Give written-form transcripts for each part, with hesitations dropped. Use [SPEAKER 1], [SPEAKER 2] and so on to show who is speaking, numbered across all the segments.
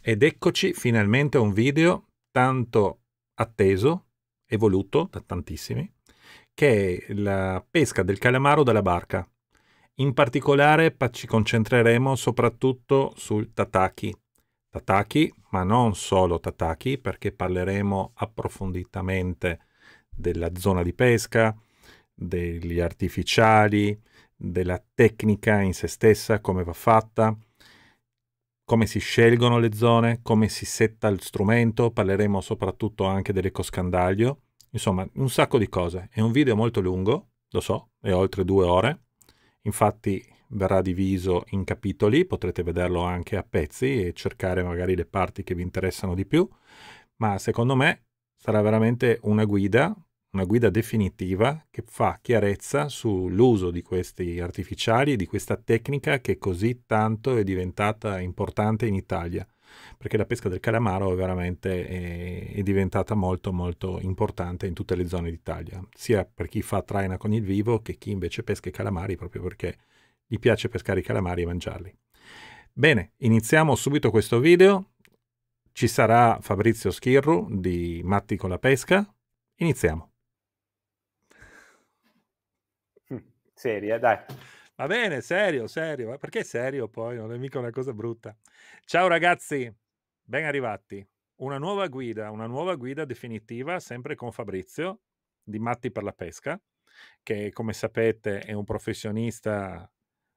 [SPEAKER 1] Ed eccoci finalmente a un video tanto atteso e voluto da tantissimi, che è la pesca del calamaro dalla barca. In particolare ci concentreremo soprattutto sul tataki. Tataki, ma non solo tataki, perché parleremo approfonditamente della zona di pesca, degli artificiali, della tecnica in se stessa, come va fatta, come si scelgono le zone, come si setta il strumento, parleremo soprattutto anche dell'ecoscandaglio, insomma un sacco di cose. È un video molto lungo, lo so, è oltre 2 ore, infatti verrà diviso in capitoli, potrete vederlo anche a pezzi e cercare magari le parti che vi interessano di più, ma secondo me sarà veramente una guida definitiva che fa chiarezza sull'uso di questi artificiali, di questa tecnica che così tanto è diventata importante in Italia, perché la pesca del calamaro è diventata molto molto importante in tutte le zone d'Italia, sia per chi fa traina con il vivo che chi invece pesca i calamari proprio perché gli piace pescare i calamari e mangiarli. Bene, iniziamo subito questo video. Ci sarà Fabrizio Schirru di Matti con la pesca. Iniziamo.
[SPEAKER 2] Seria, dai.
[SPEAKER 1] Va bene, serio, serio. Ma perché serio poi? Non è mica una cosa brutta. Ciao ragazzi, ben arrivati. Una nuova guida definitiva, sempre con Fabrizio di Matti per la pesca, che come sapete è un professionista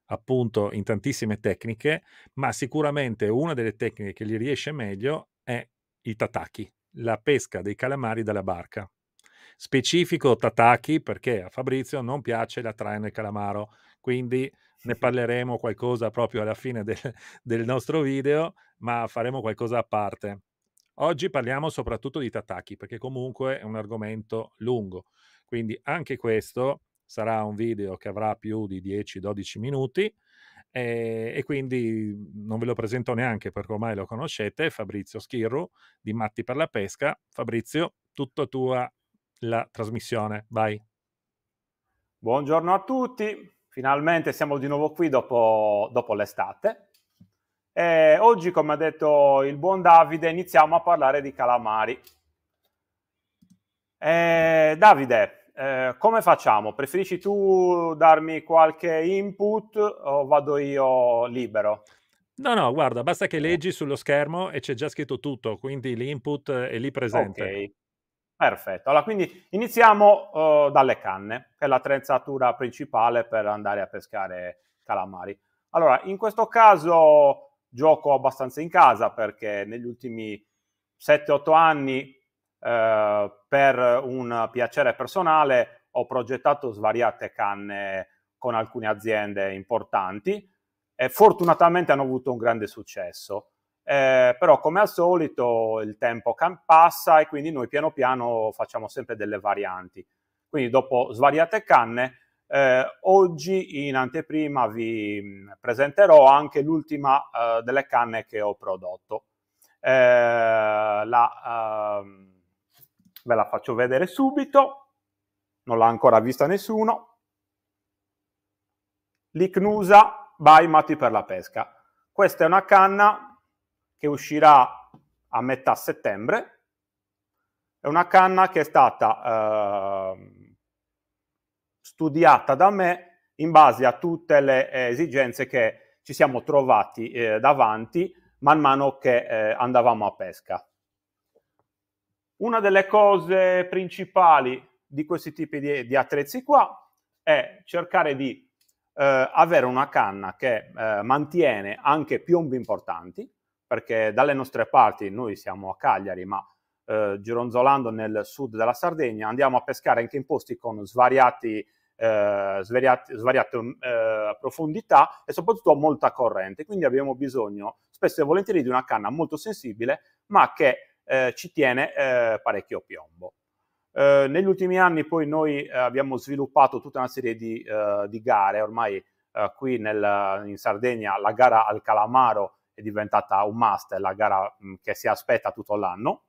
[SPEAKER 1] appunto in tantissime tecniche, ma sicuramente una delle tecniche che gli riesce meglio è i tataki, la pesca dei calamari dalla barca. Specifico tataki perché a Fabrizio non piace la traina del calamaro, quindi ne parleremo qualcosa proprio alla fine del nostro video, ma faremo qualcosa a parte. Oggi parliamo soprattutto di tataki perché comunque è un argomento lungo, quindi anche questo sarà un video che avrà più di 10-12 minuti e quindi non ve lo presento neanche perché ormai lo conoscete, Fabrizio Schirru di Matti per la pesca. Fabrizio, tutto tua la trasmissione, vai.
[SPEAKER 2] Buongiorno a tutti, finalmente siamo di nuovo qui dopo l'estate. E oggi, come ha detto il buon Davide, iniziamo a parlare di calamari. Davide, come facciamo? Preferisci tu darmi qualche input o vado io libero?
[SPEAKER 1] No, no, guarda, basta che leggi sullo schermo e c'è già scritto tutto, quindi l'input è lì presente.
[SPEAKER 2] Ok, perfetto. Allora, quindi iniziamo dalle canne, che è l'attrezzatura principale per andare a pescare calamari. Allora, in questo caso gioco abbastanza in casa perché negli ultimi 7-8 anni, per un piacere personale, ho progettato svariate canne con alcune aziende importanti e fortunatamente hanno avuto un grande successo. Però come al solito il tempo passa e quindi noi piano piano facciamo sempre delle varianti. Quindi dopo svariate canne, oggi in anteprima vi presenterò anche l'ultima delle canne che ho prodotto. Ve la faccio vedere subito, non l'ha ancora vista nessuno. L'Icnusa by Matti per la pesca. Questa è una canna che uscirà a metà settembre. È una canna che è stata studiata da me in base a tutte le esigenze che ci siamo trovati davanti man mano che andavamo a pesca. Una delle cose principali di questi tipi di attrezzi qua è cercare di avere una canna che mantiene anche piombi importanti, perché dalle nostre parti, noi siamo a Cagliari, ma gironzolando nel sud della Sardegna, andiamo a pescare anche in posti con svariate profondità e soprattutto molta corrente, quindi abbiamo bisogno spesso e volentieri di una canna molto sensibile, ma che ci tiene parecchio piombo. Negli ultimi anni poi noi abbiamo sviluppato tutta una serie di gare, ormai qui in Sardegna la gara al calamaro è diventata un must, è la gara che si aspetta tutto l'anno.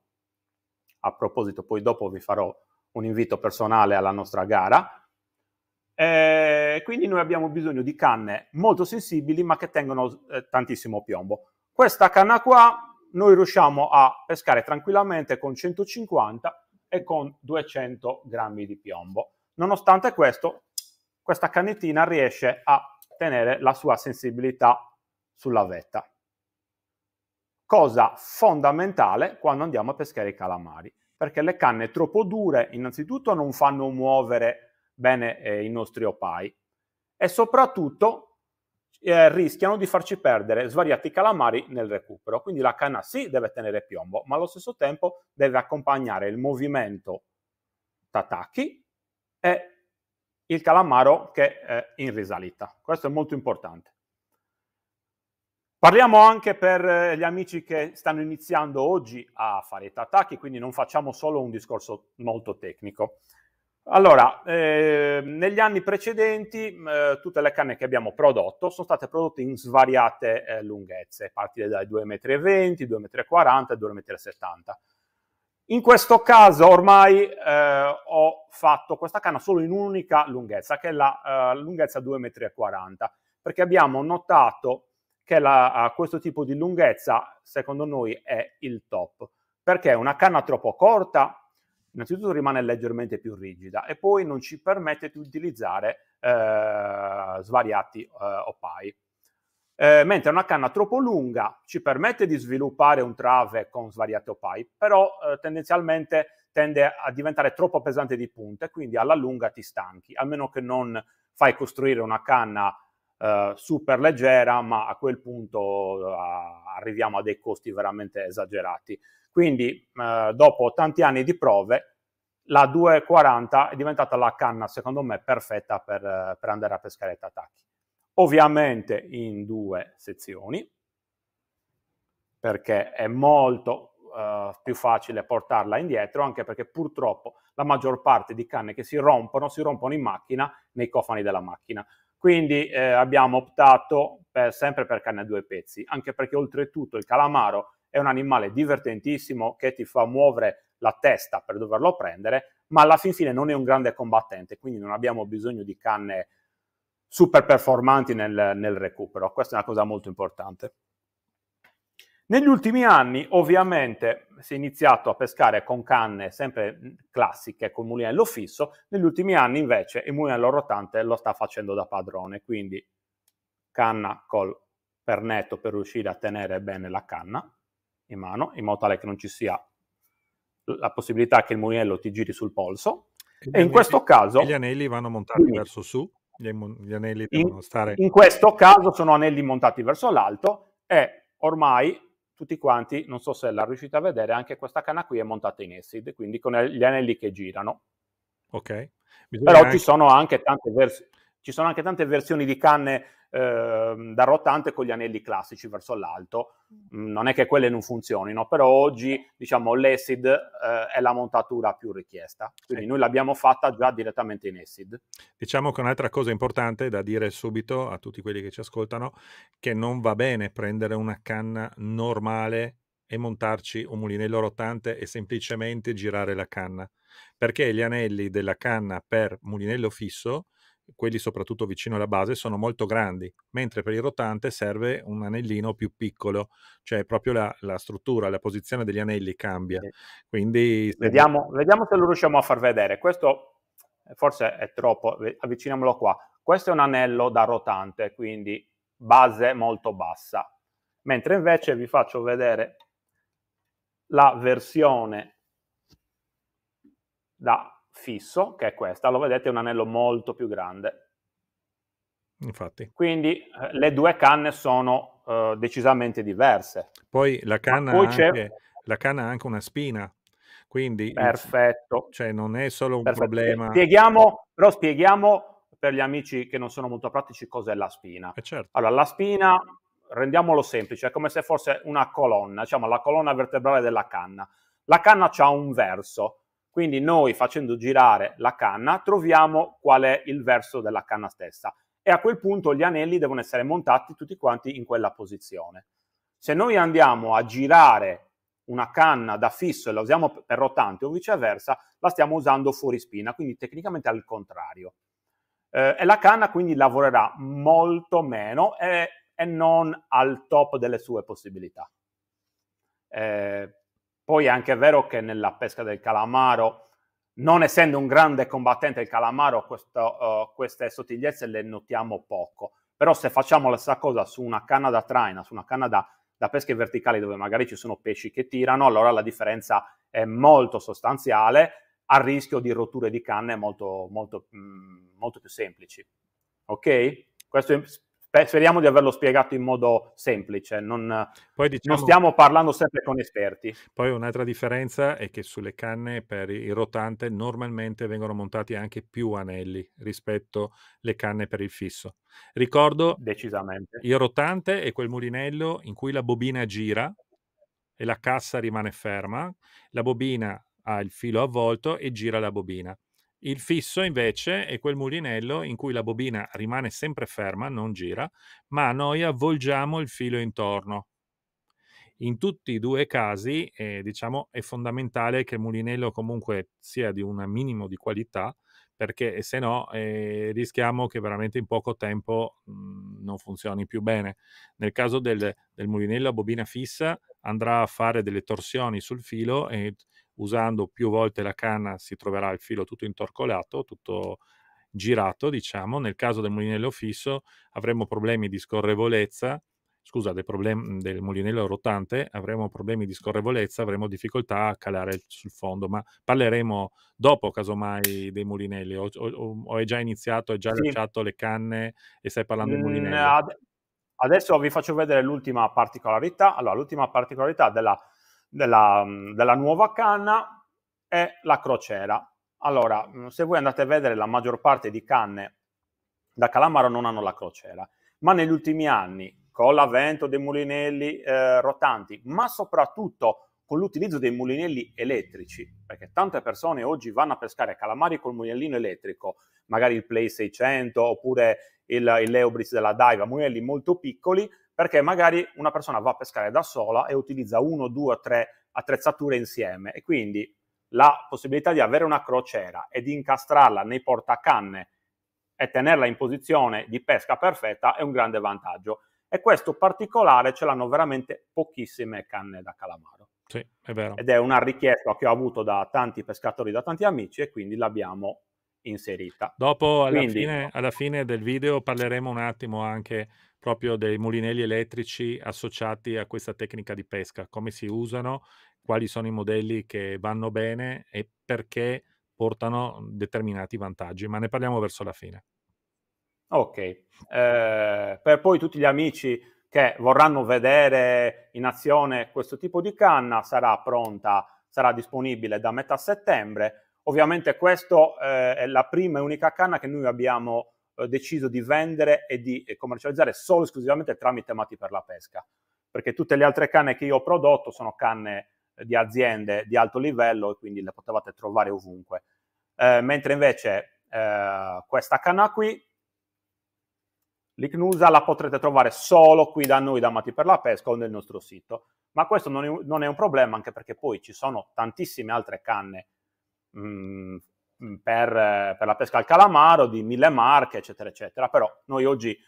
[SPEAKER 2] A proposito, poi dopo vi farò un invito personale alla nostra gara. Quindi noi abbiamo bisogno di canne molto sensibili ma che tengono tantissimo piombo. Questa canna qua noi riusciamo a pescare tranquillamente con 150 e con 200 grammi di piombo. Nonostante questo, questa canettina riesce a tenere la sua sensibilità sulla vetta. Cosa fondamentale quando andiamo a pescare i calamari, perché le canne troppo dure innanzitutto non fanno muovere bene i nostri opai e soprattutto rischiano di farci perdere svariati calamari nel recupero. Quindi la canna sì deve tenere piombo, ma allo stesso tempo deve accompagnare il movimento tataki e il calamaro che è in risalita. Questo è molto importante. Parliamo anche per gli amici che stanno iniziando oggi a fare i tataki, quindi non facciamo solo un discorso molto tecnico. Allora, negli anni precedenti tutte le canne che abbiamo prodotto sono state prodotte in svariate lunghezze, a partire dai 2,20 m, 2,40 m e 2,70 m. In questo caso ormai ho fatto questa canna solo in un'unica lunghezza, che è la lunghezza 2,40 m, perché abbiamo notato che questo tipo di lunghezza, secondo noi, è il top, perché una canna troppo corta innanzitutto rimane leggermente più rigida e poi non ci permette di utilizzare svariati opai. Mentre una canna troppo lunga ci permette di sviluppare un trave con svariati opai, però tendenzialmente tende a diventare troppo pesante di punta e quindi alla lunga ti stanchi, a meno che non fai costruire una canna super leggera, ma a quel punto arriviamo a dei costi veramente esagerati. Quindi dopo tanti anni di prove la 2,40 è diventata la canna secondo me perfetta per andare a pescare tataki. Ovviamente in 2 sezioni, perché è molto più facile portarla indietro, anche perché purtroppo la maggior parte di canne che si rompono in macchina, nei cofani della macchina. Quindi abbiamo optato sempre per canne a 2 pezzi, anche perché oltretutto il calamaro è un animale divertentissimo che ti fa muovere la testa per doverlo prendere, ma alla fin fine non è un grande combattente, quindi non abbiamo bisogno di canne super performanti nel recupero. Questa è una cosa molto importante. Negli ultimi anni ovviamente si è iniziato a pescare con canne sempre classiche, con mulinello fisso. Negli ultimi anni invece il mulinello rotante lo sta facendo da padrone, quindi canna col pernetto per riuscire a tenere bene la canna in mano, in modo tale che non ci sia la possibilità che il mulinello ti giri sul polso. E in questo caso...
[SPEAKER 1] gli anelli vanno montati verso su? Gli anelli devono stare...
[SPEAKER 2] In questo caso sono anelli montati verso l'alto e ormai tutti quanti, non so se la riuscite a vedere, anche questa canna qui è montata in acid, quindi con gli anelli che girano.
[SPEAKER 1] Ok.
[SPEAKER 2] Però anche... ci sono anche tante versioni di canne da rotante con gli anelli classici verso l'alto. Non è che quelle non funzionino, però oggi diciamo l'acid è la montatura più richiesta, quindi noi l'abbiamo fatta già direttamente in acid.
[SPEAKER 1] Diciamo che un'altra cosa importante da dire subito a tutti quelli che ci ascoltano, che non va bene prendere una canna normale e montarci un mulinello rotante e semplicemente girare la canna, perché gli anelli della canna per mulinello fisso, quelli soprattutto vicino alla base, sono molto grandi, mentre per il rotante serve un anellino più piccolo, cioè proprio la struttura, la posizione degli anelli cambia. Quindi
[SPEAKER 2] vediamo se lo riusciamo a far vedere. Questo forse è troppo, avviciniamolo qua. Questo è un anello da rotante, quindi base molto bassa, mentre invece vi faccio vedere la versione da fisso, che è questa. Lo vedete, è un anello molto più grande.
[SPEAKER 1] Infatti.
[SPEAKER 2] Quindi le due canne sono decisamente diverse.
[SPEAKER 1] Poi la canna ha anche una spina, quindi
[SPEAKER 2] perfetto.
[SPEAKER 1] Cioè non è solo un problema.
[SPEAKER 2] Spieghiamo per gli amici che non sono molto pratici cos'è la spina.
[SPEAKER 1] Certo.
[SPEAKER 2] Allora, la spina, rendiamolo semplice, è come se fosse una colonna, diciamo la colonna vertebrale della canna. La canna ha un verso, quindi noi facendo girare la canna troviamo qual è il verso della canna stessa e a quel punto gli anelli devono essere montati tutti quanti in quella posizione. Se noi andiamo a girare una canna da fisso e la usiamo per rotante o viceversa, la stiamo usando fuori spina, quindi tecnicamente al contrario. E la canna quindi lavorerà molto meno e non al top delle sue possibilità. Poi è anche vero che nella pesca del calamaro, non essendo un grande combattente del calamaro, queste sottigliezze le notiamo poco. Però se facciamo la stessa cosa su una canna da traina, su una canna da pesche verticali dove magari ci sono pesci che tirano, allora la differenza è molto sostanziale, a rischio di rotture di canne molto, molto, molto più semplici. Ok? Questo speriamo di averlo spiegato in modo semplice, non
[SPEAKER 1] Poi diciamo,
[SPEAKER 2] stiamo parlando sempre con esperti.
[SPEAKER 1] poi un'altra differenza è che sulle canne per il rotante normalmente vengono montati anche più anelli rispetto alle canne per il fisso. Ricordo,
[SPEAKER 2] Decisamente.
[SPEAKER 1] il rotante è quel mulinello in cui la bobina gira e la cassa rimane ferma, la bobina ha il filo avvolto e gira la bobina. Il fisso invece è quel mulinello in cui la bobina rimane sempre ferma, non gira, ma noi avvolgiamo il filo intorno. In tutti i 2 casi, diciamo, è fondamentale che il mulinello comunque sia di un minimo di qualità, perché se no, rischiamo che veramente in poco tempo, non funzioni più bene. Nel caso del mulinello a bobina fissa, andrà a fare delle torsioni sul filo e usando più volte la canna si troverà il filo tutto intorcolato, tutto girato, diciamo. Nel caso del mulinello fisso avremo problemi di scorrevolezza, scusa, del mulinello rotante, avremo problemi di scorrevolezza, avremo difficoltà a calare sul fondo, ma parleremo dopo casomai dei mulinelli, o hai già iniziato, hai già
[SPEAKER 2] Sì.
[SPEAKER 1] lasciato le canne e stai parlando del mulinello?
[SPEAKER 2] Adesso vi faccio vedere l'ultima particolarità. Allora, l'ultima particolarità della nuova canna è la crociera. Allora, se voi andate a vedere, la maggior parte di canne da calamaro non hanno la crociera, ma negli ultimi anni, con l'avvento dei mulinelli rotanti, ma soprattutto con l'utilizzo dei mulinelli elettrici, perché tante persone oggi vanno a pescare calamari col mulinellino elettrico, magari il Play 600 oppure il Leobris della Daiwa, mulinelli molto piccoli, perché magari una persona va a pescare da sola e utilizza 1, 2, 3 attrezzature insieme e quindi la possibilità di avere una crociera e di incastrarla nei portacanne e tenerla in posizione di pesca perfetta è un grande vantaggio. E questo particolare ce l'hanno veramente pochissime canne da calamaro.
[SPEAKER 1] Sì, è vero.
[SPEAKER 2] Ed è una richiesta che ho avuto da tanti pescatori, da tanti amici e quindi l'abbiamo inserita.
[SPEAKER 1] Dopo
[SPEAKER 2] Quindi,
[SPEAKER 1] alla fine del video parleremo un attimo anche proprio dei mulinelli elettrici associati a questa tecnica di pesca, come si usano, quali sono i modelli che vanno bene e perché portano determinati vantaggi, ma ne parliamo verso la fine.
[SPEAKER 2] ok. Per poi tutti gli amici che vorranno vedere in azione questo tipo di canna, sarà pronta, sarà disponibile da metà settembre. Ovviamente questa è la prima e unica canna che noi abbiamo deciso di vendere e di commercializzare solo e esclusivamente tramite Matti per la Pesca, perché tutte le altre canne che io ho prodotto sono canne di aziende di alto livello e quindi le potevate trovare ovunque. Mentre invece questa canna qui, l'Icnusa, la potrete trovare solo qui da noi, da Matti per la Pesca o nel nostro sito. Ma questo non è un problema, anche perché poi ci sono tantissime altre canne per la pesca al calamaro, di 1000 marche, eccetera, eccetera. Però noi oggi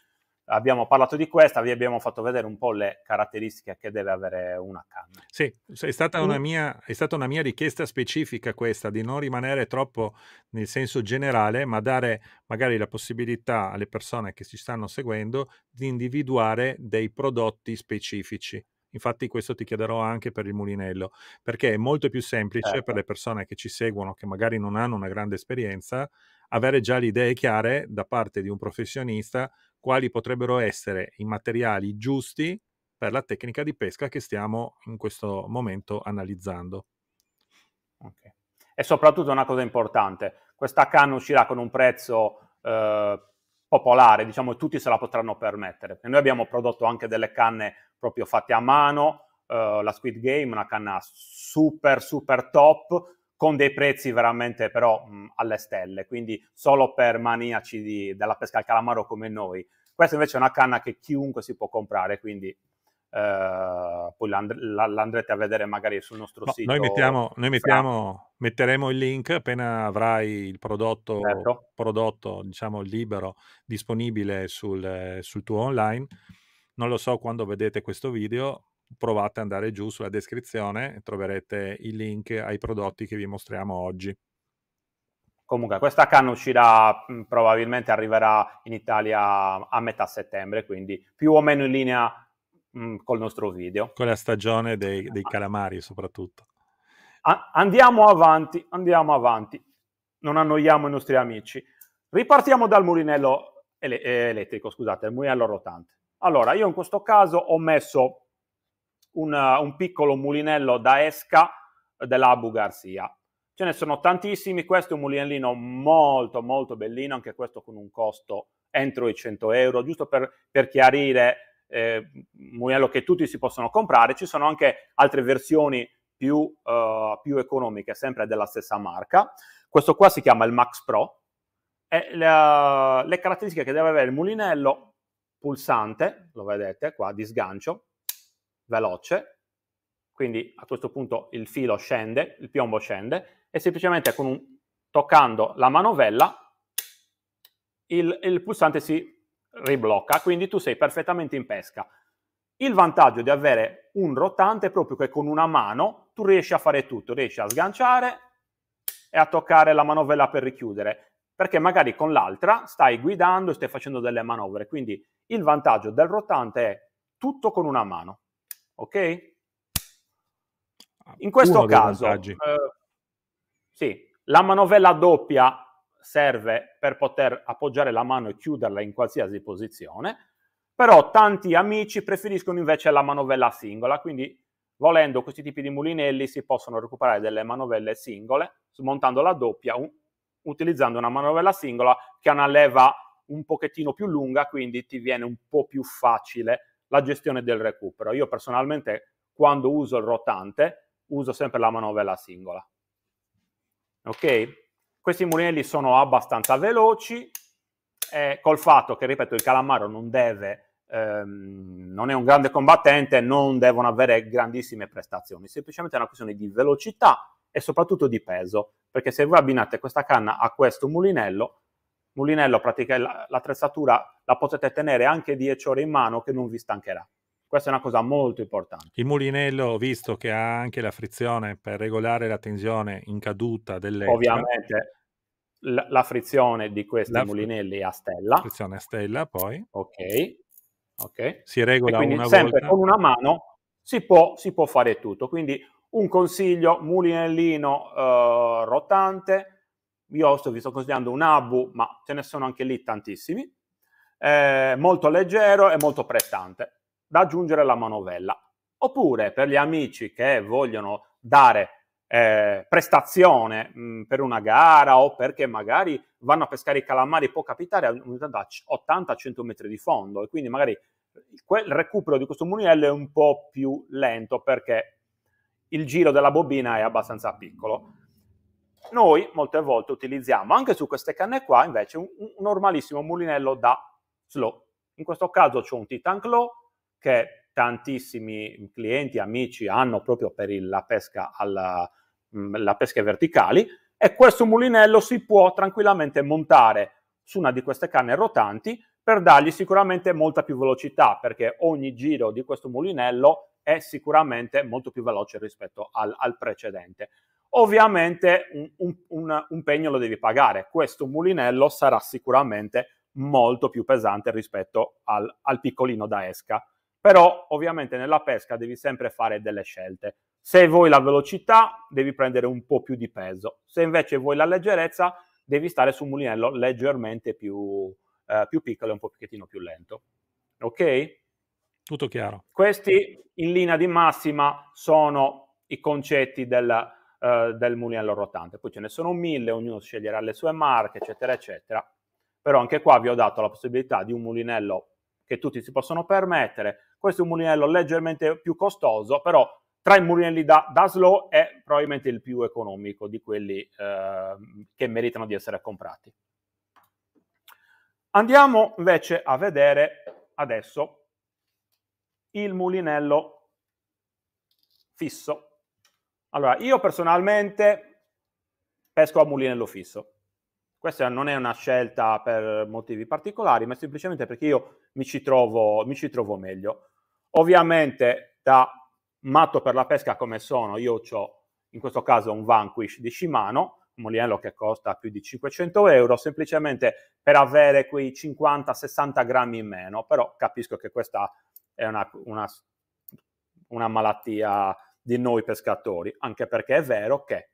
[SPEAKER 2] abbiamo parlato di questa, vi abbiamo fatto vedere un po' le caratteristiche che deve avere una canna.
[SPEAKER 1] Sì, è stata una mia richiesta specifica questa, di non rimanere troppo nel senso generale, ma dare magari la possibilità alle persone che ci stanno seguendo di individuare dei prodotti specifici. Infatti questo ti chiederò anche per il mulinello, perché è molto più semplice per
[SPEAKER 2] Certo.
[SPEAKER 1] le persone che ci seguono, che magari non hanno una grande esperienza, avere già le idee chiare da parte di un professionista quali potrebbero essere i materiali giusti per la tecnica di pesca che stiamo in questo momento analizzando.
[SPEAKER 2] Okay. E soprattutto una cosa importante, questa canna uscirà con un prezzo popolare, diciamo, e tutti se la potranno permettere. E noi abbiamo prodotto anche delle canne proprio fatte a mano, la Squid Game, una canna super, super top, con dei prezzi veramente però alle stelle, quindi solo per maniaci della pesca al calamaro come noi. Questa invece è una canna che chiunque si può comprare, quindi poi l'andrete a vedere magari sul nostro
[SPEAKER 1] No,
[SPEAKER 2] sito.
[SPEAKER 1] metteremo il link appena avrai il
[SPEAKER 2] Certo.
[SPEAKER 1] prodotto, diciamo, libero, disponibile sul tuo online. Non lo so quando vedete questo video, provate ad andare giù sulla descrizione e troverete i link ai prodotti che vi mostriamo oggi.
[SPEAKER 2] Comunque, questa canna uscirà, probabilmente arriverà in Italia a metà settembre, quindi più o meno in linea col nostro video.
[SPEAKER 1] Con la stagione dei calamari soprattutto.
[SPEAKER 2] Andiamo avanti, non annoiamo i nostri amici. Ripartiamo dal mulinello elettrico, scusate, il mulinello rotante. Allora, io in questo caso ho messo un piccolo mulinello da esca della Abu Garcia. Ce ne sono tantissimi, questo è un mulinellino molto molto bellino, anche questo con un costo entro i 100 euro, giusto per chiarire, un mulinello che tutti si possono comprare. Ci sono anche altre versioni più economiche, sempre della stessa marca. Questo qua si chiama il Max Pro. E le caratteristiche che deve avere il mulinello: pulsante, lo vedete qua, di sgancio, veloce, quindi a questo punto il filo scende, il piombo scende, e semplicemente toccando la manovella il pulsante si riblocca, quindi tu sei perfettamente in pesca. Il vantaggio di avere un rotante è proprio che con una mano tu riesci a fare tutto, riesci a sganciare e a toccare la manovella per richiudere, perché magari con l'altra stai guidando e stai facendo delle manovre, quindi il vantaggio del rotante è tutto con una mano, ok? In questo caso, sì, la manovella doppia serve per poter appoggiare la mano e chiuderla in qualsiasi posizione, però tanti amici preferiscono invece la manovella singola, quindi volendo questi tipi di mulinelli si possono recuperare delle manovelle singole, smontando la doppia, utilizzando una manovella singola che ha una leva un pochettino più lunga, quindi ti viene un po' più facile la gestione del recupero. Io personalmente, quando uso il rotante, uso sempre la manovella singola. Ok? Questi mulinelli sono abbastanza veloci, col fatto che, ripeto, il calamaro non è un grande combattente, non devono avere grandissime prestazioni, semplicemente è una questione di velocità e soprattutto di peso, perché se voi abbinate questa canna a questo mulinello praticamente l'attrezzatura la potete tenere anche 10 ore in mano che non vi stancherà. Questa è una cosa molto importante.
[SPEAKER 1] Il mulinello, ho visto che ha anche la frizione per regolare la tensione in caduta dell'esca.
[SPEAKER 2] Ovviamente la frizione di questi mulinelli è a stella.
[SPEAKER 1] Frizione a stella, poi.
[SPEAKER 2] Ok.
[SPEAKER 1] Si regola
[SPEAKER 2] e quindi
[SPEAKER 1] una
[SPEAKER 2] sempre
[SPEAKER 1] volta.
[SPEAKER 2] con una mano si può fare tutto. Quindi un consiglio: mulinellino rotante. Io vi sto consigliando un Abu, ma ce ne sono anche lì tantissimi. Molto leggero e molto prestante, da aggiungere alla manovella. Oppure per gli amici che vogliono dare prestazione per una gara, o perché magari vanno a pescare i calamari, può capitare a 80-100 metri di fondo, e quindi magari il recupero di questo mulinello è un po' più lento perché il giro della bobina è abbastanza piccolo. Noi molte volte utilizziamo anche su queste canne qua invece un normalissimo mulinello da slow. In questo caso c'ho un Titan Claw che tantissimi clienti, amici hanno proprio per la pesca la pesca verticali, e questo mulinello si può tranquillamente montare su una di queste canne rotanti per dargli sicuramente molta più velocità, perché ogni giro di questo mulinello è sicuramente molto più veloce rispetto al precedente. Ovviamente un pegno lo devi pagare. Questo mulinello sarà sicuramente molto più pesante rispetto al piccolino da esca, però ovviamente nella pesca devi sempre fare delle scelte. Se vuoi la velocità devi prendere un po' più di peso, se invece vuoi la leggerezza devi stare su un mulinello leggermente più piccolo e un pochettino più lento. Ok?
[SPEAKER 1] Tutto chiaro.
[SPEAKER 2] Questi in linea di massima sono i concetti del mulinello rotante. Poi ce ne sono 1000, ognuno sceglierà le sue marche, eccetera, eccetera. Però anche qua vi ho dato la possibilità di un mulinello che tutti si possono permettere. Questo è un mulinello leggermente più costoso, però tra i mulinelli da slow è probabilmente il più economico di quelli che meritano di essere comprati. Andiamo invece a vedere adesso il mulinello fisso. Allora, io personalmente pesco a mulinello fisso. Questa non è una scelta per motivi particolari, ma semplicemente perché io mi ci trovo meglio. Ovviamente Da matto per la pesca come sono, io ho in questo caso un Vanquish di Shimano, un mulinello che costa più di 500 euro, semplicemente per avere quei 50-60 grammi in meno, però capisco che questa è una malattia di noi pescatori, anche perché è vero che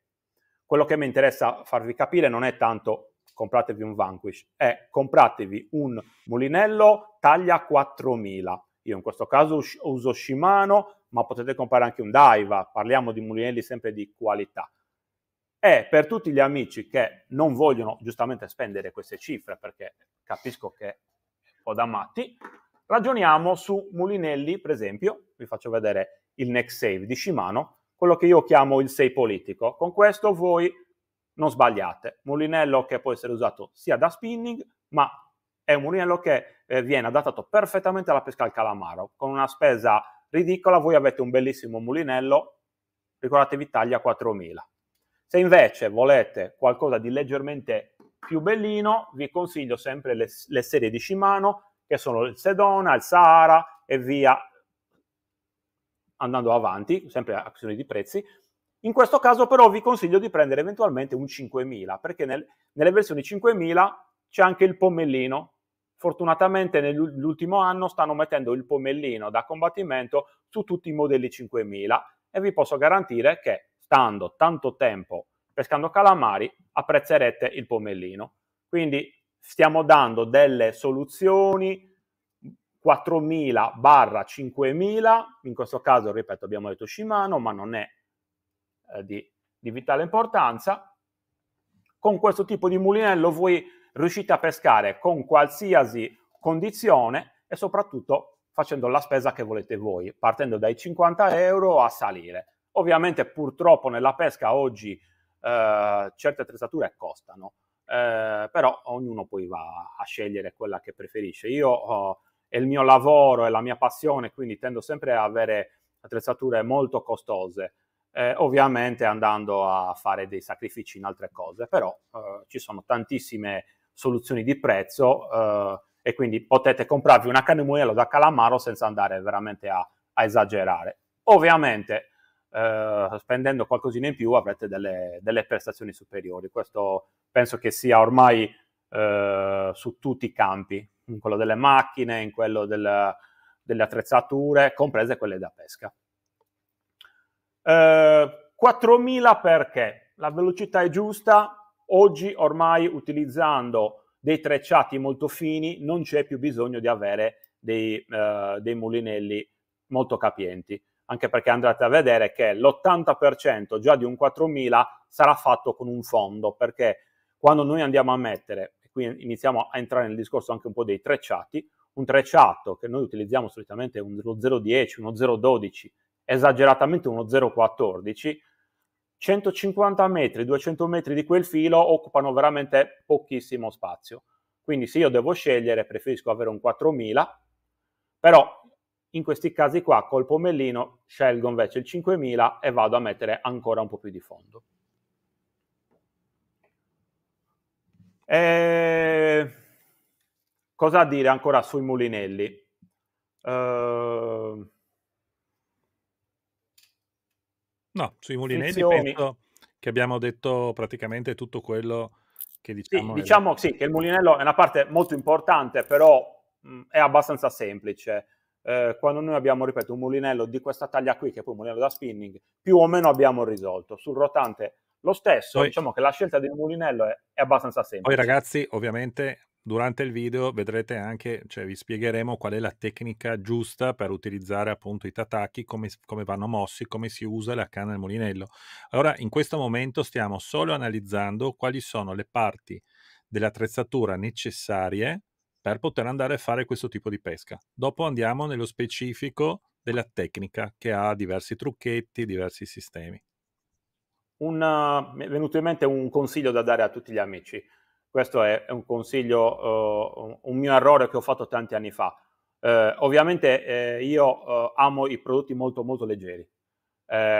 [SPEAKER 2] quello che mi interessa farvi capire non è tanto compratevi un Vanquish, è compratevi un mulinello taglia 4000. Io in questo caso uso Shimano, ma potete comprare anche un Daiwa, parliamo di mulinelli sempre di qualità. E per tutti gli amici che non vogliono giustamente spendere queste cifre, perché capisco che è un po' da matti, ragioniamo su mulinelli, per esempio, vi faccio vedere il Neck Save di Shimano, quello che io chiamo il 6 politico. Con questo voi non sbagliate. Mulinello che può essere usato sia da spinning, ma è un mulinello che viene adattato perfettamente alla pesca al calamaro. Con una spesa ridicola voi avete un bellissimo mulinello, ricordatevi taglia 4000. Se invece volete qualcosa di leggermente più bellino, vi consiglio sempre le serie di Shimano, che sono il Sedona, il Sahara e via andando avanti, sempre a questione di prezzi. In questo caso però vi consiglio di prendere eventualmente un 5000, perché nelle versioni 5000 c'è anche il pomellino. Fortunatamente nell'ultimo anno stanno mettendo il pomellino da combattimento su tutti i modelli 5000 e vi posso garantire che stando tanto tempo pescando calamari apprezzerete il pomellino. Quindi stiamo dando delle soluzioni 4000/5000, in questo caso, ripeto, abbiamo detto Shimano, ma non è di vitale importanza. Con questo tipo di mulinello voi riuscite a pescare con qualsiasi condizione e soprattutto facendo la spesa che volete voi, partendo dai 50 euro a salire. Ovviamente purtroppo nella pesca oggi certe attrezzature costano, però ognuno poi va a scegliere quella che preferisce. Io è il mio lavoro, è la mia passione, quindi tendo sempre a avere attrezzature molto costose, ovviamente andando a fare dei sacrifici in altre cose, però ci sono tantissime soluzioni di prezzo e quindi potete comprarvi una canna di mulinello da calamaro senza andare veramente a esagerare. Ovviamente spendendo qualcosina in più avrete delle prestazioni superiori. Questo penso che sia ormai su tutti i campi, in quello delle macchine, in quello delle attrezzature, comprese quelle da pesca. 4000 perché? La velocità è giusta, oggi ormai utilizzando dei trecciati molto fini non c'è più bisogno di avere dei mulinelli molto capienti, anche perché andrete a vedere che l'80% già di un 4000 sarà fatto con un fondo, perché quando noi andiamo a mettere, e qui iniziamo a entrare nel discorso anche un po' dei trecciati, un trecciato che noi utilizziamo solitamente uno 0,10, uno 0,12, esageratamente uno 0,14, 150 metri, 200 metri di quel filo occupano veramente pochissimo spazio. Quindi se io devo scegliere preferisco avere un 4000, però in questi casi qua col pomellino scelgo invece il 5000 e vado a mettere ancora un po' più di fondo. Cosa dire ancora sui mulinelli?
[SPEAKER 1] No, sui mulinelli
[SPEAKER 2] Frizioni.
[SPEAKER 1] penso che abbiamo detto praticamente tutto quello che
[SPEAKER 2] Sì,
[SPEAKER 1] diciamo.
[SPEAKER 2] diciamo sì, che il mulinello è una parte molto importante, però è abbastanza semplice. Quando noi abbiamo, ripeto, un mulinello di questa taglia qui, che è poi un mulinello da spinning, più o meno abbiamo risolto. Sul rotante lo stesso,
[SPEAKER 1] Poi,
[SPEAKER 2] diciamo che la scelta del mulinello è abbastanza
[SPEAKER 1] poi
[SPEAKER 2] semplice.
[SPEAKER 1] ragazzi, ovviamente durante il video vedrete anche, cioè vi spiegheremo qual è la tecnica giusta per utilizzare appunto i tataki, come vanno mossi, come si usa la canna del mulinello. Allora, in questo momento stiamo solo analizzando quali sono le parti dell'attrezzatura necessarie per poter andare a fare questo tipo di pesca. Dopo andiamo nello specifico della tecnica, che ha diversi trucchetti, diversi sistemi.
[SPEAKER 2] Mi è venuto in mente un consiglio da dare a tutti gli amici. Questo è un consiglio, un mio errore che ho fatto tanti anni fa. Ovviamente io amo i prodotti molto molto leggeri.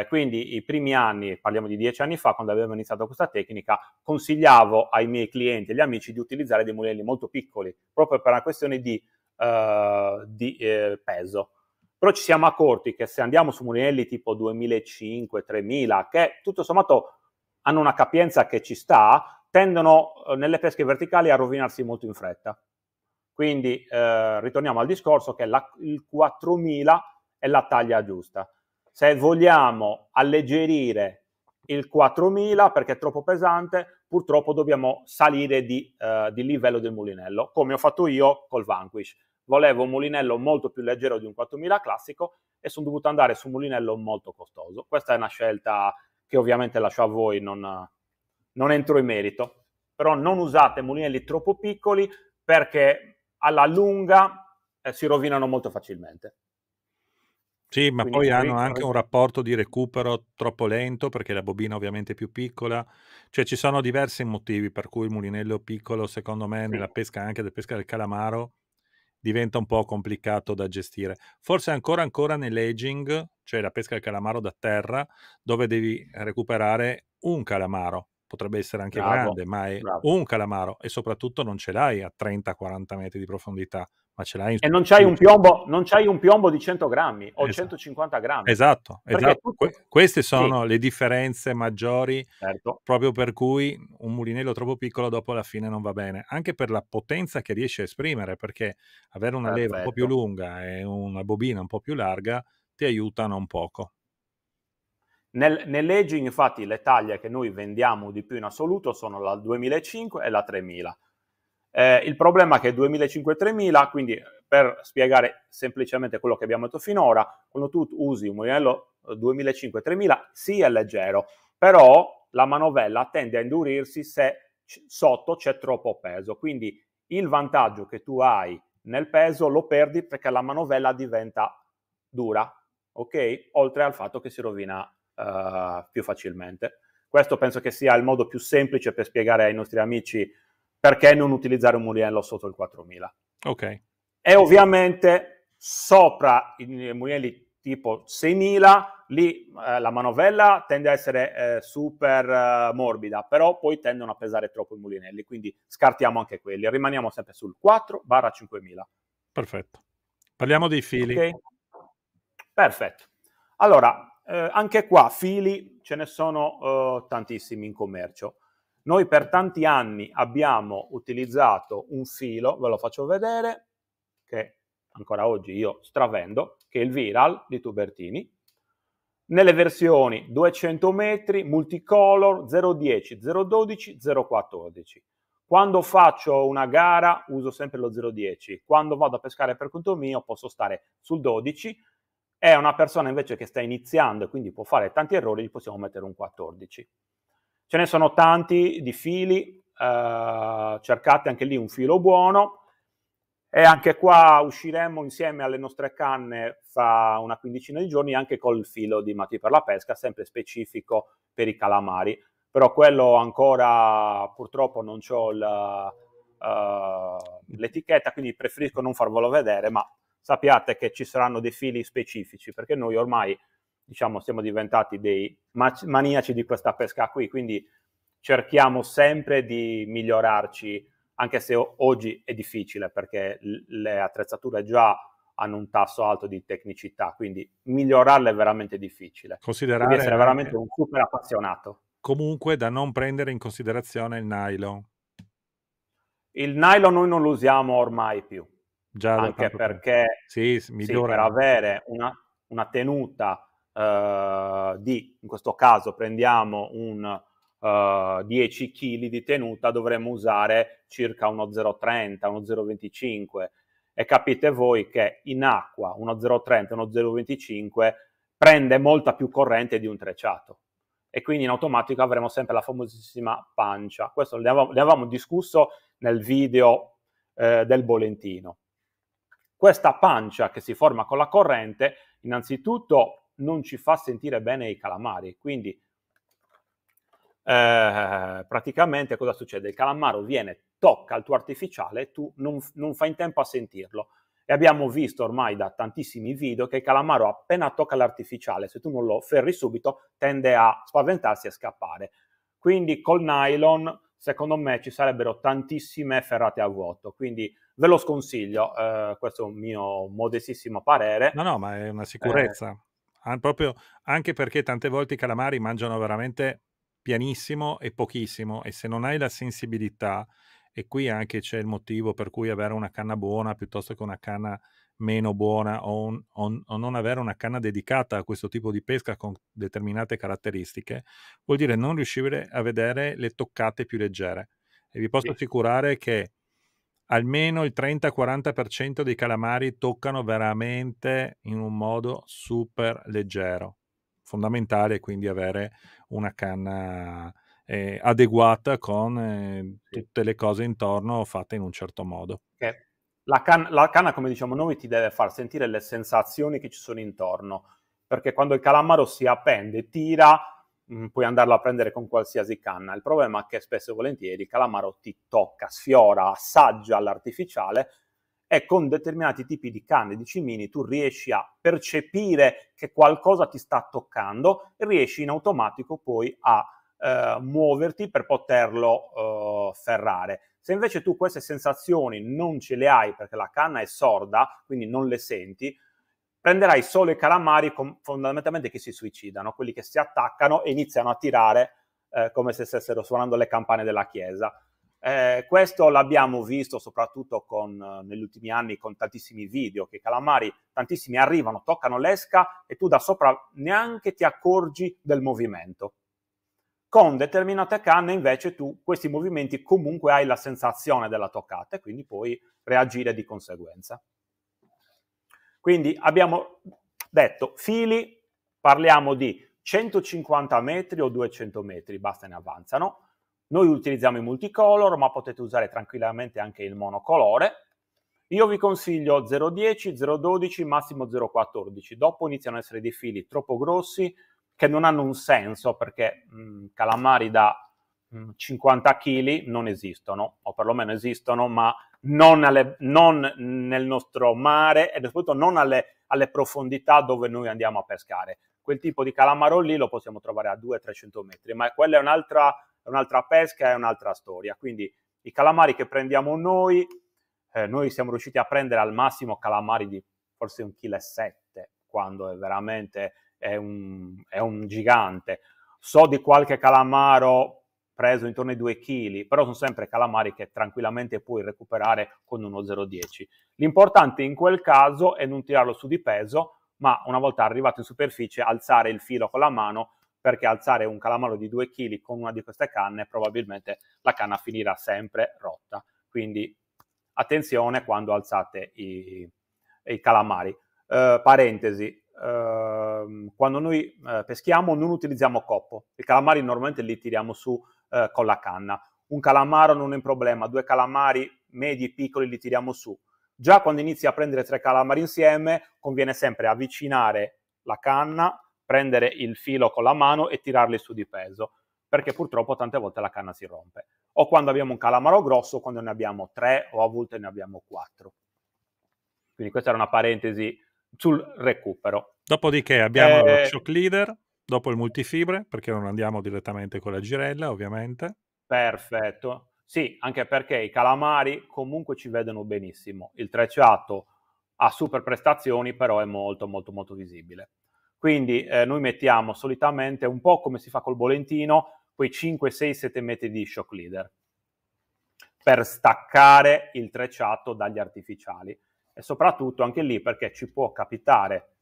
[SPEAKER 2] Quindi i primi anni, parliamo di 10 anni fa, quando avevo iniziato questa tecnica, consigliavo ai miei clienti e agli amici di utilizzare dei mulinelli molto piccoli, proprio per una questione di peso. Però ci siamo accorti che se andiamo su mulinelli tipo 2005-3000, che tutto sommato hanno una capienza che ci sta, tendono nelle pesche verticali a rovinarsi molto in fretta. Quindi ritorniamo al discorso che il 4000 è la taglia giusta. Se vogliamo alleggerire il 4000 perché è troppo pesante, purtroppo dobbiamo salire di livello del mulinello, come ho fatto io col Vanquish. Volevo un mulinello molto più leggero di un 4000 classico e sono dovuto andare su un mulinello molto costoso. Questa è una scelta che ovviamente lascio a voi, non entro in merito. Però non usate mulinelli troppo piccoli perché alla lunga si rovinano molto facilmente.
[SPEAKER 1] Sì, ma
[SPEAKER 2] Quindi
[SPEAKER 1] poi hanno anche un rapporto di recupero troppo lento perché la bobina ovviamente è più piccola, cioè ci sono diversi motivi per cui il mulinello piccolo, secondo me, nella pesca anche da pesca del calamaro, diventa un po' complicato da gestire. Forse ancora nell'aging, cioè la pesca del calamaro da terra, dove devi recuperare un calamaro. Potrebbe essere anche grande, ma è un calamaro e soprattutto non ce l'hai a 30-40 metri di profondità, ma ce l'hai in
[SPEAKER 2] e non c'hai un piombo di 100 grammi o
[SPEAKER 1] Esatto.
[SPEAKER 2] 150 grammi.
[SPEAKER 1] Esatto. Queste sono
[SPEAKER 2] sì,
[SPEAKER 1] le differenze maggiori,
[SPEAKER 2] certo.
[SPEAKER 1] proprio per cui un mulinello troppo piccolo dopo alla fine non va bene, anche per la potenza che riesce a esprimere, perché avere una leva un po' più
[SPEAKER 2] Perfetto.
[SPEAKER 1] lunga e una bobina un po' più larga ti aiutano un poco.
[SPEAKER 2] Nell'aging, infatti, le taglie che noi vendiamo di più in assoluto sono la 2005 e la 3000. Il problema è che 2005-3000, quindi per spiegare semplicemente quello che abbiamo detto finora, quando tu usi un mulinello 2005-3000 sì è leggero, però la manovella tende a indurirsi se sotto c'è troppo peso, quindi il vantaggio che tu hai nel peso lo perdi perché la manovella diventa dura, ok? Oltre al fatto che si rovina più facilmente. Questo penso che sia il modo più semplice per spiegare ai nostri amici perché non utilizzare un mulinello sotto il 4000.
[SPEAKER 1] Ok.
[SPEAKER 2] E ovviamente sopra i mulinelli tipo 6000, lì la manovella tende a essere super morbida, però poi tendono a pesare troppo i mulinelli, quindi scartiamo anche quelli, rimaniamo sempre sul 4-5000.
[SPEAKER 1] Perfetto. Parliamo dei fili.
[SPEAKER 2] Ok? Perfetto. Allora, anche qua fili ce ne sono tantissimi in commercio. Noi per tanti anni abbiamo utilizzato un filo, ve lo faccio vedere, che ancora oggi io stravendo, che è il Viral di Tubertini, nelle versioni 200 metri, multicolor, 010, 012, 014. Quando faccio una gara uso sempre lo 010, quando vado a pescare per conto mio posso stare sul 12, e una persona invece che sta iniziando e quindi può fare tanti errori, gli possiamo mettere un 14. Ce ne sono tanti di fili, cercate anche lì un filo buono, e anche qua usciremo insieme alle nostre canne fra una quindicina di giorni anche col filo di Matti per la pesca, sempre specifico per i calamari, però quello ancora purtroppo non c'ho l'etichetta, quindi preferisco non farvelo vedere, ma sappiate che ci saranno dei fili specifici, perché noi ormai diciamo siamo diventati dei maniaci di questa pesca qui, quindi cerchiamo sempre di migliorarci, anche se oggi è difficile perché le attrezzature già hanno un tasso alto di tecnicità, quindi migliorarle è veramente difficile. Devi
[SPEAKER 1] Considerare
[SPEAKER 2] essere veramente
[SPEAKER 1] anche
[SPEAKER 2] un super appassionato.
[SPEAKER 1] comunque da non prendere in considerazione il nylon.
[SPEAKER 2] Il nylon noi non lo usiamo ormai più,
[SPEAKER 1] Già da
[SPEAKER 2] anche
[SPEAKER 1] tanto tempo.
[SPEAKER 2] perché
[SPEAKER 1] Sì,
[SPEAKER 2] per
[SPEAKER 1] migliora.
[SPEAKER 2] avere una tenuta in questo caso prendiamo un 10 kg di tenuta, dovremmo usare circa uno 0,30, uno 0,25, e capite voi che in acqua uno 0,30, uno 0,25 prende molta più corrente di un trecciato, e quindi in automatico avremo sempre la famosissima pancia. Questo ne avevamo discusso nel video del bolentino. Questa pancia che si forma con la corrente innanzitutto non ci fa sentire bene i calamari, quindi praticamente cosa succede? Il calamaro viene, tocca il tuo artificiale e tu non fai in tempo a sentirlo. E abbiamo visto ormai da tantissimi video che il calamaro appena tocca l'artificiale, se tu non lo ferri subito, tende a spaventarsi e scappare. Quindi col nylon, secondo me, ci sarebbero tantissime ferrate a vuoto. Quindi ve lo sconsiglio, questo è un mio modestissimo parere.
[SPEAKER 1] No, ma è una sicurezza. Proprio anche perché tante volte i calamari mangiano veramente pianissimo e pochissimo e se non hai la sensibilità, e qui anche c'è il motivo per cui avere una canna buona piuttosto che una canna meno buona o non avere una canna dedicata a questo tipo di pesca con determinate caratteristiche, vuol dire non riuscire a vedere le toccate più leggere. E vi posso
[SPEAKER 2] Sì.
[SPEAKER 1] assicurare che almeno il 30-40% dei calamari toccano veramente in un modo super leggero. Fondamentale quindi avere una canna adeguata con
[SPEAKER 2] Sì.
[SPEAKER 1] tutte le cose intorno fatte in un certo modo.
[SPEAKER 2] Che la canna, come diciamo noi, ti deve far sentire le sensazioni che ci sono intorno, perché quando il calamaro si appende e tira, puoi andarlo a prendere con qualsiasi canna. Il problema è che spesso e volentieri il calamaro ti tocca, sfiora, assaggia l'artificiale e con determinati tipi di canne, di cimini, tu riesci a percepire che qualcosa ti sta toccando e riesci in automatico poi a muoverti per poterlo ferrare. Se invece tu queste sensazioni non ce le hai perché la canna è sorda, quindi non le senti, prenderai solo i calamari fondamentalmente che si suicidano, quelli che si attaccano e iniziano a tirare come se stessero suonando le campane della chiesa. Questo l'abbiamo visto soprattutto negli ultimi anni con tantissimi video, che i calamari, tantissimi arrivano, toccano l'esca e tu da sopra neanche ti accorgi del movimento. Con determinate canne invece tu questi movimenti comunque hai la sensazione della toccata e quindi puoi reagire di conseguenza. Quindi abbiamo detto fili, parliamo di 150 metri o 200 metri, basta ne avanzano. Noi utilizziamo i multicolor, ma potete usare tranquillamente anche il monocolore. Io vi consiglio 0,10, 0,12, massimo 0,14. Dopo iniziano ad essere dei fili troppo grossi che non hanno un senso perché calamari da 50 kg non esistono, o perlomeno esistono, ma non nel nostro mare e soprattutto non alle profondità dove noi andiamo a pescare. Quel tipo di calamaro lì lo possiamo trovare a 200-300 metri, ma quella è un'altra pesca e un'altra storia. Quindi i calamari che prendiamo noi siamo riusciti a prendere al massimo calamari di forse 1,7 kg, quando è veramente è un gigante. So di qualche calamaro preso intorno ai 2 kg, però sono sempre calamari che tranquillamente puoi recuperare con uno 0,10. L'importante in quel caso è non tirarlo su di peso, ma una volta arrivato in superficie alzare il filo con la mano, perché alzare un calamaro di 2 kg con una di queste canne probabilmente la canna finirà sempre rotta. Quindi attenzione quando alzate i calamari. Parentesi, quando noi peschiamo non utilizziamo coppo, i calamari normalmente li tiriamo su con la canna. Un calamaro non è un problema, 2 calamari medi piccoli li tiriamo su. Già quando inizi a prendere 3 calamari insieme conviene sempre avvicinare la canna, prendere il filo con la mano e tirarli su di peso, perché purtroppo tante volte la canna si rompe. O quando abbiamo un calamaro grosso, quando ne abbiamo 3 o a volte ne abbiamo 4. Quindi questa era una parentesi sul recupero.
[SPEAKER 1] Dopodiché abbiamo lo shock leader, dopo il multifibre, perché non andiamo direttamente con la girella, ovviamente.
[SPEAKER 2] Perfetto. Sì, anche perché i calamari comunque ci vedono benissimo. Il trecciato ha super prestazioni, però è molto molto molto visibile. Quindi noi mettiamo solitamente un po' come si fa col bolentino, quei 5, 6, 7 metri di shock leader per staccare il trecciato dagli artificiali. E soprattutto anche lì perché ci può capitare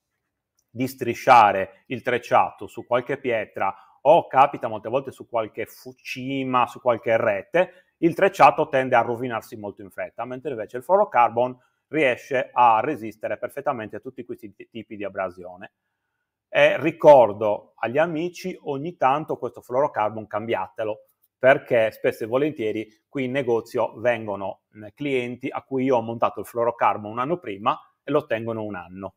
[SPEAKER 2] di strisciare il trecciato su qualche pietra o capita molte volte su qualche cima, su qualche rete, il trecciato tende a rovinarsi molto in fretta, mentre invece il fluorocarbon riesce a resistere perfettamente a tutti questi tipi di abrasione. E ricordo agli amici, ogni tanto questo fluorocarbon cambiatelo, perché spesso e volentieri qui in negozio vengono clienti a cui io ho montato il fluorocarbon un anno prima e lo tengono un anno.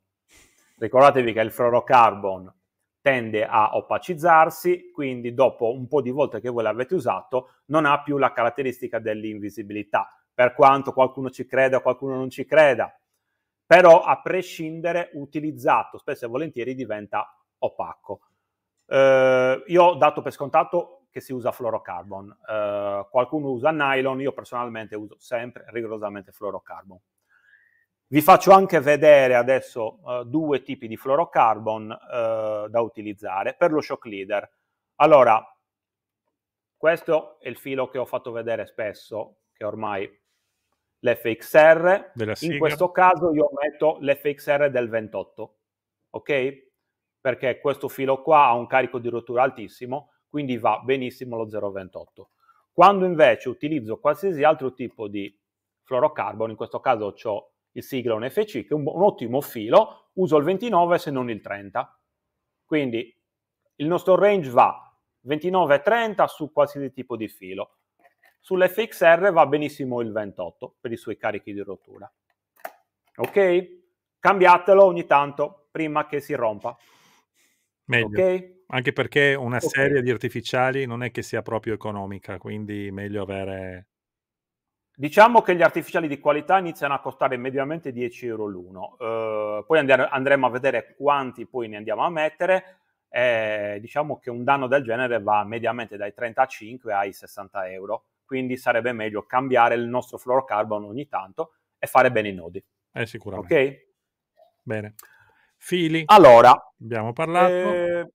[SPEAKER 2] Ricordatevi che il fluorocarbon tende a opacizzarsi, quindi dopo un po' di volte che voi l'avete usato non ha più la caratteristica dell'invisibilità, per quanto qualcuno ci creda o qualcuno non ci creda. Però a prescindere, utilizzato spesso e volentieri diventa opaco. Io ho dato per scontato che si usa fluorocarbon. Qualcuno usa nylon, io personalmente uso sempre rigorosamente fluorocarbon. Vi faccio anche vedere adesso due tipi di fluorocarbon da utilizzare per lo shock leader. Allora, questo è il filo che ho fatto vedere spesso, che ormai l'FXR,
[SPEAKER 1] Della
[SPEAKER 2] in
[SPEAKER 1] Siger.
[SPEAKER 2] questo caso io metto l'FXR del 28, ok? Perché questo filo qua ha un carico di rottura altissimo, quindi va benissimo lo 0,28. Quando invece utilizzo qualsiasi altro tipo di fluorocarbon, in questo caso ho il Siglon FC, che è un ottimo filo, uso il 29 se non il 30. Quindi il nostro range va 29-30 su qualsiasi tipo di filo. Sull'FXR va benissimo il 28 per i suoi carichi di rottura. Ok? Cambiatelo ogni tanto prima che si rompa.
[SPEAKER 1] Meglio.
[SPEAKER 2] Ok?
[SPEAKER 1] Anche perché una
[SPEAKER 2] Ok.
[SPEAKER 1] serie di artificiali non è che sia proprio economica, quindi meglio avere...
[SPEAKER 2] Diciamo che gli artificiali di qualità iniziano a costare mediamente 10 euro l'uno. Poi andremo a vedere quanti poi ne andiamo a mettere. Diciamo che un danno del genere va mediamente dai 35 ai 60 euro. Quindi sarebbe meglio cambiare il nostro fluorocarbon ogni tanto e fare bene i nodi.
[SPEAKER 1] Sicuramente.
[SPEAKER 2] Ok?
[SPEAKER 1] Bene. Fili,
[SPEAKER 2] Allora,
[SPEAKER 1] abbiamo parlato.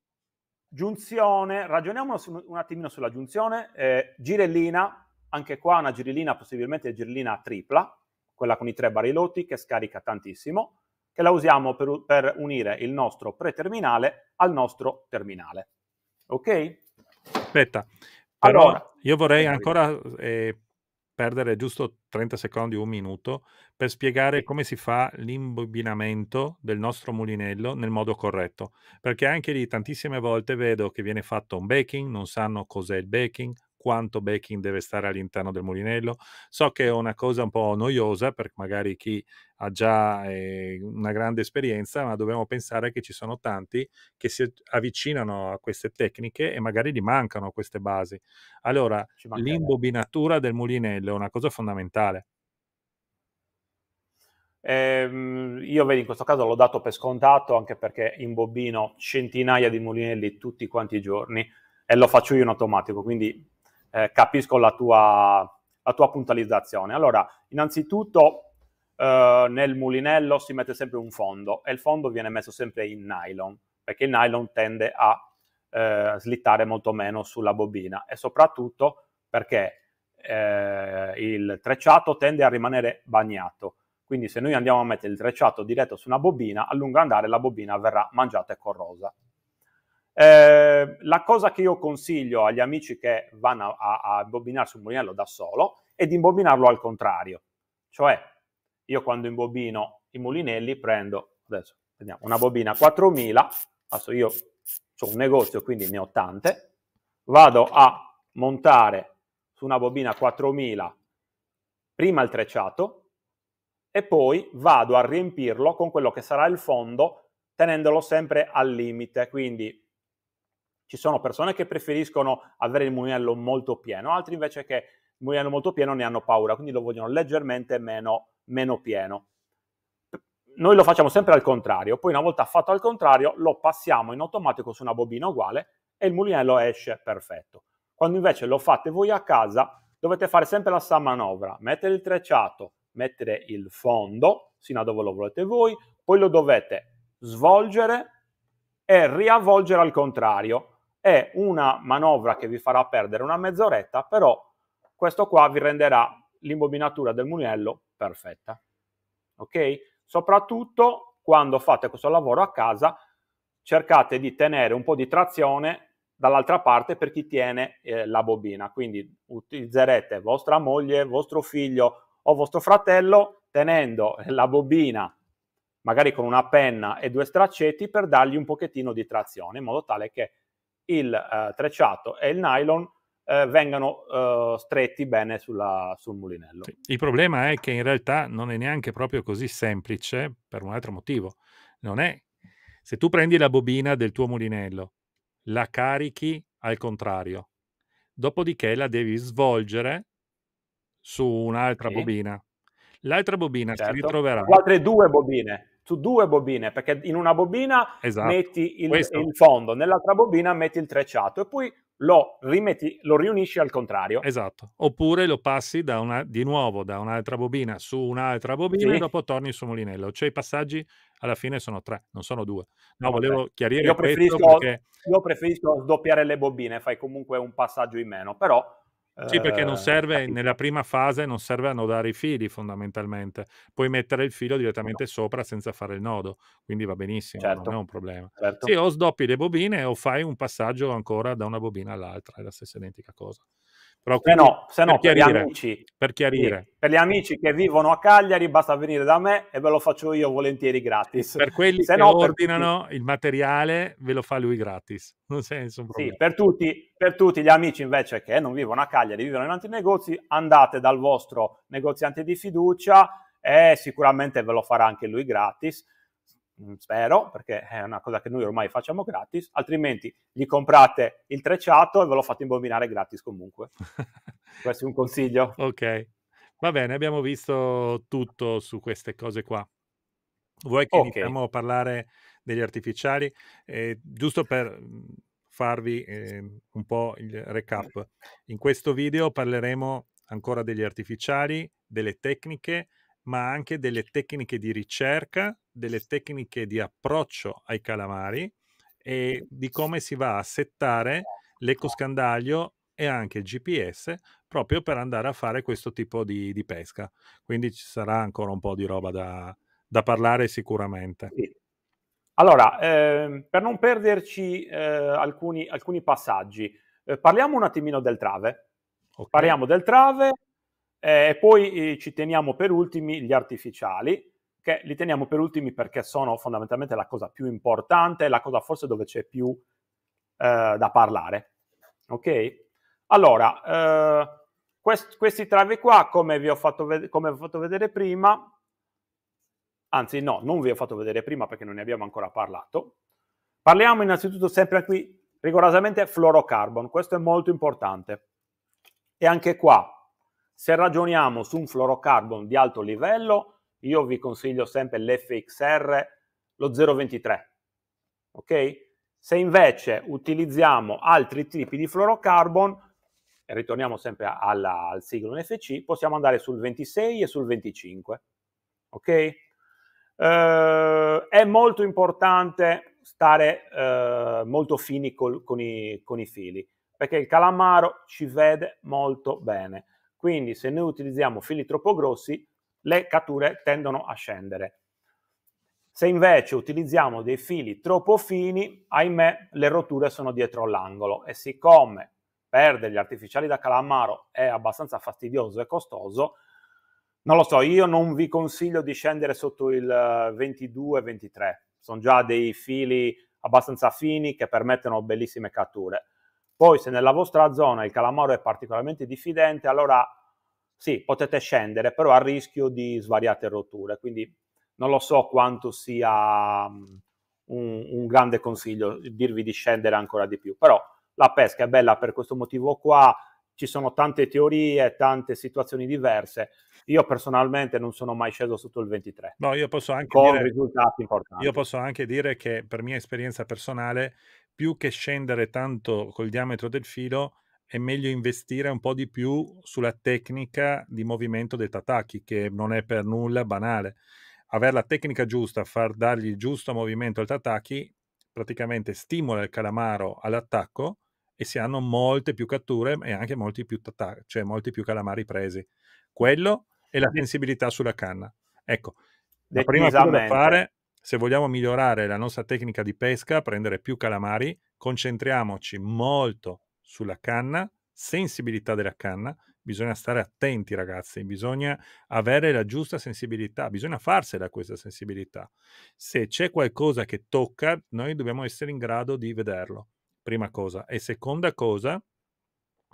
[SPEAKER 2] giunzione, ragioniamo un attimino sulla giunzione. Girellina, anche qua una girellina, possibilmente girellina tripla, quella con i 3 barilotti che scarica tantissimo, che la usiamo per unire il nostro preterminale al nostro terminale. Ok?
[SPEAKER 1] Aspetta, però
[SPEAKER 2] Allora,
[SPEAKER 1] io vorrei
[SPEAKER 2] prego, Rino.
[SPEAKER 1] ancora perdere giusto 30 secondi, un minuto, per spiegare
[SPEAKER 2] Sì.
[SPEAKER 1] come si fa l'imbobinamento del nostro mulinello nel modo corretto, perché anche lì tantissime volte vedo che viene fatto un baking, non sanno cos'è il baking, quanto baking deve stare all'interno del mulinello. So che è una cosa un po' noiosa per magari chi ha già una grande esperienza, ma dobbiamo pensare che ci sono tanti che si avvicinano a queste tecniche e magari gli mancano queste basi. Allora,
[SPEAKER 2] Ci mancherebbe.
[SPEAKER 1] l'imbobinatura del mulinello è una cosa fondamentale.
[SPEAKER 2] Io vedi, in questo caso l'ho dato per scontato anche perché imbobino centinaia di mulinelli tutti quanti i giorni e lo faccio io in automatico, quindi capisco la tua puntualizzazione. Allora, innanzitutto nel mulinello si mette sempre un fondo e il fondo viene messo sempre in nylon, perché il nylon tende a slittare molto meno sulla bobina e soprattutto perché il trecciato tende a rimanere bagnato. Quindi se noi andiamo a mettere il trecciato diretto su una bobina, a lungo andare la bobina verrà mangiata e corrosa. La cosa che io consiglio agli amici che vanno a imbobinarsi un mulinello da solo è di imbobinarlo al contrario. Cioè, io quando imbobino i mulinelli prendo, adesso vediamo, una bobina 4000, adesso io ho un negozio quindi ne ho tante, vado a montare su una bobina 4000 prima il trecciato, e poi vado a riempirlo con quello che sarà il fondo, tenendolo sempre al limite. Quindi ci sono persone che preferiscono avere il mulinello molto pieno, altri invece che il mulinello molto pieno ne hanno paura, quindi lo vogliono leggermente meno pieno. Noi lo facciamo sempre al contrario, poi una volta fatto al contrario lo passiamo in automatico su una bobina uguale e il mulinello esce perfetto. Quando invece lo fate voi a casa dovete fare sempre la stessa manovra, mettere il trecciato, mettere il fondo sino a dove lo volete voi, poi lo dovete svolgere e riavvolgere al contrario. È una manovra che vi farà perdere una mezz'oretta, però questo qua vi renderà l'imbobinatura del mulinello perfetta. Ok? Soprattutto quando fate questo lavoro a casa, cercate di tenere un po' di trazione dall'altra parte per chi tiene la bobina. Quindi utilizzerete vostra moglie, vostro figlio o vostro fratello tenendo la bobina magari con una penna e 2 straccetti per dargli un pochettino di trazione in modo tale che il trecciato e il nylon vengano stretti bene sul mulinello.
[SPEAKER 1] Sì. Il problema è che in realtà non è neanche proprio così semplice per un altro motivo. Non è se tu prendi la bobina del tuo mulinello, la carichi al contrario, dopodiché la devi svolgere su un'altra
[SPEAKER 2] Sì,
[SPEAKER 1] bobina. L'altra bobina si
[SPEAKER 2] certo.
[SPEAKER 1] ritroverà
[SPEAKER 2] Su altre 2 bobine. su 2 bobine, perché in una bobina
[SPEAKER 1] Esatto.
[SPEAKER 2] metti
[SPEAKER 1] Questo
[SPEAKER 2] il fondo, nell'altra bobina metti il trecciato e poi lo riunisci al contrario.
[SPEAKER 1] esatto. Oppure lo passi di nuovo da un'altra bobina su un'altra bobina e
[SPEAKER 2] Sì,
[SPEAKER 1] dopo torni sul mulinello. Cioè i passaggi alla fine sono 3, non sono 2. No,
[SPEAKER 2] sono 3.
[SPEAKER 1] volevo chiarire
[SPEAKER 2] Io
[SPEAKER 1] questo
[SPEAKER 2] preferisco
[SPEAKER 1] perché
[SPEAKER 2] io preferisco sdoppiare le bobine, fai comunque un passaggio in meno, però,
[SPEAKER 1] sì, perché non serve nella
[SPEAKER 2] capisco.
[SPEAKER 1] prima fase non serve annodare i fili fondamentalmente. Puoi mettere il filo
[SPEAKER 2] No,
[SPEAKER 1] direttamente sopra senza fare il nodo, quindi va benissimo, non è
[SPEAKER 2] certo,
[SPEAKER 1] un problema. Sì,
[SPEAKER 2] certo.
[SPEAKER 1] o sdoppi le bobine o fai un passaggio ancora da una bobina all'altra, è la stessa identica cosa. Però quindi
[SPEAKER 2] Se no
[SPEAKER 1] per chiarire,
[SPEAKER 2] per gli amici che vivono a Cagliari basta venire da me e ve lo faccio io volentieri gratis.
[SPEAKER 1] per quelli
[SPEAKER 2] Se
[SPEAKER 1] che
[SPEAKER 2] no per tutti
[SPEAKER 1] ordinano il materiale ve lo fa lui gratis, non c'è nessun
[SPEAKER 2] sì,
[SPEAKER 1] problema.
[SPEAKER 2] per tutti gli amici invece che non vivono a Cagliari, vivono in altri negozi, andate dal vostro negoziante di fiducia e sicuramente ve lo farà anche lui gratis. Spero, perché è una cosa che noi ormai facciamo gratis, altrimenti gli comprate il trecciato e ve lo fate imbobinare gratis comunque. Questo è un consiglio.
[SPEAKER 1] Okay. Va bene, abbiamo visto tutto su queste cose qua. Vuoi che
[SPEAKER 2] Ok,
[SPEAKER 1] iniziamo a parlare degli artificiali? Giusto per, farvi, un po' il recap. In questo video parleremo ancora degli artificiali, delle tecniche, ma anche delle tecniche di ricerca, delle tecniche di approccio ai calamari e di come si va a settare l'ecoscandaglio e anche il GPS proprio per andare a fare questo tipo di pesca. Quindi ci sarà ancora un po' di roba da parlare sicuramente.
[SPEAKER 2] sì. Allora, per non perderci alcuni passaggi, parliamo un attimino del trave.
[SPEAKER 1] Okay?
[SPEAKER 2] Parliamo del trave e poi ci teniamo per ultimi gli artificiali, che li teniamo per ultimi perché sono fondamentalmente la cosa più importante, la cosa forse dove c'è più da parlare. Ok? Allora, questi travi qua, come vi ho fatto vedere prima, anzi no, non vi ho fatto vedere prima perché non ne abbiamo ancora parlato. Parliamo innanzitutto sempre qui rigorosamente fluorocarbon, questo è molto importante. E anche qua, se ragioniamo su un fluorocarbon di alto livello, io vi consiglio sempre l'FXR, lo 0,23. Ok? Se invece utilizziamo altri tipi di fluorocarbon, e ritorniamo sempre al siglo NFC, possiamo andare sul 26 e sul 25. Ok? È molto importante stare molto fini con i fili, perché il calamaro ci vede molto bene. Quindi se noi utilizziamo fili troppo grossi, le catture tendono a scendere. Se invece utilizziamo dei fili troppo fini, ahimè, le rotture sono dietro l'angolo e siccome per degli artificiali da calamaro è abbastanza fastidioso e costoso, non lo so, io non vi consiglio di scendere sotto il 22-23, sono già dei fili abbastanza fini che permettono bellissime catture. Poi se nella vostra zona il calamaro è particolarmente diffidente, allora sì, potete scendere, però a rischio di svariate rotture, quindi non lo so quanto sia un grande consiglio dirvi di scendere ancora di più, però la pesca è bella per questo motivo qua, ci sono tante teorie, tante situazioni diverse. Io personalmente non sono mai sceso sotto il 23,
[SPEAKER 1] No,
[SPEAKER 2] con risultati
[SPEAKER 1] io
[SPEAKER 2] importanti.
[SPEAKER 1] posso anche dire che per mia esperienza personale, più che scendere tanto col diametro del filo, è meglio investire un po' di più sulla tecnica di movimento dei tataki, che non è per nulla banale. Aver la tecnica giusta, dargli il giusto movimento al tataki, praticamente stimola il calamaro all'attacco e si hanno molte più catture e anche molti più cioè molti più calamari presi. Quello e la sensibilità sulla canna. Ecco, la prima cosa da
[SPEAKER 2] Decisamente.
[SPEAKER 1] fare, se vogliamo migliorare la nostra tecnica di pesca, prendere più calamari, concentriamoci molto sulla canna, sensibilità della canna. Bisogna stare attenti, ragazzi, bisogna avere la giusta sensibilità, bisogna farsela questa sensibilità. Se c'è qualcosa che tocca, noi dobbiamo essere in grado di vederlo, prima cosa. E seconda cosa,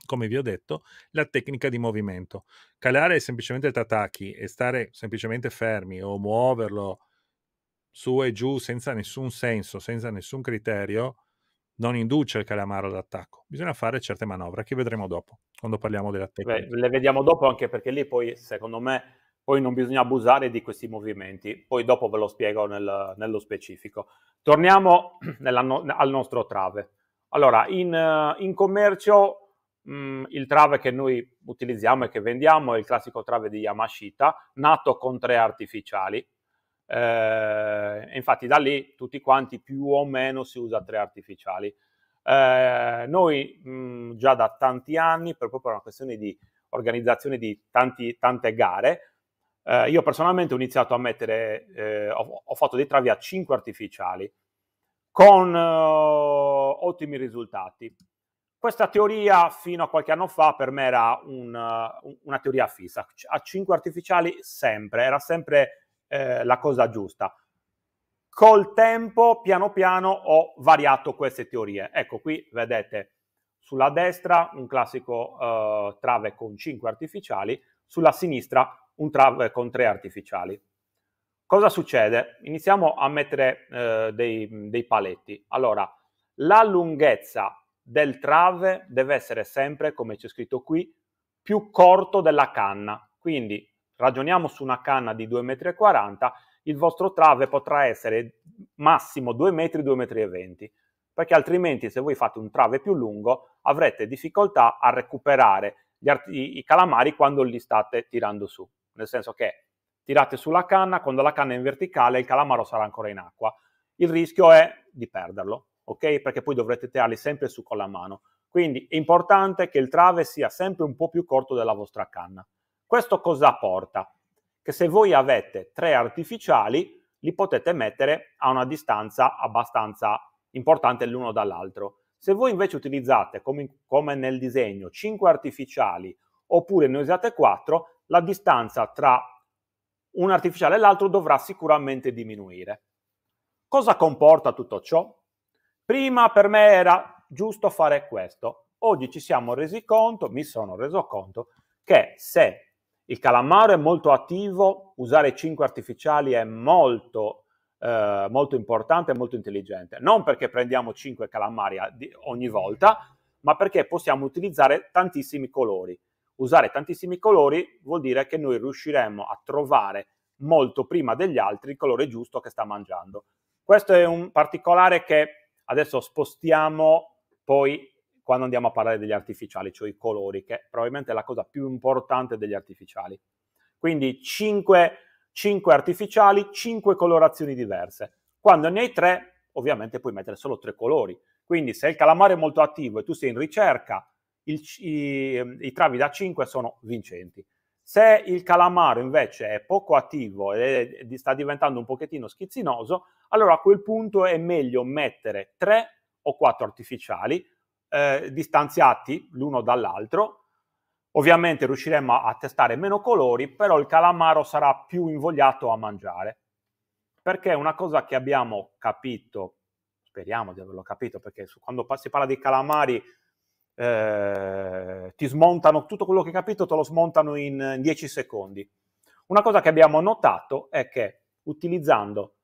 [SPEAKER 1] come vi ho detto, la tecnica di movimento. Calare semplicemente il tataki e stare semplicemente fermi o muoverlo su e giù senza nessun senso, senza nessun criterio, non induce il calamaro all'attacco. Bisogna fare certe manovre che vedremo dopo, quando parliamo della
[SPEAKER 2] Beh,
[SPEAKER 1] tecnica.
[SPEAKER 2] le vediamo dopo anche perché lì poi, secondo me, poi non bisogna abusare di questi movimenti, poi dopo ve lo spiego nello specifico. Torniamo al nostro trave. Allora, in commercio il trave che noi utilizziamo e che vendiamo è il classico trave di Yamashita, nato con 3 artificiali. Infatti da lì tutti quanti più o meno si usa 3 artificiali. Noi già da tanti anni, proprio per una questione di organizzazione di tante gare, io personalmente ho iniziato a mettere, ho fatto dei travi a 5 artificiali con ottimi risultati. Questa teoria fino a qualche anno fa per me era una teoria fissa, a 5 artificiali sempre, era sempre la cosa giusta. Col tempo, piano piano, ho variato queste teorie. Ecco, qui vedete sulla destra un classico trave con 5 artificiali, sulla sinistra un trave con 3 artificiali. Cosa succede? Iniziamo a mettere dei paletti. Allora, la lunghezza del trave deve essere sempre, come c'è scritto qui, più corto della canna. Quindi ragioniamo su una canna di 2,40 m, il vostro trave potrà essere massimo 2 metri, 2,20 m, perché altrimenti se voi fate un trave più lungo avrete difficoltà a recuperare i calamari quando li state tirando su. Nel senso che tirate sulla canna, quando la canna è in verticale il calamaro sarà ancora in acqua. Il rischio è di perderlo, ok? Perché poi dovrete tirarli sempre su con la mano. Quindi è importante che il trave sia sempre un po' più corto della vostra canna. Questo cosa porta? Che se voi avete 3 artificiali, li potete mettere a una distanza abbastanza importante l'uno dall'altro. Se voi invece utilizzate, come nel disegno, 5 artificiali oppure ne usate 4, la distanza tra un artificiale e l'altro dovrà sicuramente diminuire. Cosa comporta tutto ciò? Prima per me era giusto fare questo. Oggi ci siamo resi conto, mi sono reso conto, che se il calamaro è molto attivo, usare 5 artificiali è molto importante e molto intelligente. Non perché prendiamo 5 calamari ogni volta, ma perché possiamo utilizzare tantissimi colori. Usare tantissimi colori vuol dire che noi riusciremo a trovare molto prima degli altri il colore giusto che sta mangiando. Questo è un particolare che adesso spostiamo poi quando andiamo a parlare degli artificiali, cioè i colori, che probabilmente è la cosa più importante degli artificiali. Quindi 5 artificiali, 5 colorazioni diverse. Quando ne hai 3, ovviamente puoi mettere solo 3 colori. Quindi se il calamaro è molto attivo e tu sei in ricerca, i travi da 5 sono vincenti. Se il calamaro invece è poco attivo e sta diventando un pochettino schizzinoso, allora a quel punto è meglio mettere 3 o 4 artificiali distanziati l'uno dall'altro. Ovviamente riusciremo a testare meno colori, però il calamaro sarà più invogliato a mangiare. Perché una cosa che abbiamo capito, speriamo di averlo capito, perché quando si parla di calamari ti smontano tutto quello che hai capito, te lo smontano in 10 secondi. Una cosa che abbiamo notato è che utilizzando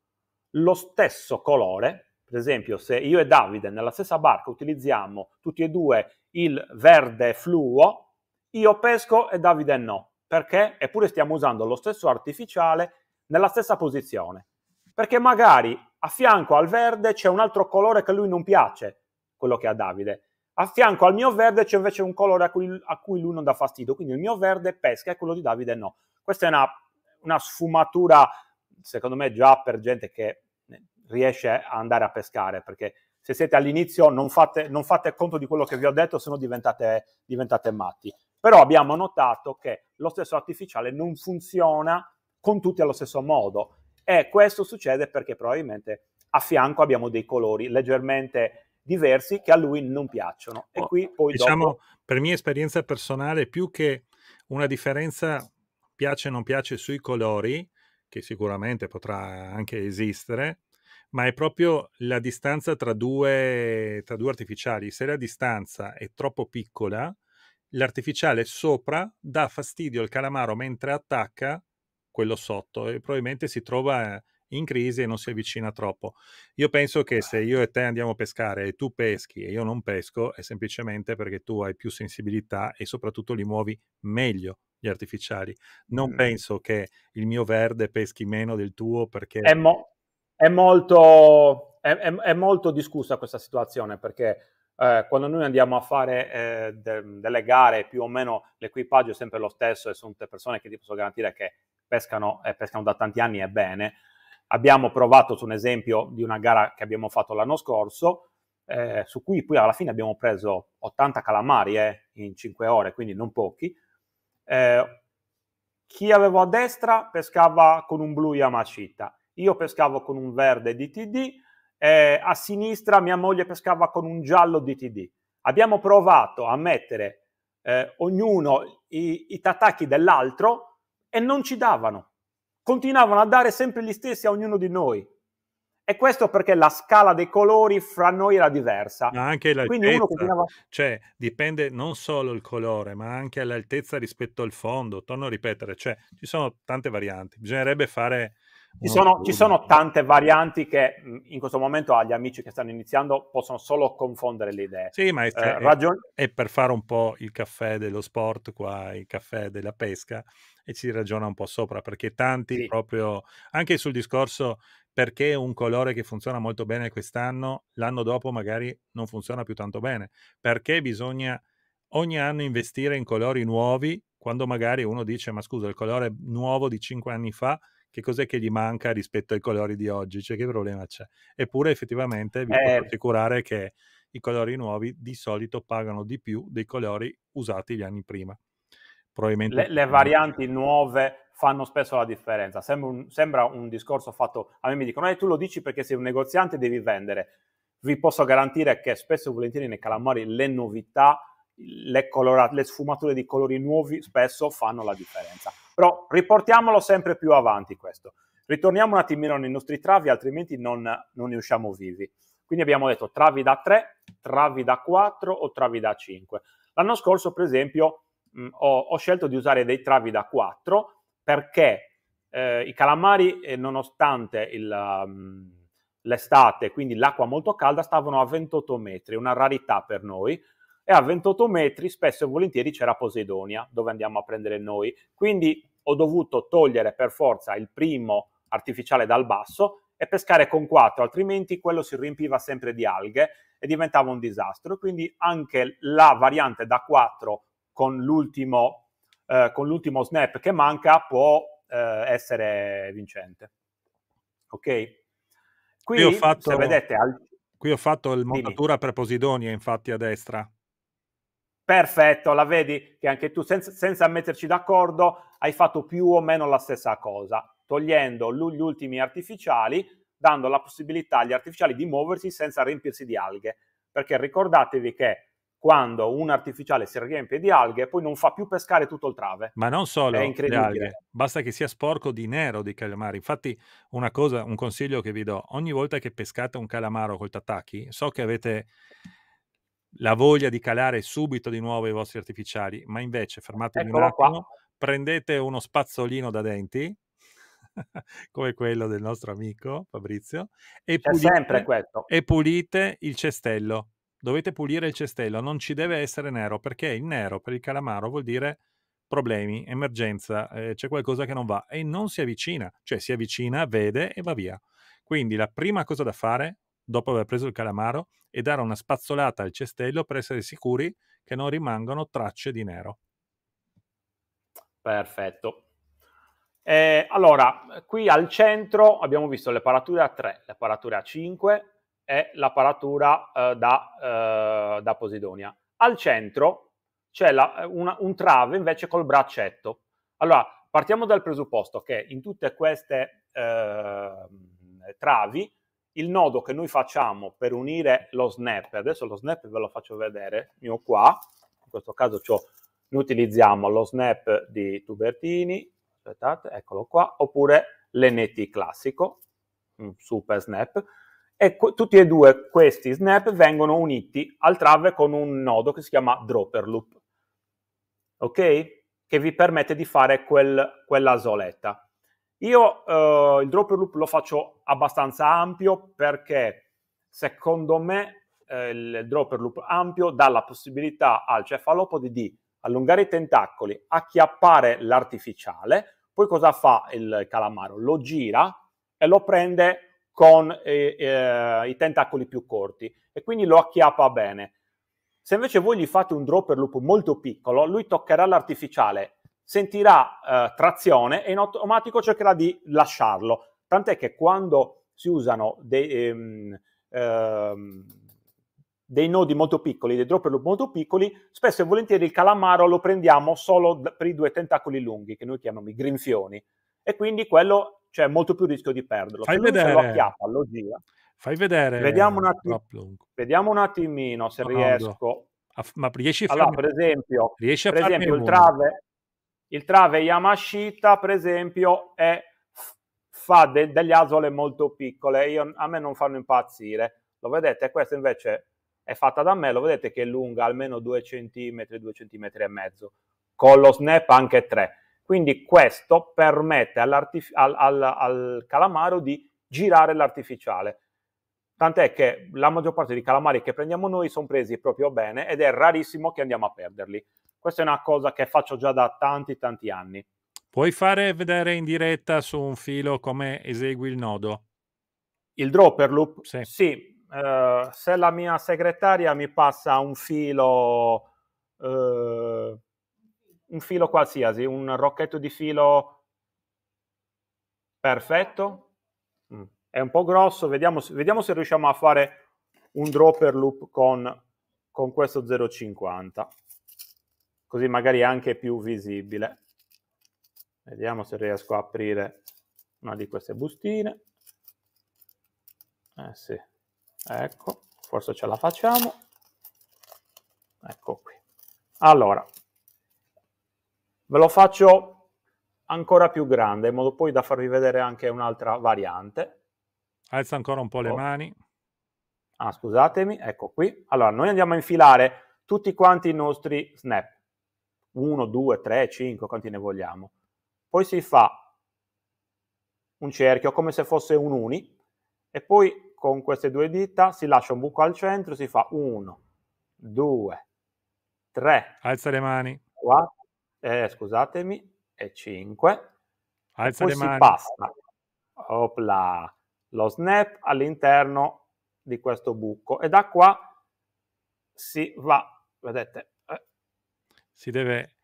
[SPEAKER 2] lo stesso colore, per esempio se io e Davide nella stessa barca utilizziamo tutti e due il verde fluo, io pesco e Davide no. Perché? Eppure stiamo usando lo stesso artificiale nella stessa posizione. Perché magari a fianco al verde c'è un altro colore che a lui non piace, quello che ha Davide. A fianco al mio verde c'è invece un colore a cui lui non dà fastidio, quindi il mio verde pesca e quello di Davide no. Questa è una sfumatura, secondo me, già per gente che riesce a andare a pescare, perché se siete all'inizio non fate conto di quello che vi ho detto, se no diventate matti. Però abbiamo notato che lo stesso artificiale non funziona con tutti allo stesso modo e questo succede perché probabilmente a fianco abbiamo dei colori leggermente diversi che a lui non piacciono. E qui poi
[SPEAKER 1] diciamo,
[SPEAKER 2] dopo...
[SPEAKER 1] per mia esperienza personale, più che una differenza piace o non piace sui colori, che sicuramente potrà anche esistere, ma è proprio la distanza tra due artificiali. Se la distanza è troppo piccola, l'artificiale sopra dà fastidio al calamaro mentre attacca quello sotto e probabilmente si trova in crisi e non si avvicina troppo. Io penso che se io e te andiamo a pescare e tu peschi e io non pesco, è semplicemente perché tu hai più sensibilità e soprattutto li muovi meglio gli artificiali. Non penso che il mio verde peschi meno del tuo perché...
[SPEAKER 2] È molto, è molto discussa questa situazione, perché quando noi andiamo a fare delle gare, più o meno l'equipaggio è sempre lo stesso e sono tutte persone che ti posso garantire che pescano da tanti anni e bene. Abbiamo provato su un esempio di una gara che abbiamo fatto l'anno scorso, su cui poi alla fine abbiamo preso 80 calamari in 5 ore, quindi non pochi. Chi avevo a destra pescava con un blu Yamashita, io pescavo con un verde DTD, a sinistra mia moglie pescava con un giallo DTD. Abbiamo provato a mettere ognuno i tataki dell'altro e non ci davano. Continuavano a dare sempre gli stessi a ognuno di noi. E questo perché la scala dei colori fra noi era diversa.
[SPEAKER 1] Ma anche
[SPEAKER 2] Quindi uno
[SPEAKER 1] l'altezza,
[SPEAKER 2] continuava...
[SPEAKER 1] cioè dipende non solo il colore, ma anche l'altezza rispetto al fondo. Torno a ripetere, cioè ci sono tante varianti. Bisognerebbe fare uno
[SPEAKER 2] Ci
[SPEAKER 1] studio.
[SPEAKER 2] sono tante varianti che in questo momento agli amici che stanno iniziando possono solo confondere le idee.
[SPEAKER 1] Sì, ma
[SPEAKER 2] Ragion...
[SPEAKER 1] è per fare un po' il caffè dello sport qua, il caffè della pesca, e ci ragiona un po' sopra, perché tanti
[SPEAKER 2] Sì.
[SPEAKER 1] proprio, anche sul discorso perché un colore che funziona molto bene quest'anno, l'anno dopo magari non funziona più tanto bene, perché bisogna ogni anno investire in colori nuovi, quando magari uno dice, ma scusa, il colore nuovo di 5 anni fa, che cos'è che gli manca rispetto ai colori di oggi? Cioè, che problema c'è? Eppure effettivamente vi posso assicurare che i colori nuovi di solito pagano di più dei colori usati gli anni prima. Probabilmente
[SPEAKER 2] le varianti nuove fanno spesso la differenza. Sembra un discorso fatto, a me mi dicono, tu lo dici perché sei un negoziante e devi vendere. Vi posso garantire che spesso e volentieri nei calamari le novità, le sfumature di colori nuovi spesso fanno la differenza. Però riportiamolo sempre più avanti questo. Ritorniamo un attimino nei nostri travi, altrimenti non ne usciamo vivi. Quindi abbiamo detto travi da 3, travi da 4 o travi da 5. L'anno scorso, per esempio, ho scelto di usare dei travi da 4 perché i calamari, nonostante l'estate, quindi l'acqua molto calda, stavano a 28 metri, una rarità per noi, e a 28 metri spesso e volentieri c'era Posidonia, dove andiamo a prendere noi, quindi ho dovuto togliere per forza il primo artificiale dal basso e pescare con 4, altrimenti quello si riempiva sempre di alghe e diventava un disastro. Quindi anche la variante da 4 con l'ultimo snap che manca può essere vincente. Ok? Qui, se vedete...
[SPEAKER 1] Qui ho fatto il
[SPEAKER 2] Dimmi.
[SPEAKER 1] montatura per Posidonia, infatti, a destra.
[SPEAKER 2] Perfetto, la vedi che anche tu, senza metterci d'accordo, hai fatto più o meno la stessa cosa, togliendo gli ultimi artificiali, dando la possibilità agli artificiali di muoversi senza riempirsi di alghe. Perché ricordatevi che quando un artificiale si riempie di alghe, poi non fa più pescare tutto il trave.
[SPEAKER 1] Ma non solo
[SPEAKER 2] È
[SPEAKER 1] le
[SPEAKER 2] incredibile.
[SPEAKER 1] alghe, basta che sia sporco di nero dei calamari. Infatti un consiglio che vi do, ogni volta che pescate un calamaro col tataki, so che avete la voglia di calare subito di nuovo i vostri artificiali, ma invece fermatevi un
[SPEAKER 2] Eccolo qua.
[SPEAKER 1] attimo, prendete uno spazzolino da denti, come quello del nostro amico Fabrizio, e pulite il cestello. Dovete pulire il cestello, non ci deve essere nero, perché il nero per il calamaro vuol dire problemi, emergenza, c'è qualcosa che non va, e non si avvicina, cioè si avvicina, vede e va via. Quindi la prima cosa da fare, dopo aver preso il calamaro, è dare una spazzolata al cestello per essere sicuri che non rimangano tracce di nero.
[SPEAKER 2] Perfetto. Allora, qui al centro abbiamo visto le parature a 3, le parature a 5 e la paratura da Posidonia. Al centro c'è un trave invece col braccetto. Allora, partiamo dal presupposto che in tutte queste travi il nodo che noi facciamo per unire lo snap, adesso lo snap ve lo faccio vedere, mio qua, in questo caso noi utilizziamo lo snap di Tubertini, aspettate, eccolo qua, oppure l'NT classico, un super snap, e tutti e due questi snap vengono uniti al trave con un nodo che si chiama dropper loop, ok? Che vi permette di fare quella soletta. Io il dropper loop lo faccio abbastanza ampio perché secondo me il dropper loop ampio dà la possibilità al cefalopode di allungare i tentacoli, acchiappare l'artificiale, poi cosa fa il calamaro? Lo gira e lo prende con i tentacoli più corti e quindi lo acchiappa bene. Se invece voi gli fate un dropper loop molto piccolo, lui toccherà l'artificiale, sentirà trazione e in automatico cercherà di lasciarlo. Tant'è che quando si usano dei nodi molto piccoli, dei dropper loop molto piccoli, spesso e volentieri il calamaro lo prendiamo solo per i 2 tentacoli lunghi, che noi chiamiamo i grinfioni, e quindi quello c'è molto più rischio di perderlo.
[SPEAKER 1] Fai
[SPEAKER 2] Se lui se lo
[SPEAKER 1] vedere,
[SPEAKER 2] acchiappa, lo gira,
[SPEAKER 1] fai vedere drop lungo.
[SPEAKER 2] vediamo un attimino se
[SPEAKER 1] Modo.
[SPEAKER 2] riesco.
[SPEAKER 1] Ma riesci a
[SPEAKER 2] Allora,
[SPEAKER 1] farmi,
[SPEAKER 2] per
[SPEAKER 1] a farmi
[SPEAKER 2] esempio
[SPEAKER 1] uno?
[SPEAKER 2] il trave Yamashita, per esempio, fa degli asole molto piccole. A me non fanno impazzire. Lo vedete? Questa invece è fatta da me. Lo vedete che è lunga almeno 2 cm, 2 cm e mezzo. Con lo snap anche 3. Quindi questo permette al calamaro di girare l'artificiale. Tant'è che la maggior parte dei calamari che prendiamo noi sono presi proprio bene ed è rarissimo che andiamo a perderli. Questa è una cosa che faccio già da tanti anni.
[SPEAKER 1] Puoi fare vedere in diretta su un filo come esegui il nodo?
[SPEAKER 2] Il dropper loop?
[SPEAKER 1] Sì.
[SPEAKER 2] Sì. Se la mia segretaria mi passa un filo qualsiasi, un rocchetto di filo perfetto. È un po' grosso, vediamo se riusciamo a fare un dropper loop con questo 0,50, così magari è anche più visibile. Vediamo se riesco a aprire una di queste bustine. Sì, ecco, forse ce la facciamo. Ecco qui. Allora, ve lo faccio ancora più grande, in modo poi da farvi vedere anche un'altra variante.
[SPEAKER 1] Alza ancora un po' le mani.
[SPEAKER 2] Scusatemi, ecco qui. Allora, noi andiamo a infilare tutti quanti i nostri snap. 1, 2, 3, 5, quanti ne vogliamo. Poi si fa un cerchio come se fosse un uni e poi con queste 2 dita si lascia un buco al centro, si fa 1, 2, 3,
[SPEAKER 1] Alza le mani.
[SPEAKER 2] 4, scusatemi, e 5. E
[SPEAKER 1] Alza
[SPEAKER 2] poi
[SPEAKER 1] le
[SPEAKER 2] si
[SPEAKER 1] mani.
[SPEAKER 2] passa lo snap all'interno di questo buco e da qua si va, vedete?
[SPEAKER 1] Si deve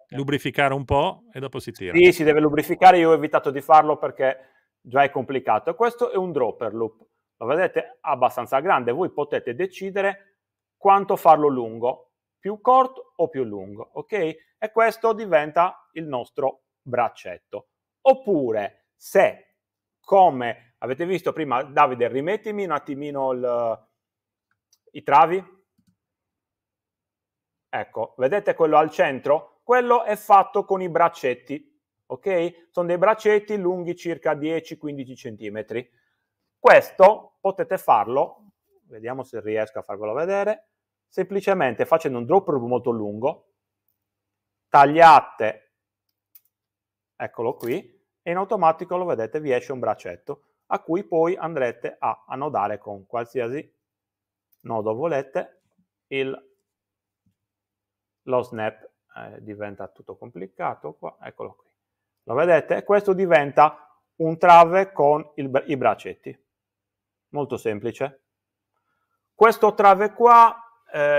[SPEAKER 1] lubrificare un po' e dopo si tira.
[SPEAKER 2] Sì, si deve lubrificare, io ho evitato di farlo perché già è complicato. E questo è un dropper loop, lo vedete? Abbastanza grande, voi potete decidere quanto farlo lungo, più corto o più lungo, ok? E questo diventa il nostro braccetto. Oppure, se, come avete visto prima, Davide, rimettimi un attimino i travi. Ecco, vedete quello al centro? Quello è fatto con i braccetti, ok? Sono dei braccetti lunghi circa 10-15 cm. Questo potete farlo, vediamo se riesco a farvelo vedere, semplicemente facendo un dropper molto lungo, tagliate, eccolo qui, e in automatico lo vedete, vi esce un braccetto, a cui poi andrete a annodare con qualsiasi nodo volete lo snap. Diventa tutto complicato qua, eccolo qui, lo vedete? E questo diventa un trave con i braccetti, molto semplice. Questo trave qua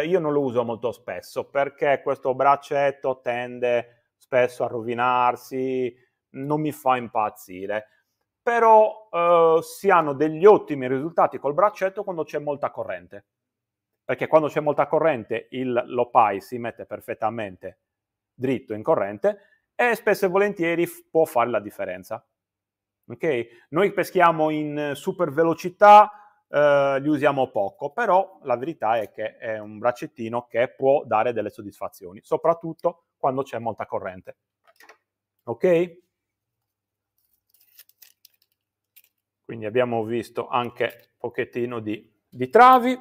[SPEAKER 2] io non lo uso molto spesso perché questo braccetto tende spesso a rovinarsi, non mi fa impazzire, però si hanno degli ottimi risultati col braccetto quando c'è molta corrente, perché quando c'è molta corrente l'OPI si mette perfettamente dritto in corrente e spesso e volentieri può fare la differenza. Ok? Noi peschiamo in super velocità, li usiamo poco, però la verità è che è un braccettino che può dare delle soddisfazioni, soprattutto quando c'è molta corrente. Ok? Quindi abbiamo visto anche un pochettino di travi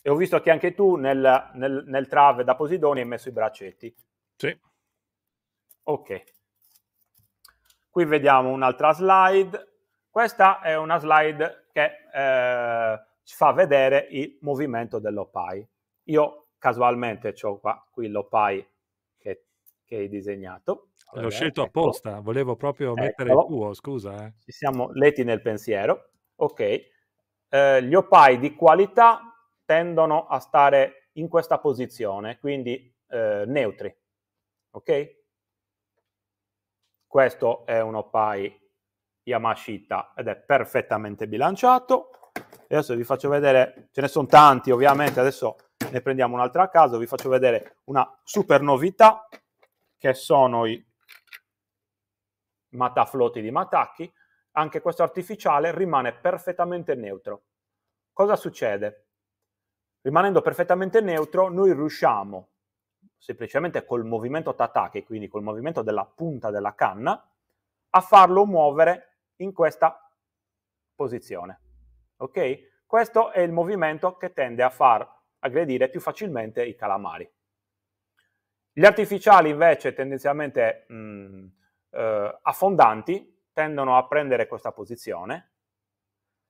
[SPEAKER 2] e ho visto che anche tu nel trave da Posidoni hai messo i braccetti.
[SPEAKER 1] Sì.
[SPEAKER 2] Ok. Qui vediamo un'altra slide. Questa è una slide che ci fa vedere il movimento dell'OPI. Io casualmente ho qui l'OPI che hai disegnato.
[SPEAKER 1] L'ho scelto
[SPEAKER 2] Eccolo.
[SPEAKER 1] apposta, volevo proprio mettere il
[SPEAKER 2] Eccolo.
[SPEAKER 1] tuo, scusa.
[SPEAKER 2] Ci siamo letti nel pensiero. Ok. Gli OPI di qualità tendono a stare in questa posizione, quindi neutri. Ok? Questo è un OPI Yamashita ed è perfettamente bilanciato. E adesso vi faccio vedere, ce ne sono tanti ovviamente, adesso ne prendiamo un altro a caso, vi faccio vedere una super novità che sono i Mataflotti di Mataki. Anche questo artificiale rimane perfettamente neutro. Cosa succede? Rimanendo perfettamente neutro, noi riusciamo semplicemente col movimento tataki, quindi col movimento della punta della canna, a farlo muovere in questa posizione. Ok? Questo è il movimento che tende a far aggredire più facilmente i calamari. Gli artificiali invece tendenzialmente affondanti tendono a prendere questa posizione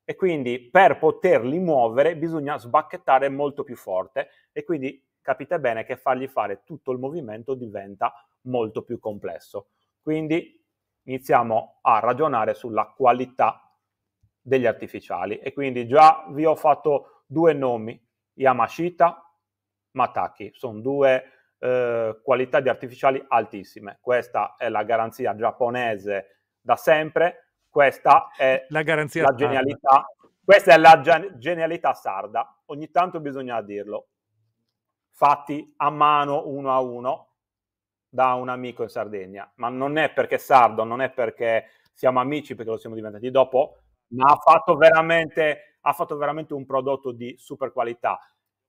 [SPEAKER 2] e quindi per poterli muovere bisogna sbacchettare molto più forte e quindi capite bene che fargli fare tutto il movimento diventa molto più complesso. Quindi iniziamo a ragionare sulla qualità degli artificiali e quindi già vi ho fatto due nomi, Yamashita, Mataki, sono due qualità di artificiali altissime. Questa è la garanzia giapponese da sempre, questa è
[SPEAKER 1] La garanzia
[SPEAKER 2] la
[SPEAKER 1] sarda.
[SPEAKER 2] genialità, questa è la genialità sarda, ogni tanto bisogna dirlo, fatti a mano uno a uno da un amico in Sardegna, ma non è perché sardo, non è perché siamo amici, perché lo siamo diventati dopo, ma ha fatto veramente un prodotto di super qualità.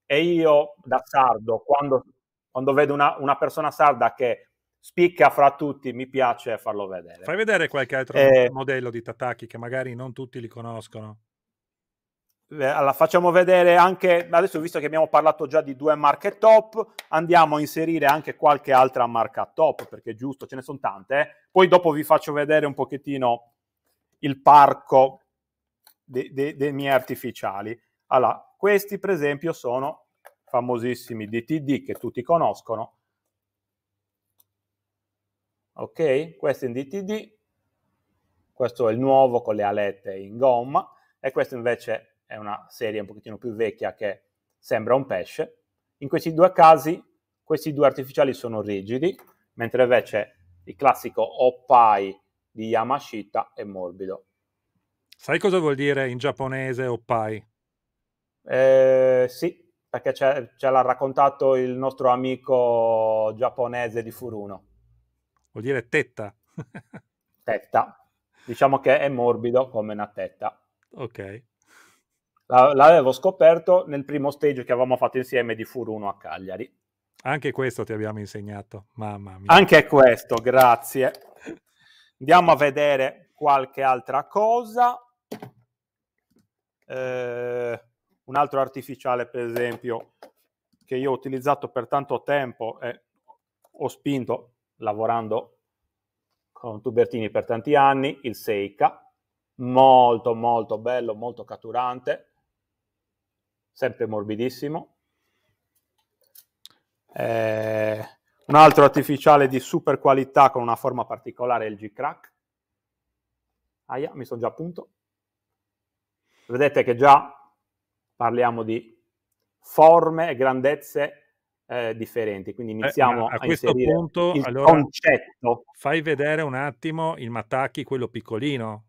[SPEAKER 2] E io da sardo, quando vedo una persona sarda che spicca fra tutti, mi piace farlo vedere.
[SPEAKER 1] Fai vedere qualche altro modello di Tataki che magari non tutti li conoscono.
[SPEAKER 2] Allora, facciamo vedere anche, adesso visto che abbiamo parlato già di due marche top, andiamo a inserire anche qualche altra marca top, perché giusto, ce ne sono tante. Poi dopo vi faccio vedere un pochettino il parco dei miei artificiali. Allora, questi per esempio sono famosissimi DTD che tutti conoscono. Ok, questo è in DTD, questo è il nuovo con le alette in gomma e questo invece è una serie un pochettino più vecchia che sembra un pesce. In questi due casi, questi due artificiali sono rigidi, mentre invece il classico Oppai di Yamashita è morbido.
[SPEAKER 1] Sai cosa vuol dire in giapponese Oppai?
[SPEAKER 2] Sì, perché ce l'ha raccontato il nostro amico giapponese di Furuno.
[SPEAKER 1] Vuol dire tetta.
[SPEAKER 2] Tetta. Diciamo che è morbido come una tetta.
[SPEAKER 1] Ok.
[SPEAKER 2] L'avevo scoperto nel primo stage che avevamo fatto insieme di Furuno a Cagliari.
[SPEAKER 1] Anche questo ti abbiamo insegnato, mamma mia.
[SPEAKER 2] Anche questo, grazie. Andiamo a vedere qualche altra cosa. Un altro artificiale, per esempio, che io ho utilizzato per tanto tempo e ho spinto lavorando con Tubertini per tanti anni, il Seika, molto molto bello, molto catturante, sempre morbidissimo. Un altro artificiale di super qualità con una forma particolare è il G-Crack. Aia, mi sono già appunto. Vedete che già parliamo di forme e grandezze differenti, quindi iniziamo
[SPEAKER 1] a
[SPEAKER 2] a
[SPEAKER 1] questo
[SPEAKER 2] inserire
[SPEAKER 1] punto,
[SPEAKER 2] il
[SPEAKER 1] allora,
[SPEAKER 2] concetto.
[SPEAKER 1] fai vedere un attimo il Mataki, quello piccolino.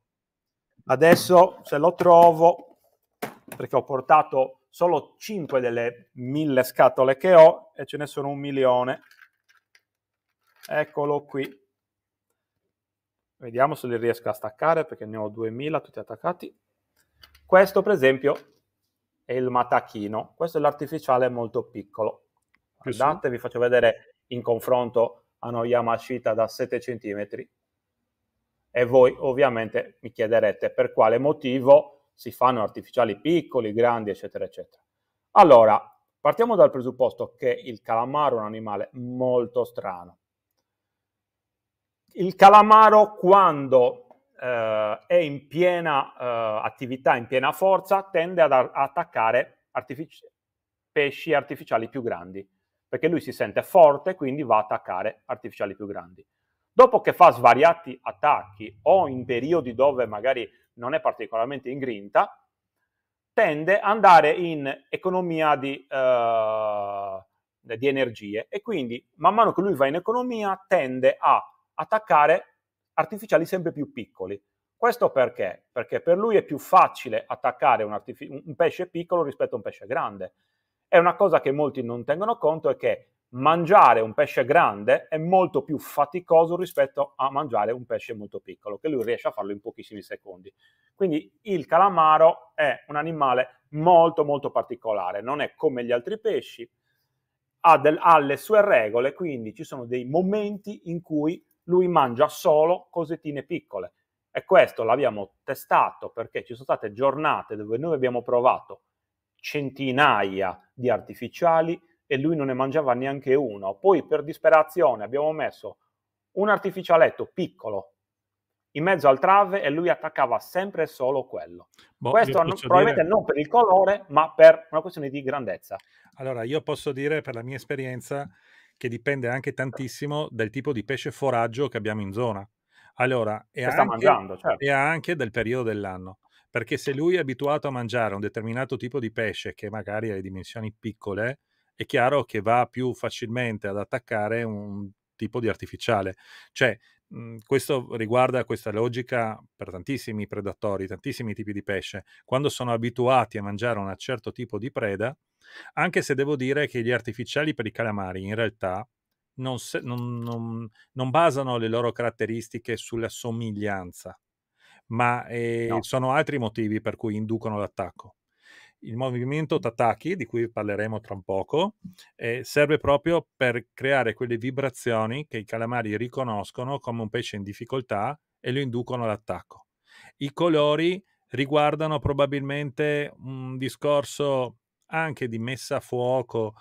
[SPEAKER 2] Adesso se lo trovo, perché ho portato solo 5 delle 1000 scatole che ho e ce ne sono 1.000.000. Eccolo qui. Vediamo se li riesco a staccare perché ne ho 2000 tutti attaccati. Questo per esempio è il matachino, questo è l'artificiale molto piccolo. Guardate, vi faccio vedere in confronto a uno Yamashita da 7 cm. E voi ovviamente mi chiederete per quale motivo si fanno artificiali piccoli, grandi, eccetera, eccetera. Allora, partiamo dal presupposto che il calamaro è un animale molto strano. Il calamaro, quando è in piena attività, in piena forza, tende ad attaccare pesci artificiali più grandi, perché lui si sente forte, quindi va a attaccare artificiali più grandi. Dopo che fa svariati attacchi o in periodi dove magari non è particolarmente in grinta, tende ad andare in economia di energie, e quindi man mano che lui va in economia tende a attaccare artificiali sempre più piccoli. Questo perché? Perché per lui è più facile attaccare un pesce piccolo rispetto a un pesce grande. È una cosa che molti non tengono conto, è che mangiare un pesce grande è molto più faticoso rispetto a mangiare un pesce molto piccolo, che lui riesce a farlo in pochissimi secondi. Quindi il calamaro è un animale molto molto particolare, non è come gli altri pesci, ha le sue regole, quindi ci sono dei momenti in cui lui mangia solo cosettine piccole, e questo l'abbiamo testato perché ci sono state giornate dove noi abbiamo provato centinaia di artificiali e lui non ne mangiava neanche uno. Poi per disperazione abbiamo messo un artificialetto piccolo in mezzo al trave e lui attaccava sempre solo quello. Questo probabilmente non per il colore, ma per una questione di grandezza.
[SPEAKER 1] Allora, io posso dire per la mia esperienza che dipende anche tantissimo dal tipo di pesce foraggio che abbiamo in zona. Allora,
[SPEAKER 2] Che sta mangiando, certo.
[SPEAKER 1] e anche del periodo dell'anno. Perché se lui è abituato a mangiare un determinato tipo di pesce che magari ha le dimensioni piccole, è chiaro che va più facilmente ad attaccare un tipo di artificiale. Cioè, questo riguarda questa logica per tantissimi predatori, tantissimi tipi di pesce. Quando sono abituati a mangiare un certo tipo di preda, anche se devo dire che gli artificiali per i calamari in realtà non basano le loro caratteristiche sulla somiglianza, ma
[SPEAKER 2] No.
[SPEAKER 1] sono altri motivi per cui inducono l'attacco. Il movimento Tataki, di cui parleremo tra un poco, serve proprio per creare quelle vibrazioni che i calamari riconoscono come un pesce in difficoltà e lo inducono all'attacco. I colori riguardano probabilmente un discorso anche di messa a fuoco,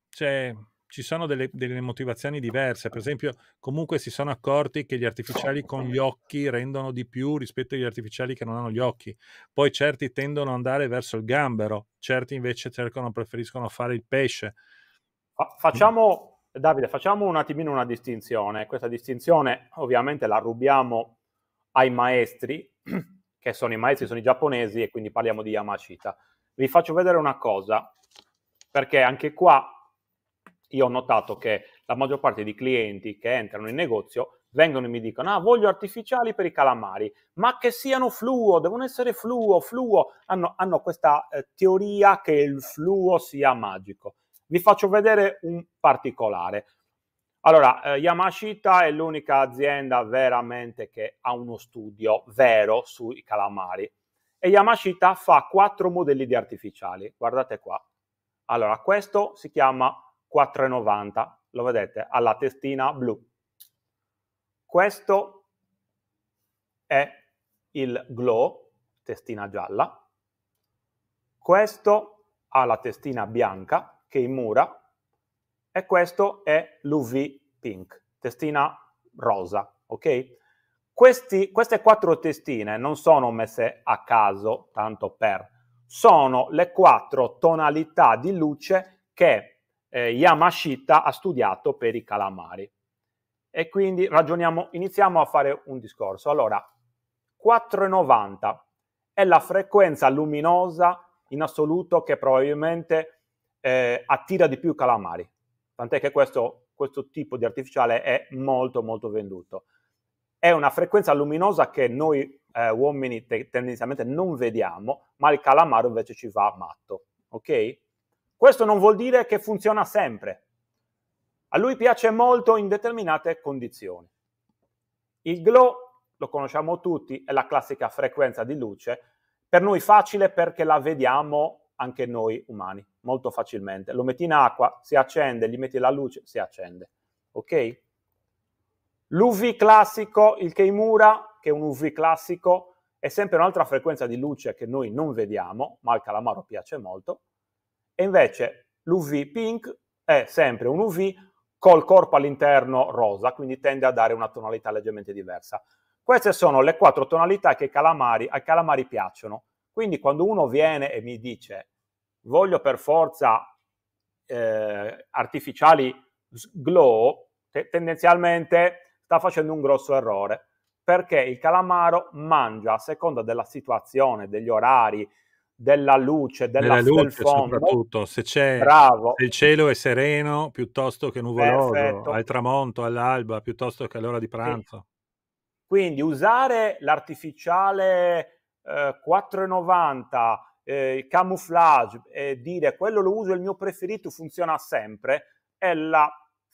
[SPEAKER 1] cioè ci sono delle motivazioni diverse. Per esempio, comunque si sono accorti che gli artificiali con gli occhi rendono di più rispetto agli artificiali che non hanno gli occhi. Poi certi tendono ad andare verso il gambero, certi invece preferiscono fare il pesce.
[SPEAKER 2] Davide, facciamo un attimino una distinzione. Questa distinzione ovviamente la rubiamo ai maestri, che sono i maestri, sono i giapponesi, e quindi parliamo di Yamashita. Vi faccio vedere una cosa, perché anche qua io ho notato che la maggior parte di clienti che entrano in negozio vengono e mi dicono: ah, voglio artificiali per i calamari, ma che siano fluo, devono essere fluo. Hanno questa teoria che il fluo sia magico. Vi faccio vedere un particolare. Allora, Yamashita è l'unica azienda veramente che ha uno studio vero sui calamari, e Yamashita fa 4 modelli di artificiali. Guardate qua. Allora, questo si chiama 4,90, lo vedete, ha la testina blu. Questo è il glow, testina gialla. Questo ha la testina bianca, che imura, e questo è l'UV pink, testina rosa, ok? Queste 4 testine non sono messe a caso, tanto per, sono le 4 tonalità di luce che Yamashita ha studiato per i calamari. E quindi iniziamo a fare un discorso. Allora, 4,90 è la frequenza luminosa in assoluto che probabilmente attira di più calamari, tant'è che questo tipo di artificiale è molto molto venduto. È una frequenza luminosa che noi uomini tendenzialmente non vediamo, ma il calamaro invece ci va matto, ok? Questo non vuol dire che funziona sempre. A lui piace molto in determinate condizioni. Il glow, lo conosciamo tutti, è la classica frequenza di luce, per noi facile perché la vediamo anche noi umani, molto facilmente. Lo metti in acqua, si accende, gli metti la luce, si accende. Ok? L'UV classico, il Keimura, che è un UV classico, è sempre un'altra frequenza di luce che noi non vediamo, ma al calamaro piace molto. E invece l'UV pink è sempre un UV col corpo all'interno rosa, quindi tende a dare una tonalità leggermente diversa. Queste sono le 4 tonalità che ai calamari piacciono. Quindi quando uno viene e mi dice voglio per forza artificiali glow, tendenzialmente sta facendo un grosso errore, perché il calamaro mangia a seconda della situazione, degli orari, della luce,
[SPEAKER 1] Nella
[SPEAKER 2] del
[SPEAKER 1] luce
[SPEAKER 2] fondo.
[SPEAKER 1] soprattutto, se
[SPEAKER 2] Bravo,
[SPEAKER 1] il cielo è sereno piuttosto che nuvoloso, al
[SPEAKER 2] perfetto.
[SPEAKER 1] tramonto, all'alba, piuttosto che all'ora di
[SPEAKER 2] Sì.
[SPEAKER 1] pranzo.
[SPEAKER 2] Quindi usare l'artificiale 4,90, camouflage e dire quello lo uso, è il mio preferito, funziona sempre, è la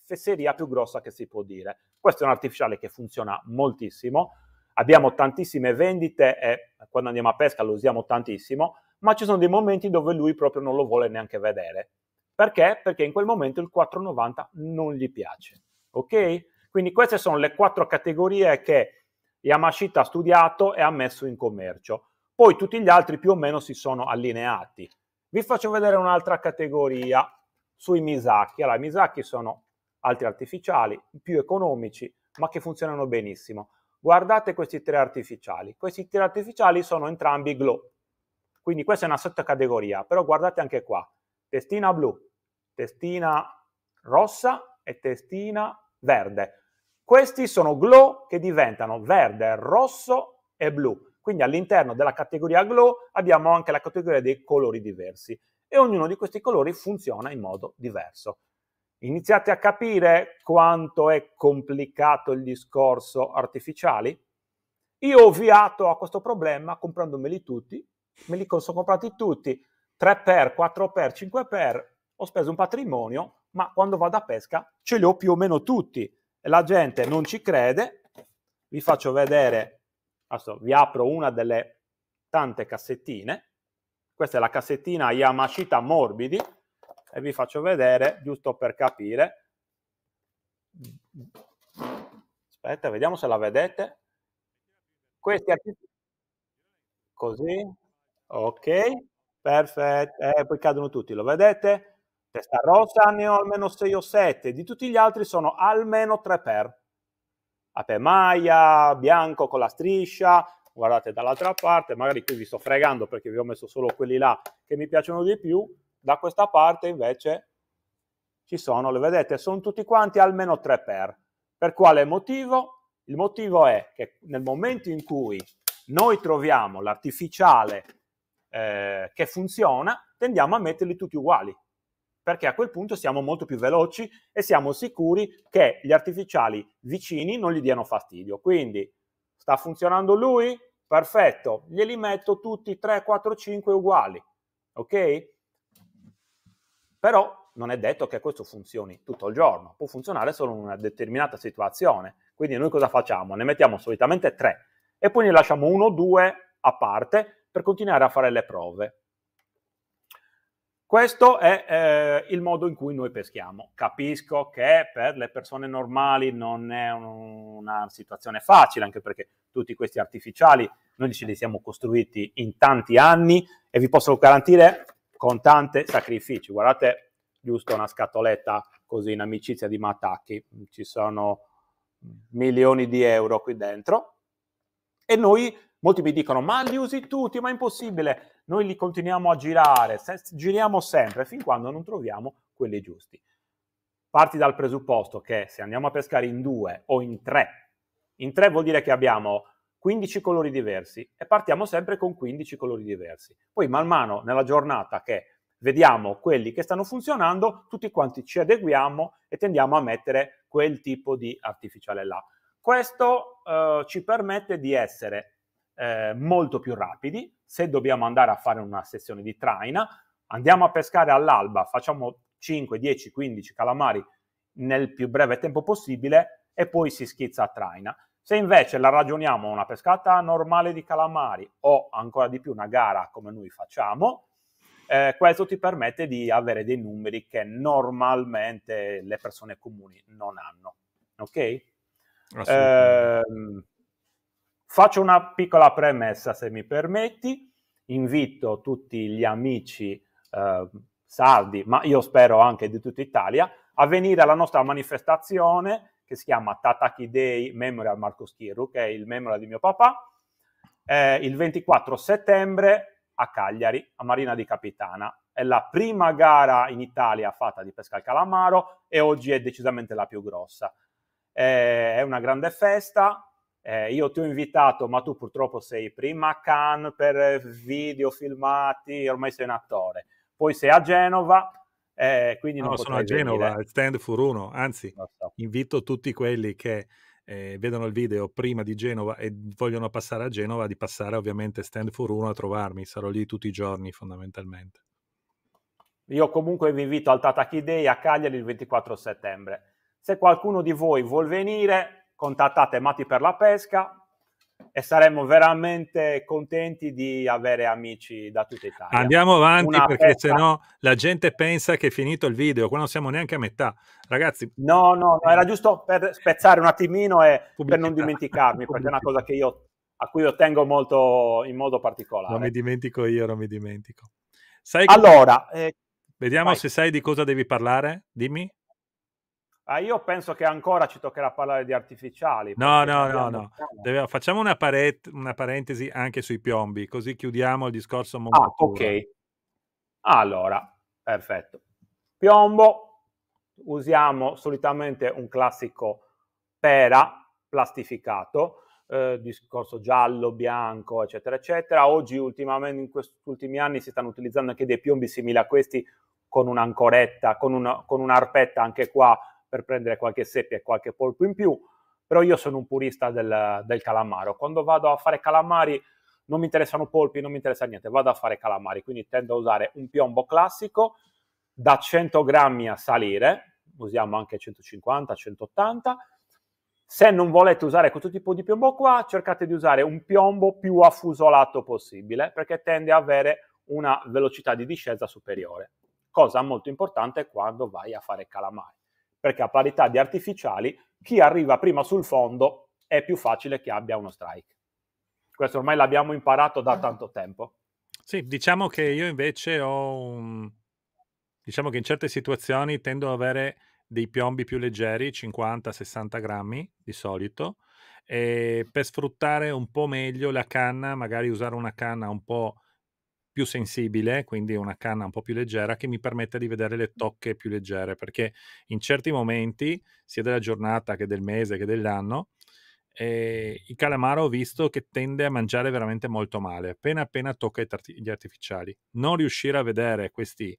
[SPEAKER 2] fesseria più grossa che si può dire. Questo è un artificiale che funziona moltissimo, abbiamo tantissime vendite e quando andiamo a pesca lo usiamo tantissimo, ma ci sono dei momenti dove lui proprio non lo vuole neanche vedere. Perché? Perché in quel momento il 4,90 non gli piace. Ok? Quindi queste sono le 4 categorie che Yamashita ha studiato e ha messo in commercio. Poi tutti gli altri più o meno si sono allineati. Vi faccio vedere un'altra categoria sui Misaki. Allora, i Misaki sono altri artificiali, più economici, ma che funzionano benissimo. Guardate questi 3 artificiali. Questi 3 artificiali sono entrambi glow. Quindi questa è una sottocategoria, però guardate anche qua. Testina blu, testina rossa e testina verde. Questi sono glow che diventano verde, rosso e blu. Quindi all'interno della categoria glow abbiamo anche la categoria dei colori diversi e ognuno di questi colori funziona in modo diverso. Iniziate a capire quanto è complicato il discorso artificiali? Io ho ovviato a questo problema comprandomeli tutti, me li sono comprati tutti, 3x, 4x, 5x, ho speso un patrimonio, ma quando vado a pesca ce li ho più o meno tutti e la gente non ci crede. Vi faccio vedere, adesso vi apro una delle tante cassettine, questa è la cassettina Yamashita Morbidi e vi faccio vedere, giusto per capire. Aspetta, vediamo se la vedete. Questi articoli così, ok, perfetto, poi cadono tutti, lo vedete? Testa rossa ne ho almeno 6 o 7, di tutti gli altri sono almeno 3 per. Ape maglia, bianco con la striscia, guardate dall'altra parte, magari qui vi sto fregando perché vi ho messo solo quelli là che mi piacciono di più, da questa parte invece ci sono, le vedete, sono tutti quanti almeno 3 per. Per quale motivo? Il motivo è che nel momento in cui noi troviamo l'artificiale che funziona, tendiamo a metterli tutti uguali, perché a quel punto siamo molto più veloci e siamo sicuri che gli artificiali vicini non gli diano fastidio. Quindi sta funzionando lui? Perfetto, glieli metto tutti 3, 4, 5 uguali, ok? Però non è detto che questo funzioni tutto il giorno, può funzionare solo in una determinata situazione. Quindi noi cosa facciamo? Ne mettiamo solitamente 3 e poi ne lasciamo 1 o 2 a parte per continuare a fare le prove. Questo è il modo in cui noi peschiamo. Capisco che per le persone normali non è una situazione facile, anche perché tutti questi artificiali noi ce li siamo costruiti in tanti anni e vi posso garantire con tanti sacrifici. Guardate, giusto una scatoletta così in amicizia di Matacchi, ci sono milioni di euro qui dentro e noi, molti mi dicono ma li usi tutti, ma è impossibile, noi li continuiamo a girare, giriamo sempre fin quando non troviamo quelli giusti. Parti dal presupposto che se andiamo a pescare in 2 o in 3 vuol dire che abbiamo 15 colori diversi e partiamo sempre con 15 colori diversi. Poi man mano nella giornata che vediamo quelli che stanno funzionando, tutti quanti ci adeguiamo e tendiamo a mettere quel tipo di artificiale là. Questo ci permette di essere molto più rapidi. Se dobbiamo andare a fare una sessione di traina, andiamo a pescare all'alba, facciamo 5, 10, 15 calamari nel più breve tempo possibile e poi si schizza a traina. Se invece la ragioniamo una pescata normale di calamari o ancora di più una gara come noi facciamo, questo ti permette di avere dei numeri che normalmente le persone comuni non hanno. Ok? Faccio una piccola premessa, se mi permetti. Invito tutti gli amici sardi, ma io spero anche di tutta Italia, a venire alla nostra manifestazione che si chiama Tataki Day Memorial Marco Schirru, che è il memorial di mio papà, il 24 settembre a Cagliari, a Marina di Capitana. È la prima gara in Italia fatta di pesca al calamaro e oggi è decisamente la più grossa. È una grande festa. Io ti ho invitato, ma tu purtroppo sei prima a Cannes per video filmati, ormai sei un attore. Poi sei a Genova, quindi non
[SPEAKER 1] No, sono a
[SPEAKER 2] potrai
[SPEAKER 1] Genova,
[SPEAKER 2] venire.
[SPEAKER 1] al stand Furuno, anzi,
[SPEAKER 2] Lo so.
[SPEAKER 1] invito tutti quelli che vedono il video prima di Genova e vogliono passare a Genova di passare ovviamente stand Furuno a trovarmi, sarò lì tutti i giorni fondamentalmente.
[SPEAKER 2] Io comunque vi invito al Tataki Day a Cagliari il 24 settembre. Se qualcuno di voi vuol venire, contattate Mati per la pesca e saremo veramente contenti di avere amici da tutta Italia.
[SPEAKER 1] Andiamo avanti
[SPEAKER 2] Una
[SPEAKER 1] perché
[SPEAKER 2] pesca...
[SPEAKER 1] sennò la gente pensa che è finito il video, qua non siamo neanche a metà. Ragazzi,
[SPEAKER 2] No, era giusto per spezzare un attimino e per non
[SPEAKER 1] pubblicità,
[SPEAKER 2] dimenticarmi, perché è una cosa
[SPEAKER 1] pubblicità.
[SPEAKER 2] che a cui io tengo molto in modo
[SPEAKER 1] Non mi
[SPEAKER 2] particolare.
[SPEAKER 1] dimentico io, non mi dimentico. Sai cosa...
[SPEAKER 2] Allora,
[SPEAKER 1] Vediamo
[SPEAKER 2] vai.
[SPEAKER 1] se sai di cosa devi parlare, dimmi.
[SPEAKER 2] Io penso che ancora ci toccherà parlare di artificiali,
[SPEAKER 1] No,
[SPEAKER 2] perché ne
[SPEAKER 1] no, no,
[SPEAKER 2] abbiamo...
[SPEAKER 1] no. Facciamo una parentesi anche sui piombi, così chiudiamo il discorso
[SPEAKER 2] Ah,
[SPEAKER 1] montatura.
[SPEAKER 2] ok. Allora, perfetto. Piombo, usiamo solitamente un classico pera plastificato, discorso giallo, bianco, eccetera, eccetera. Oggi, ultimamente, in questi ultimi anni, si stanno utilizzando anche dei piombi simili a questi con un'ancoretta, con un'arpetta anche qua per prendere qualche seppia e qualche polpo in più. Però io sono un purista del calamaro. Quando vado a fare calamari non mi interessano polpi, non mi interessa niente, vado a fare calamari, quindi tendo a usare un piombo classico da 100 grammi a salire, usiamo anche 150, 180. Se non volete usare questo tipo di piombo qua, cercate di usare un piombo più affusolato possibile, perché tende a avere una velocità di discesa superiore, cosa molto importante quando vai a fare calamari, perché a parità di artificiali, chi arriva prima sul fondo è più facile che abbia uno strike. Questo ormai l'abbiamo imparato da tanto tempo.
[SPEAKER 1] Sì, diciamo che io invece diciamo che in certe situazioni tendo ad avere dei piombi più leggeri, 50-60 grammi di solito, e per sfruttare un po' meglio la canna, magari usare una canna un po' più sensibile, quindi una canna un po' più leggera che mi permette di vedere le tocche più leggere, perché in certi momenti, sia della giornata che del mese che dell'anno, il calamaro ho visto che tende a mangiare veramente molto male, appena tocca gli artificiali. Non riuscire a vedere questi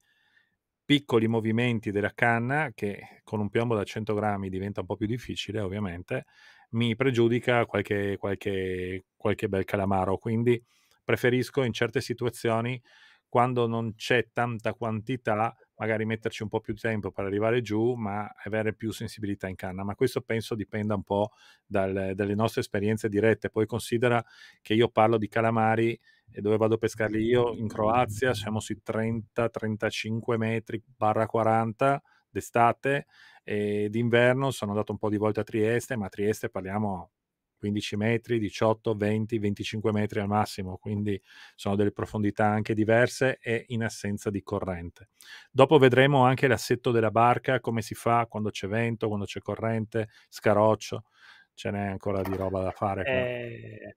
[SPEAKER 1] piccoli movimenti della canna, che con un piombo da 100 grammi diventa un po' più difficile, ovviamente, mi pregiudica qualche bel calamaro. Quindi preferisco in certe situazioni, quando non c'è tanta quantità, magari metterci un po' più tempo per arrivare giù, ma avere più sensibilità in canna. Ma questo penso dipenda un po' dalle nostre esperienze dirette. Poi considera che io parlo di calamari e dove vado a pescarli io in Croazia, siamo sui 30-35 metri barra 40 d'estate, e d'inverno sono andato un po' di volte a Trieste, ma a Trieste parliamo 15 metri, 18, 20, 25 metri al massimo, quindi sono delle profondità anche diverse e in assenza di corrente. Dopo vedremo anche l'assetto della barca, come si fa quando c'è vento, quando c'è corrente, scaroccio, ce n'è ancora di roba da fare qua.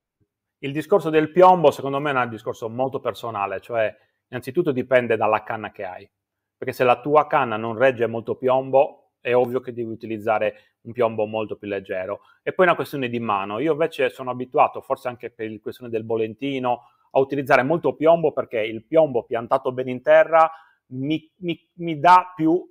[SPEAKER 2] Il discorso del piombo, secondo me, è un discorso molto personale, cioè innanzitutto dipende dalla canna che hai, perché se la tua canna non regge molto piombo, è ovvio che devi utilizzare un piombo molto più leggero. E poi è una questione di mano. Io invece sono abituato, forse anche per la questione del bolentino, a utilizzare molto piombo, perché il piombo piantato bene in terra mi dà più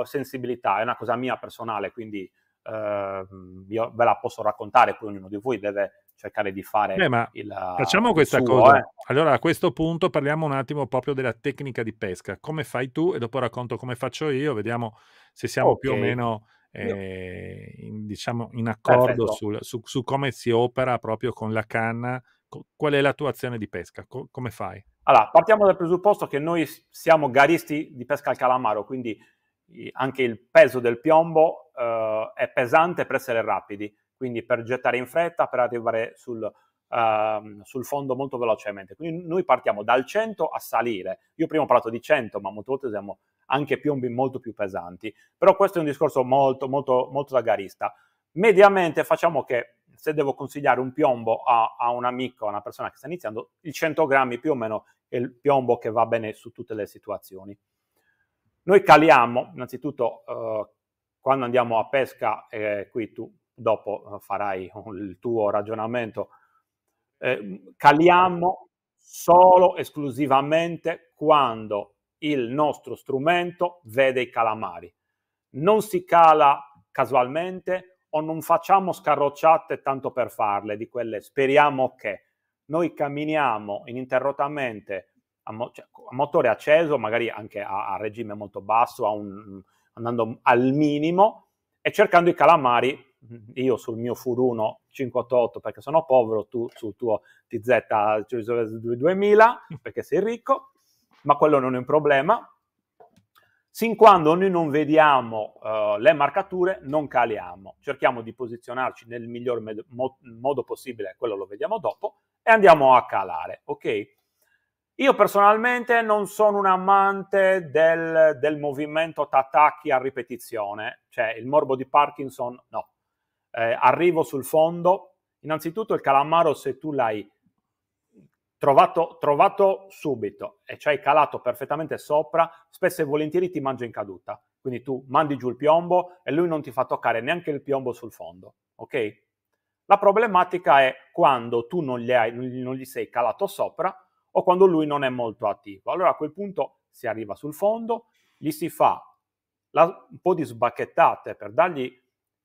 [SPEAKER 2] sensibilità. È una cosa mia personale, quindi io ve la posso raccontare, poi ognuno di voi deve cercare di fare
[SPEAKER 1] Ma facciamo
[SPEAKER 2] il
[SPEAKER 1] questa
[SPEAKER 2] suo.
[SPEAKER 1] cosa. Allora, a questo punto parliamo un attimo proprio della tecnica di pesca. Come fai tu? E dopo racconto come faccio io, vediamo se siamo
[SPEAKER 2] Ok,
[SPEAKER 1] più o meno
[SPEAKER 2] io,
[SPEAKER 1] diciamo in accordo
[SPEAKER 2] perfetto.
[SPEAKER 1] su come si opera proprio con la canna. Qual è la tua azione di pesca? Come fai?
[SPEAKER 2] Allora, partiamo dal presupposto che noi siamo garisti di pesca al calamaro, quindi anche il peso del piombo è pesante per essere rapidi, quindi per gettare in fretta, per arrivare sul fondo molto velocemente. Quindi noi partiamo dal 100 a salire. Io prima ho parlato di 100, ma molte volte usiamo anche piombi molto più pesanti. Però questo è un discorso molto, molto, molto da garista. Mediamente facciamo che se devo consigliare un piombo a un amico, a una persona che sta iniziando, il 100 grammi più o meno è il piombo che va bene su tutte le situazioni. Noi caliamo, innanzitutto, quando andiamo a pesca, qui tu dopo farai il tuo ragionamento, caliamo solo esclusivamente quando il nostro strumento vede i calamari. Non si cala casualmente o non facciamo scarrocciate tanto per farle, di quelle speriamo che. Noi camminiamo ininterrottamente a motore acceso, magari anche a regime molto basso, andando al minimo e cercando i calamari. Io sul mio Furuno 588 perché sono povero, tu sul tuo TZ 2000 perché sei ricco, ma quello non è un problema. Sin quando noi non vediamo le marcature, non caliamo. Cerchiamo di posizionarci nel miglior modo possibile, quello lo vediamo dopo, e andiamo a calare, ok? Io personalmente non sono un amante del movimento tatacchi a ripetizione, cioè il morbo di Parkinson, no. Arrivo sul fondo, innanzitutto il calamaro, se tu l'hai trovato subito e ci hai calato perfettamente sopra, spesso e volentieri ti mangia in caduta. Quindi tu mandi giù il piombo e lui non ti fa toccare neanche il piombo sul fondo, ok? La problematica è quando tu non gli sei calato sopra o quando lui non è molto attivo. Allora a quel punto si arriva sul fondo, gli si fa un po' di sbacchettate per dargli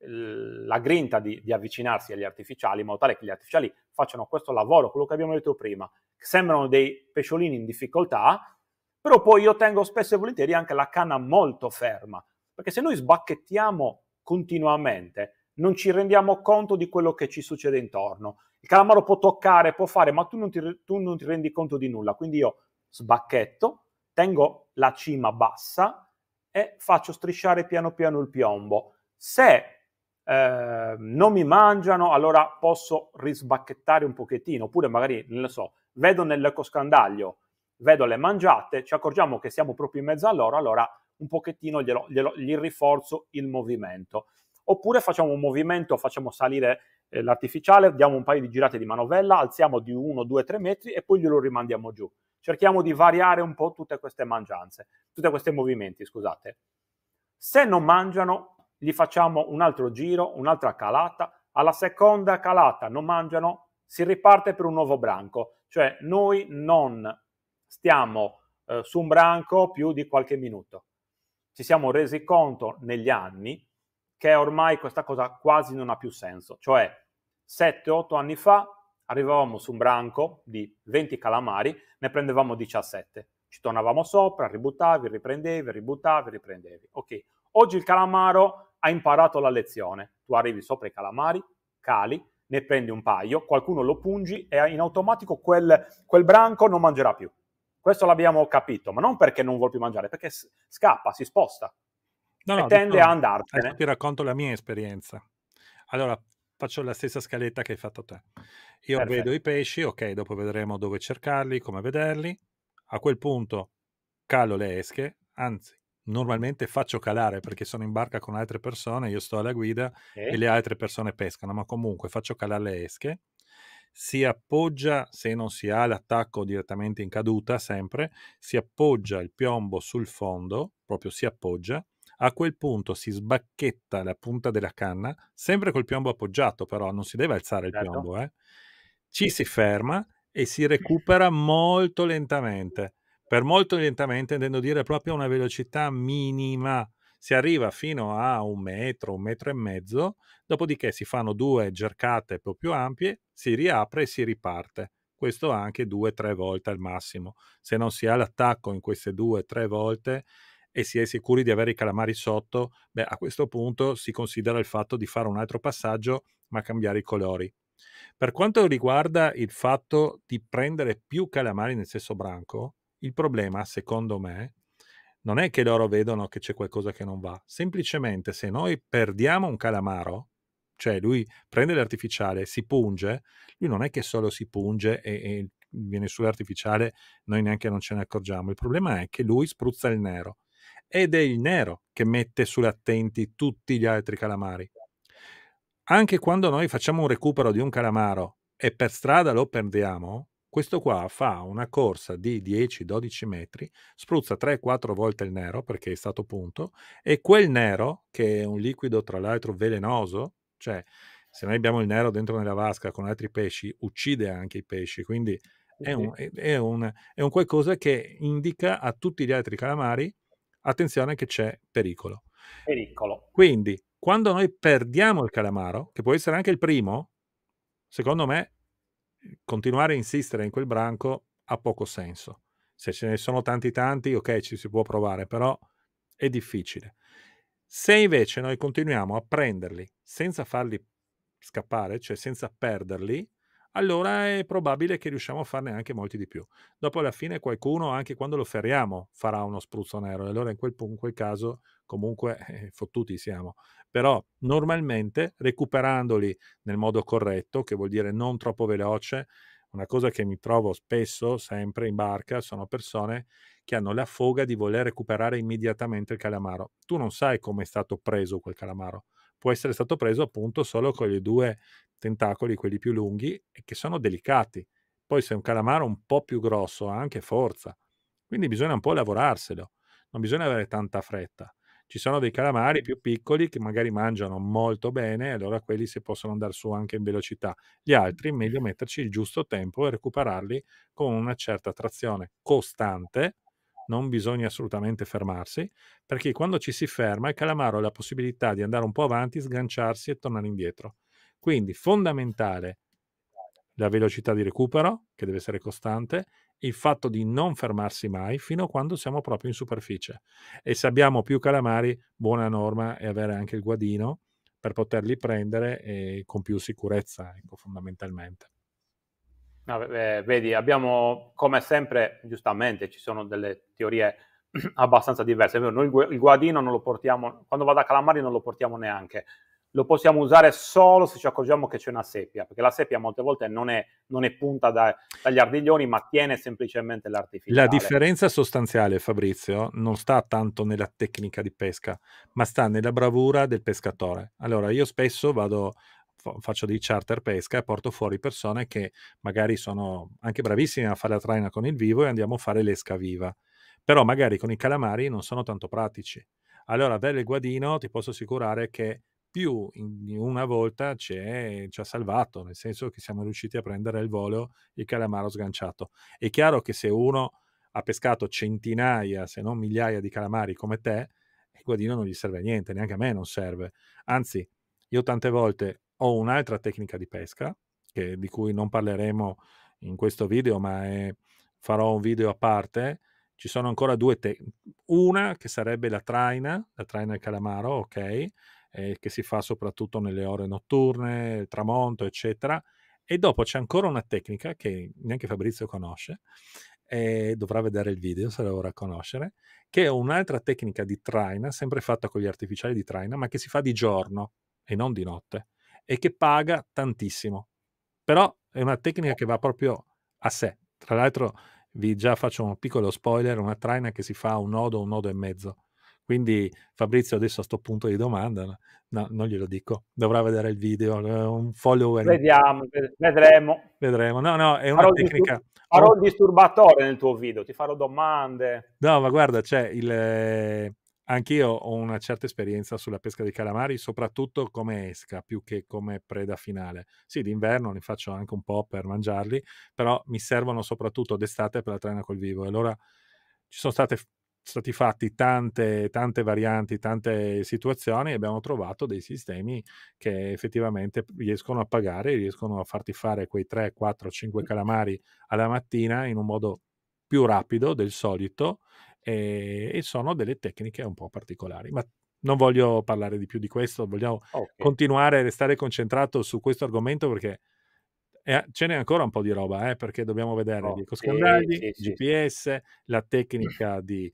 [SPEAKER 2] la grinta di avvicinarsi agli artificiali, in modo tale che gli artificiali facciano questo lavoro, quello che abbiamo detto prima, che sembrano dei pesciolini in difficoltà, però poi io tengo spesso e volentieri anche la canna molto ferma, perché se noi sbacchettiamo continuamente non ci rendiamo conto di quello che ci succede intorno. Il calamaro può toccare, può fare, ma tu non ti rendi conto di nulla, quindi io sbacchetto, tengo la cima bassa e faccio strisciare piano piano il piombo. Se non mi mangiano, allora posso risbacchettare un pochettino, oppure magari, non lo so, vedo nell'ecoscandaglio, vedo le mangiate, ci accorgiamo che siamo proprio in mezzo a loro, allora un pochettino gli rinforzo il movimento. Oppure facciamo un movimento, facciamo salire l'artificiale, diamo un paio di girate di manovella, alziamo di 1, 2, 3 metri e poi glielo rimandiamo giù. Cerchiamo di variare un po' tutte queste mangianze, tutti questi movimenti, scusate. Se non mangiano, gli facciamo un altro giro, un'altra calata. Alla seconda calata non mangiano, si riparte per un nuovo branco. Cioè noi non stiamo su un branco più di qualche minuto. Ci siamo resi conto negli anni che ormai questa cosa quasi non ha più senso. Cioè 7-8 anni fa arrivavamo su un branco di 20 calamari, ne prendevamo 17. Ci tornavamo sopra, ributtavi, riprendevi, ributtavi, riprendevi. Ok, oggi il calamaro ha imparato la lezione. Tu arrivi sopra i calamari, cali, ne prendi un paio, qualcuno lo pungi e in automatico quel branco non mangerà più. Questo l'abbiamo capito, ma non perché non vuol più mangiare, perché scappa, si sposta e tende a andarsene.
[SPEAKER 1] Adesso ti racconto la mia esperienza. Allora, faccio la stessa scaletta che hai fatto te. Io
[SPEAKER 2] Perfetto.
[SPEAKER 1] vedo i pesci, ok, dopo vedremo dove cercarli, come vederli. A quel punto calo le esche, anzi, normalmente faccio calare perché sono in barca con altre persone, io sto alla guida e le altre persone pescano, ma comunque faccio calare le esche. Si appoggia, se non si ha l'attacco direttamente in caduta, sempre, si appoggia il piombo sul fondo, proprio si appoggia. A quel punto si sbacchetta la punta della canna, sempre col piombo appoggiato, però non si deve alzare il
[SPEAKER 2] Certo.
[SPEAKER 1] piombo, ci si ferma e si recupera molto lentamente. Per molto lentamente intendo dire proprio una velocità minima. Si arriva fino a 1 metro e mezzo, dopodiché si fanno 2 gercate un po' più ampie, si riapre e si riparte. Questo anche 2-3 volte al massimo. Se non si ha l'attacco in queste 2-3 volte e si è sicuri di avere i calamari sotto, beh, a questo punto si considera il fatto di fare un altro passaggio, ma cambiare i colori. Per quanto riguarda il fatto di prendere più calamari nel stesso branco, il problema, secondo me, non è che loro vedono che c'è qualcosa che non va. Semplicemente se noi perdiamo un calamaro, cioè lui prende l'artificiale, si punge, lui non è che solo si punge e viene sull'artificiale, noi neanche non ce ne accorgiamo, il problema è che lui spruzza il nero ed è il nero che mette sull'attenti tutti gli altri calamari. Anche quando noi facciamo un recupero di un calamaro e per strada lo perdiamo, questo qua fa una corsa di 10-12 metri, spruzza 3-4 volte il nero perché è stato punto, e quel nero, che è un liquido tra l'altro velenoso, cioè se noi abbiamo il nero dentro nella vasca con altri pesci, uccide anche i pesci, quindi
[SPEAKER 2] Sì,
[SPEAKER 1] è
[SPEAKER 2] sì.
[SPEAKER 1] un qualcosa che indica a tutti gli altri calamari, attenzione che c'è pericolo.
[SPEAKER 2] Pericolo.
[SPEAKER 1] Quindi, quando noi perdiamo il calamaro, che può essere anche il primo, secondo me continuare a insistere in quel branco ha poco senso. Se ce ne sono tanti tanti, ok, ci si può provare, però è difficile. Se invece noi continuiamo a prenderli senza farli scappare, cioè senza perderli, allora è probabile che riusciamo a farne anche molti di più. Dopo alla fine qualcuno, anche quando lo ferriamo, farà uno spruzzo nero, e allora in quel caso comunque fottuti siamo. Però normalmente recuperandoli nel modo corretto, che vuol dire non troppo veloce, una cosa che mi trovo spesso, sempre in barca, sono persone che hanno la foga di voler recuperare immediatamente il calamaro. Tu non sai come è stato preso quel calamaro. Può essere stato preso appunto solo con i due tentacoli, quelli più lunghi, e che sono delicati. Poi se è un calamaro un po' più grosso ha anche forza. Quindi bisogna un po' lavorarselo, non bisogna avere tanta fretta. Ci sono dei calamari più piccoli che magari mangiano molto bene, e allora quelli si possono andare su anche in velocità. Gli altri è meglio metterci il giusto tempo e recuperarli con una certa trazione costante. Non bisogna assolutamente fermarsi, perché quando ci si ferma il calamaro ha la possibilità di andare un po' avanti, sganciarsi e tornare indietro. Quindi fondamentale la velocità di recupero, che deve essere costante, il fatto di non fermarsi mai fino a quando siamo proprio in superficie. E se abbiamo più calamari, buona norma è avere anche il guadino per poterli prendere con più sicurezza, ecco, fondamentalmente.
[SPEAKER 2] Vedi, abbiamo come sempre, giustamente, ci sono delle teorie abbastanza diverse. Noi il guadino non lo portiamo, quando vado a calamari non lo portiamo neanche. Lo possiamo usare solo se ci accorgiamo che c'è una seppia, perché la seppia molte volte non è punta dagli ardiglioni, ma tiene semplicemente
[SPEAKER 1] La
[SPEAKER 2] l'artificiale.
[SPEAKER 1] differenza sostanziale, Fabrizio, non sta tanto nella tecnica di pesca, ma sta nella bravura del pescatore. Allora, io spesso faccio dei charter pesca e porto fuori persone che magari sono anche bravissime a fare la traina con il vivo e andiamo a fare l'esca viva. Però magari con i calamari non sono tanto pratici. Allora, avere il guadino ti posso assicurare che più di una volta ci ha salvato, nel senso che siamo riusciti a prendere al volo il calamaro sganciato. È chiaro che se uno ha pescato centinaia, se non migliaia di calamari come te, il guadino non gli serve a niente, neanche a me non serve. Anzi, io tante volte ho un'altra tecnica di pesca, di cui non parleremo in questo video, ma farò un video a parte. Ci sono ancora due tecniche. Una che sarebbe la traina al calamaro, ok? Che si fa soprattutto nelle ore notturne, il tramonto, eccetera. E dopo c'è ancora una tecnica che neanche Fabrizio conosce, e dovrà vedere il video se la vorrà conoscere, che è un'altra tecnica di traina, sempre fatta con gli artificiali di traina, ma che si fa di giorno e non di notte, e che paga tantissimo. Però è una tecnica che va proprio a sé. Tra l'altro vi già faccio un piccolo spoiler, una traina che si fa a un nodo e mezzo. Quindi Fabrizio adesso a sto punto di domanda, no, non glielo dico, dovrà vedere il video, un follower,
[SPEAKER 2] Vediamo, vedremo.
[SPEAKER 1] vedremo. No, no, è una tecnica.
[SPEAKER 2] Farò il disturbatore nel tuo video, ti farò domande.
[SPEAKER 1] No, ma guarda, anch'io ho una certa esperienza sulla pesca dei calamari, soprattutto come esca, più che come preda finale. Sì, d'inverno ne faccio anche un po' per mangiarli, però mi servono soprattutto d'estate per la traina col vivo. E allora ci sono stati fatti tante varianti, tante situazioni, e abbiamo trovato dei sistemi che effettivamente riescono a pagare, riescono a farti fare quei 3, 4, 5 calamari alla mattina in un modo più rapido del solito, e sono delle tecniche un po' particolari. Ma non voglio parlare di più di questo, vogliamo
[SPEAKER 2] Ok.
[SPEAKER 1] continuare a restare concentrato su questo argomento, perché ce n'è ancora un po' di roba, perché dobbiamo vedere gli
[SPEAKER 2] Oh, sì,
[SPEAKER 1] ecoscandagli,
[SPEAKER 2] sì, sì, sì.
[SPEAKER 1] GPS, la tecnica di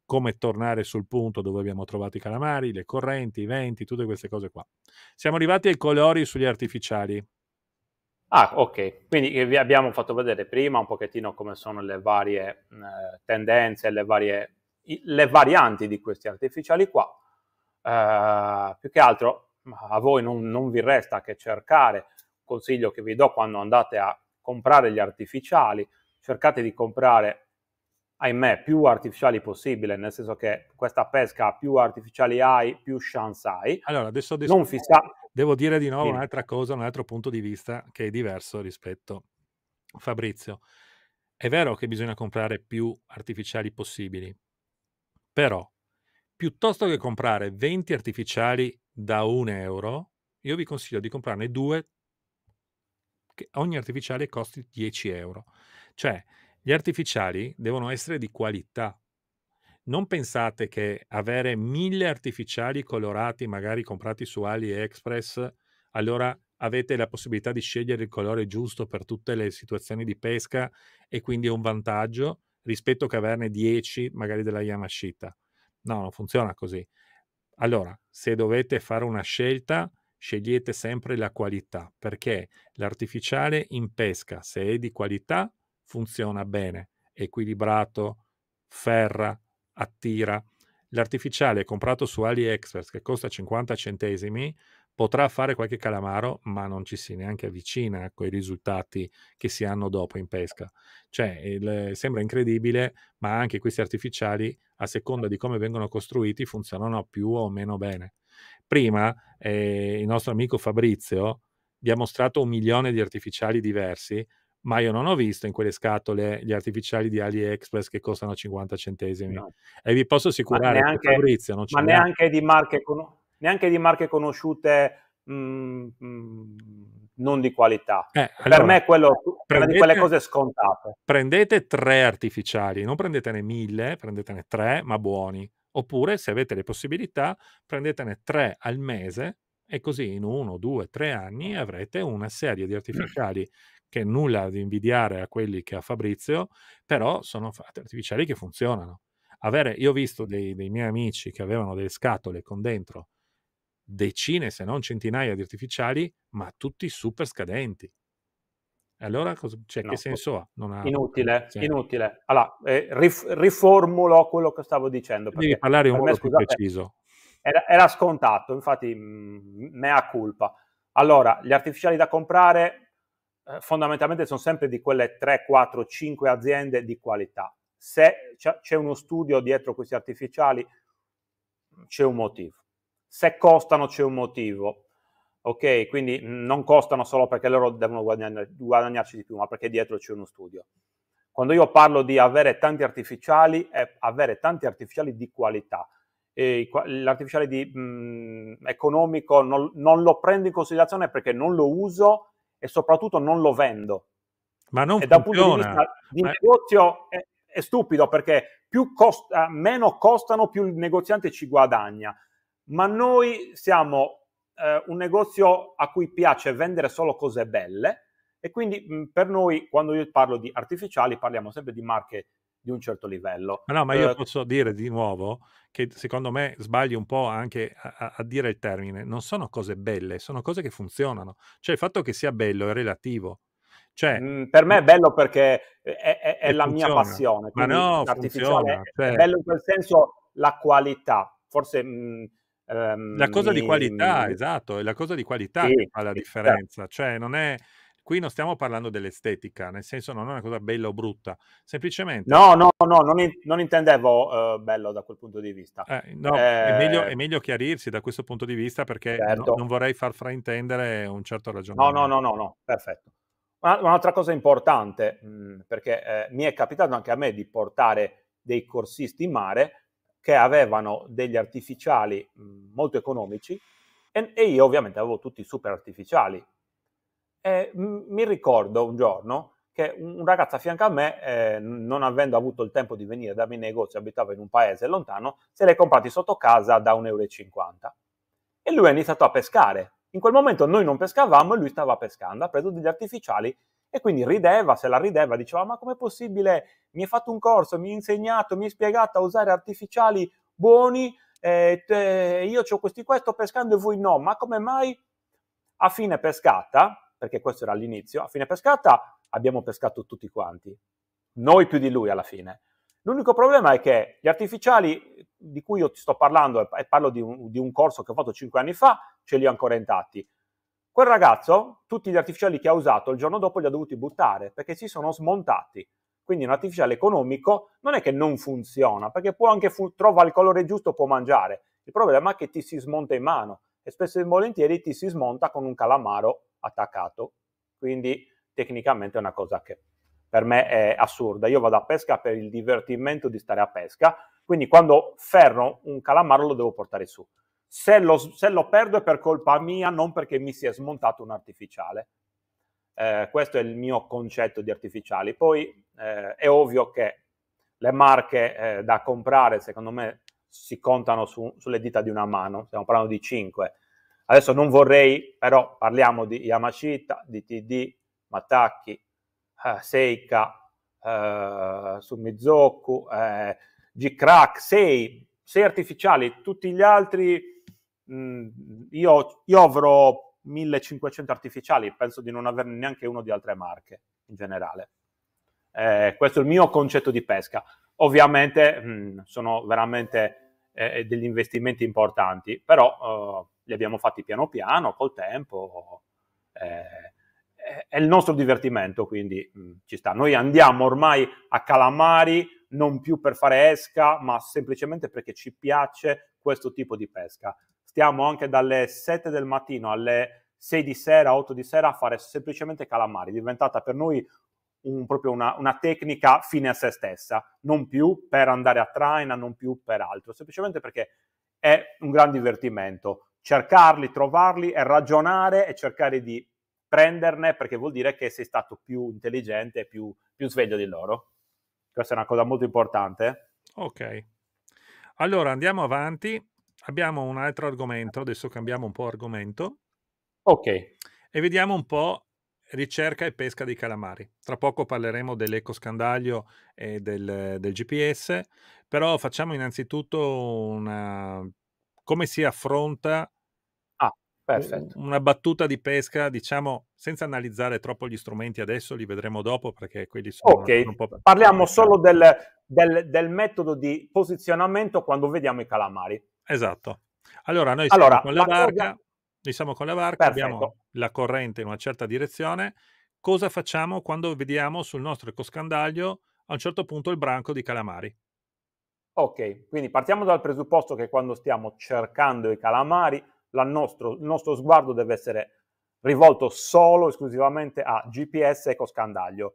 [SPEAKER 1] come tornare sul punto dove abbiamo trovato i calamari, le correnti, i venti, tutte queste cose qua. Siamo arrivati ai colori sugli artificiali.
[SPEAKER 2] Ah, ok. Quindi vi abbiamo fatto vedere prima un pochettino come sono le varie tendenze, le varianti di questi artificiali qua. Più che altro a voi non vi resta che cercare, consiglio che vi do quando andate a comprare gli artificiali, cercate di comprare, ahimè, più artificiali possibile, nel senso che questa pesca più artificiali hai, più chance hai.
[SPEAKER 1] Allora, adesso
[SPEAKER 2] Non
[SPEAKER 1] devo dire di nuovo
[SPEAKER 2] Dimmi.
[SPEAKER 1] un'altra cosa, un altro punto di vista che è diverso rispetto a Fabrizio. È vero che bisogna comprare più artificiali possibili, però piuttosto che comprare 20 artificiali da 1 euro, io vi consiglio di comprarne 2 che ogni artificiale costi 10 euro. Cioè, gli artificiali devono essere di qualità. Non pensate che avere 1000 artificiali colorati, magari comprati su AliExpress, allora avete la possibilità di scegliere il colore giusto per tutte le situazioni di pesca e quindi è un vantaggio rispetto che averne 10 magari della Yamashita. No, non funziona così. Allora, se dovete fare una scelta, scegliete sempre la qualità, perché l'artificiale in pesca, se è di qualità, funziona bene, è equilibrato, ferra, attira. L'artificiale comprato su AliExpress che costa 50 centesimi potrà fare qualche calamaro, ma non ci si neanche avvicina a quei risultati che si hanno dopo in pesca. Cioè, sembra incredibile, ma anche questi artificiali, a seconda di come vengono costruiti, funzionano più o meno bene. Prima, il nostro amico Fabrizio vi ha mostrato 1 milione di artificiali diversi, ma io non ho visto in quelle scatole gli artificiali di AliExpress che costano 50 centesimi.
[SPEAKER 2] No.
[SPEAKER 1] E vi posso
[SPEAKER 2] Ma
[SPEAKER 1] assicurare che
[SPEAKER 2] neanche,
[SPEAKER 1] Fabrizio non
[SPEAKER 2] ma
[SPEAKER 1] ce le ha.
[SPEAKER 2] neanche di marche conosciute, non di qualità. Per
[SPEAKER 1] Allora,
[SPEAKER 2] me quello è una di quelle
[SPEAKER 1] prendete,
[SPEAKER 2] cose scontate.
[SPEAKER 1] prendete 3 artificiali, non prendetene 1000, prendetene 3, ma buoni. Oppure, se avete le possibilità, prendetene 3 al mese e così in 1, 2, 3 anni avrete una serie di artificiali che nulla di invidiare a quelli che ha Fabrizio, però sono artificiali che funzionano. Io ho visto dei miei amici che avevano delle scatole con dentro decine, se non centinaia di artificiali, ma tutti super scadenti. E allora cioè, che
[SPEAKER 2] No,
[SPEAKER 1] senso ha? Non ha
[SPEAKER 2] inutile,
[SPEAKER 1] senso.
[SPEAKER 2] inutile. Allora, riformulo quello che stavo dicendo,
[SPEAKER 1] Devi
[SPEAKER 2] perché
[SPEAKER 1] parlare in
[SPEAKER 2] per
[SPEAKER 1] un
[SPEAKER 2] me,
[SPEAKER 1] modo più
[SPEAKER 2] scusate,
[SPEAKER 1] preciso.
[SPEAKER 2] era scontato, infatti, mea culpa. Allora, gli artificiali da comprare fondamentalmente sono sempre di quelle 3, 4, 5 aziende di qualità. Se c'è uno studio dietro questi artificiali, c'è un motivo. Se costano, c'è un motivo. Ok, quindi non costano solo perché loro devono guadagnarci di più, ma perché dietro c'è uno studio. Quando io parlo di avere tanti artificiali, è avere tanti artificiali di qualità. L'artificiale economico non lo prendo in considerazione perché non lo uso e soprattutto non lo vendo.
[SPEAKER 1] Ma non
[SPEAKER 2] E da un punto di
[SPEAKER 1] funziona.
[SPEAKER 2] vista di negozio è stupido, perché meno costano, più il negoziante ci guadagna. Ma noi siamo un negozio a cui piace vendere solo cose belle, e quindi per noi, quando io parlo di artificiali, parliamo sempre di marche di un certo livello.
[SPEAKER 1] Ma no, ma io posso dire di nuovo che secondo me sbagli un po' anche a dire il termine. Non sono cose belle, sono cose che funzionano. Cioè il fatto che sia bello è relativo. Cioè,
[SPEAKER 2] Per me è bello perché è
[SPEAKER 1] e
[SPEAKER 2] la mia
[SPEAKER 1] funziona.
[SPEAKER 2] passione,
[SPEAKER 1] Ma
[SPEAKER 2] quindi
[SPEAKER 1] no,
[SPEAKER 2] l'artificiale
[SPEAKER 1] funziona.
[SPEAKER 2] è
[SPEAKER 1] Cioè,
[SPEAKER 2] bello in quel senso, la qualità. Forse
[SPEAKER 1] la cosa di qualità, esatto, è la cosa di qualità
[SPEAKER 2] sì,
[SPEAKER 1] che fa la
[SPEAKER 2] sì, certo.
[SPEAKER 1] differenza. Cioè non è qui non stiamo parlando dell'estetica, nel senso non è una cosa bella o brutta, semplicemente
[SPEAKER 2] No, no, no, non intendevo bello da quel punto di vista.
[SPEAKER 1] no, è meglio chiarirsi da questo punto di vista perché non
[SPEAKER 2] Certo.
[SPEAKER 1] vorrei far fraintendere un certo
[SPEAKER 2] No, no,
[SPEAKER 1] ragionamento.
[SPEAKER 2] no, no, no, perfetto. Un'altra cosa importante, perché mi è capitato anche a me di portare dei corsisti in mare che avevano degli artificiali molto economici, e io ovviamente avevo tutti super artificiali. E mi ricordo un giorno che un ragazzo a fianco a me, non avendo avuto il tempo di venire dal mio negozio, abitava in un paese lontano, se li ha comprati sotto casa da 1,50 euro. E lui ha iniziato a pescare. In quel momento noi non pescavamo e lui stava pescando, ha preso degli artificiali E quindi rideva, se la rideva, diceva: ma com'è possibile? Mi hai fatto un corso, mi hai insegnato, mi hai spiegato a usare artificiali buoni, io ho questi qua, sto pescando e voi no, ma come mai? A fine pescata, perché questo era all'inizio, a fine pescata abbiamo pescato tutti quanti, noi più di lui alla fine. L'unico problema è che gli artificiali di cui io ti sto parlando, e parlo di un corso che ho fatto 5 anni fa, ce li ho ancora intatti. Quel ragazzo, tutti gli artificiali che ha usato, il giorno dopo li ha dovuti buttare, perché si sono smontati. Quindi un artificiale economico non è che non funziona, perché può anche trova il colore giusto, può mangiare. Il problema è che ti si smonta in mano e spesso e volentieri ti si smonta con un calamaro attaccato. Quindi tecnicamente è una cosa che per me è assurda. Io vado a pesca per il divertimento di stare a pesca, quindi quando ferro un calamaro lo devo portare su. Se lo perdo è per colpa mia, non perché mi si è smontato un artificiale. Questo è il mio concetto di artificiali. Poi è ovvio che le marche da comprare, secondo me, si contano sulle dita di una mano, stiamo parlando di 5. Adesso non vorrei, però parliamo di Yamashita, di TD, Mataki, Seika, Sumizoku, G-Crack, 6 artificiali, tutti gli altri, io avrò 1500 artificiali, penso di non averne neanche uno di altre marche in generale. Questo è il mio concetto di pesca. Ovviamente sono veramente degli investimenti importanti, però li abbiamo fatti piano piano, col tempo. È il nostro divertimento, quindi ci sta. Noi andiamo ormai a calamari non più per fare esca, ma semplicemente perché ci piace questo tipo di pesca. Stiamo anche dalle 7 del mattino alle 6 di sera, 8 di sera a fare semplicemente calamari. È diventata per noi proprio una tecnica fine a se stessa, non più per andare a traina, non più per altro, semplicemente perché è un gran divertimento. Cercarli, trovarli e ragionare e cercare di prenderne, perché vuol dire che sei stato più intelligente e più sveglio di loro. Questa è una cosa molto importante.
[SPEAKER 1] Ok. Allora andiamo avanti. Abbiamo un altro argomento, adesso cambiamo un po' argomento
[SPEAKER 2] Ok.
[SPEAKER 1] e vediamo un po' ricerca e pesca di calamari. Tra poco parleremo dell'ecoscandaglio e del GPS, però facciamo innanzitutto come si affronta
[SPEAKER 2] Ah, perfetto.
[SPEAKER 1] una battuta di pesca, diciamo, senza analizzare troppo gli strumenti adesso, li vedremo dopo perché quelli sono un po'
[SPEAKER 2] Ok, parliamo solo
[SPEAKER 1] commerciali.
[SPEAKER 2] del metodo di posizionamento quando vediamo i calamari.
[SPEAKER 1] Esatto. Allora noi
[SPEAKER 2] Allora, la cosa...
[SPEAKER 1] siamo con la barca, abbiamo
[SPEAKER 2] Perfetto.
[SPEAKER 1] la corrente in una certa direzione. Cosa facciamo quando vediamo sul nostro ecoscandaglio a un certo punto il branco di calamari?
[SPEAKER 2] Ok, quindi partiamo dal presupposto che quando stiamo cercando i calamari, il nostro sguardo deve essere rivolto solo, esclusivamente a GPS e ecoscandaglio.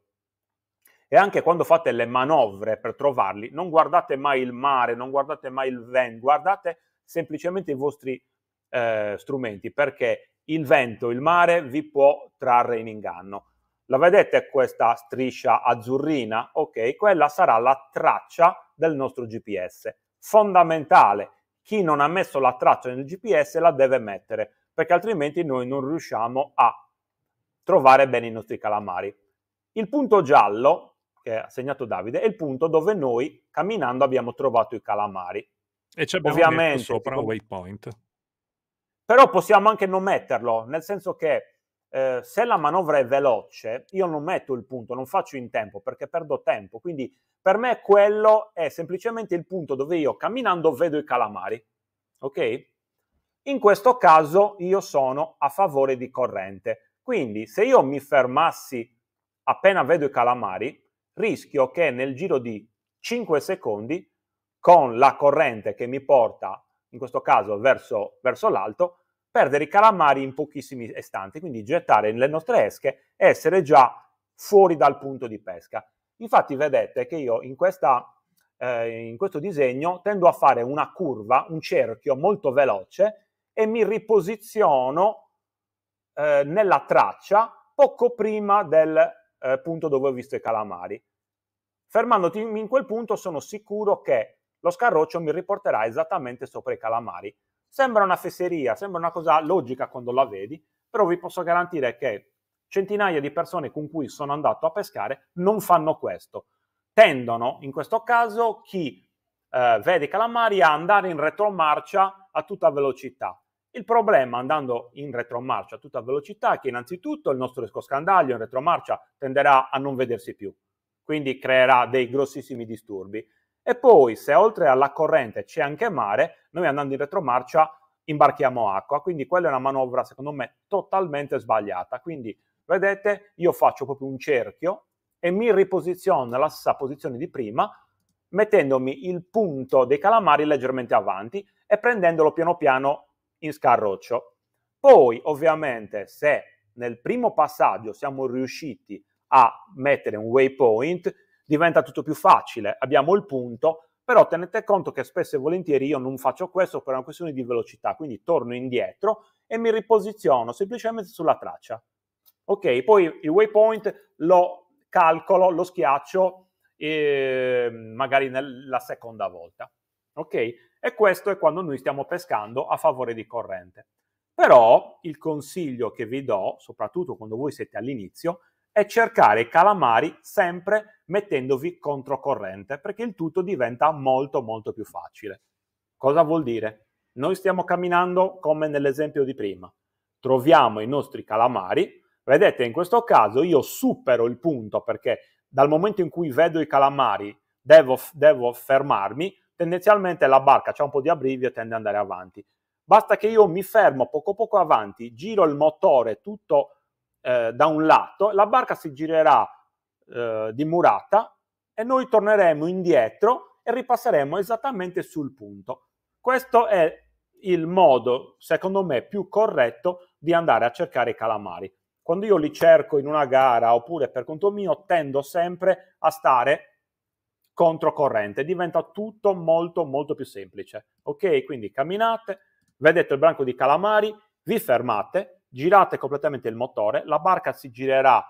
[SPEAKER 2] E anche quando fate le manovre per trovarli, non guardate mai il mare, non guardate mai il vento, guardate semplicemente i vostri strumenti, perché il vento, il mare vi può trarre in inganno. La vedete questa striscia azzurrina? Ok, quella sarà la traccia del nostro GPS. Fondamentale, chi non ha messo la traccia nel GPS la deve mettere, perché altrimenti noi non riusciamo a trovare bene i nostri calamari. Il punto giallo, che ha segnato Davide, è il punto dove noi, camminando, abbiamo trovato i calamari.
[SPEAKER 1] E ci abbiamo messo
[SPEAKER 2] Ovviamente,
[SPEAKER 1] sopra un waypoint.
[SPEAKER 2] però possiamo anche non metterlo, nel senso che se la manovra è veloce, io non metto il punto, non faccio in tempo perché perdo tempo. Quindi per me quello è semplicemente il punto dove io camminando vedo i calamari. Ok? In questo caso io sono a favore di corrente. Quindi se io mi fermassi appena vedo i calamari, rischio che nel giro di 5 secondi, con la corrente che mi porta, in questo caso verso l'alto, perdere i calamari in pochissimi istanti, quindi gettare le nostre esche e essere già fuori dal punto di pesca. Infatti vedete che io in questo disegno tendo a fare una curva, un cerchio molto veloce e mi riposiziono nella traccia poco prima del punto dove ho visto i calamari. Fermandoti in quel punto sono sicuro che lo scarroccio mi riporterà esattamente sopra i calamari. Sembra una fesseria, sembra una cosa logica quando la vedi, però vi posso garantire che centinaia di persone con cui sono andato a pescare non fanno questo. Tendono, in questo caso, chi vede i calamari a andare in retromarcia a tutta velocità. Il problema andando in retromarcia a tutta velocità è che innanzitutto il nostro escoscandaglio in retromarcia tenderà a non vedersi più, quindi creerà dei grossissimi disturbi. E poi, se oltre alla corrente c'è anche mare, noi andando in retromarcia imbarchiamo acqua, quindi quella è una manovra secondo me totalmente sbagliata. Quindi vedete, io faccio proprio un cerchio e mi riposiziono nella stessa posizione di prima, mettendomi il punto dei calamari leggermente avanti e prendendolo piano piano in scarroccio. Poi, ovviamente, se nel primo passaggio siamo riusciti a mettere un waypoint, diventa tutto più facile, abbiamo il punto, però tenete conto che spesso e volentieri io non faccio questo per una questione di velocità, quindi torno indietro e mi riposiziono semplicemente sulla traccia. Ok, poi il waypoint lo calcolo, lo schiaccio magari la seconda volta. Ok? E questo è quando noi stiamo pescando a favore di corrente. Però il consiglio che vi do, soprattutto quando voi siete all'inizio, è cercare i calamari sempre mettendovi controcorrente, perché il tutto diventa molto molto più facile. Cosa vuol dire? Noi stiamo camminando come nell'esempio di prima. Troviamo i nostri calamari. Vedete, in questo caso io supero il punto perché dal momento in cui vedo i calamari devo fermarmi. Tendenzialmente la barca c'ha un po' di abbrivio e tende ad andare avanti. Basta che io mi fermo poco avanti, giro il motore tutto da un lato, la barca si girerà di murata e noi torneremo indietro e ripasseremo esattamente sul punto. Questo è il modo, secondo me, più corretto di andare a cercare i calamari. Quando io li cerco in una gara oppure per conto mio, tendo sempre a stare controcorrente, diventa tutto molto molto più semplice. Ok, quindi camminate, vedete il branco di calamari, vi fermate, girate completamente il motore, la barca si girerà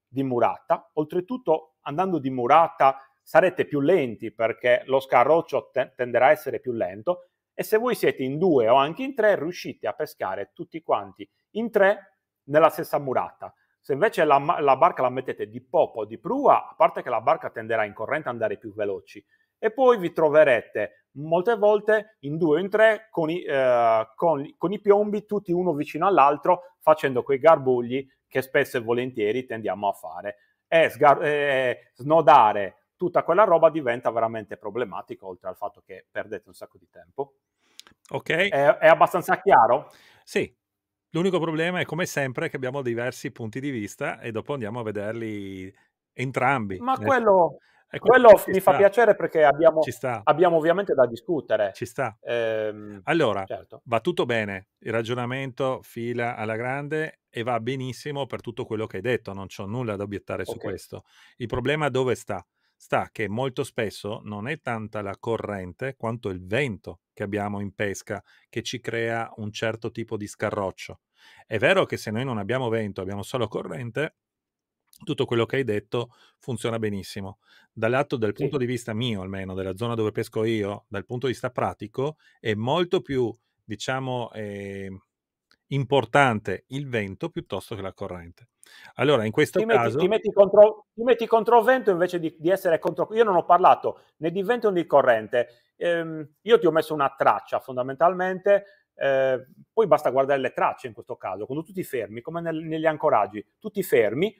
[SPEAKER 2] di murata, oltretutto andando di murata sarete più lenti perché lo scarroccio tenderà a essere più lento e se voi siete in 2 o anche in 3 riuscite a pescare tutti quanti in 3 nella stessa murata. Se invece la barca la mettete di poppa o di prua, a parte che la barca tenderà in corrente ad andare più veloci, e poi vi troverete molte volte in 2 o in 3 con i piombi tutti uno vicino all'altro, facendo quei garbugli che spesso e volentieri tendiamo a fare. E snodare tutta quella roba diventa veramente problematico, oltre al fatto che perdete un sacco di tempo.
[SPEAKER 1] Ok?
[SPEAKER 2] È abbastanza chiaro?
[SPEAKER 1] Sì. L'unico problema è come sempre che abbiamo diversi punti di vista e dopo andiamo a vederli entrambi.
[SPEAKER 2] Ma quello,
[SPEAKER 1] E questo
[SPEAKER 2] quello
[SPEAKER 1] qui ci
[SPEAKER 2] mi fa
[SPEAKER 1] sta,
[SPEAKER 2] piacere perché
[SPEAKER 1] ci sta,
[SPEAKER 2] abbiamo ovviamente da discutere.
[SPEAKER 1] ci sta. Allora,
[SPEAKER 2] Certo.
[SPEAKER 1] va tutto bene, il ragionamento fila alla grande e va benissimo per tutto quello che hai detto, non c'ho nulla da obiettare su
[SPEAKER 2] Ok.
[SPEAKER 1] questo. Il problema dove sta? Sta che molto spesso non è tanta la corrente quanto il vento che abbiamo in pesca che ci crea un certo tipo di scarroccio. È vero che se noi non abbiamo vento, abbiamo solo corrente, tutto quello che hai detto funziona benissimo. Dal punto
[SPEAKER 2] Sì.
[SPEAKER 1] di vista mio, almeno, della zona dove pesco io, dal punto di vista pratico, è molto più, diciamo, importante il vento piuttosto che la corrente. Allora, in questo
[SPEAKER 2] Ti metti, ti
[SPEAKER 1] caso,
[SPEAKER 2] metti contro vento invece di essere contro. Io non ho parlato né di vento né di corrente. Io ti ho messo una traccia fondamentalmente. Poi basta guardare le tracce in questo caso. Quando tu ti fermi, come negli ancoraggi, tu ti fermi,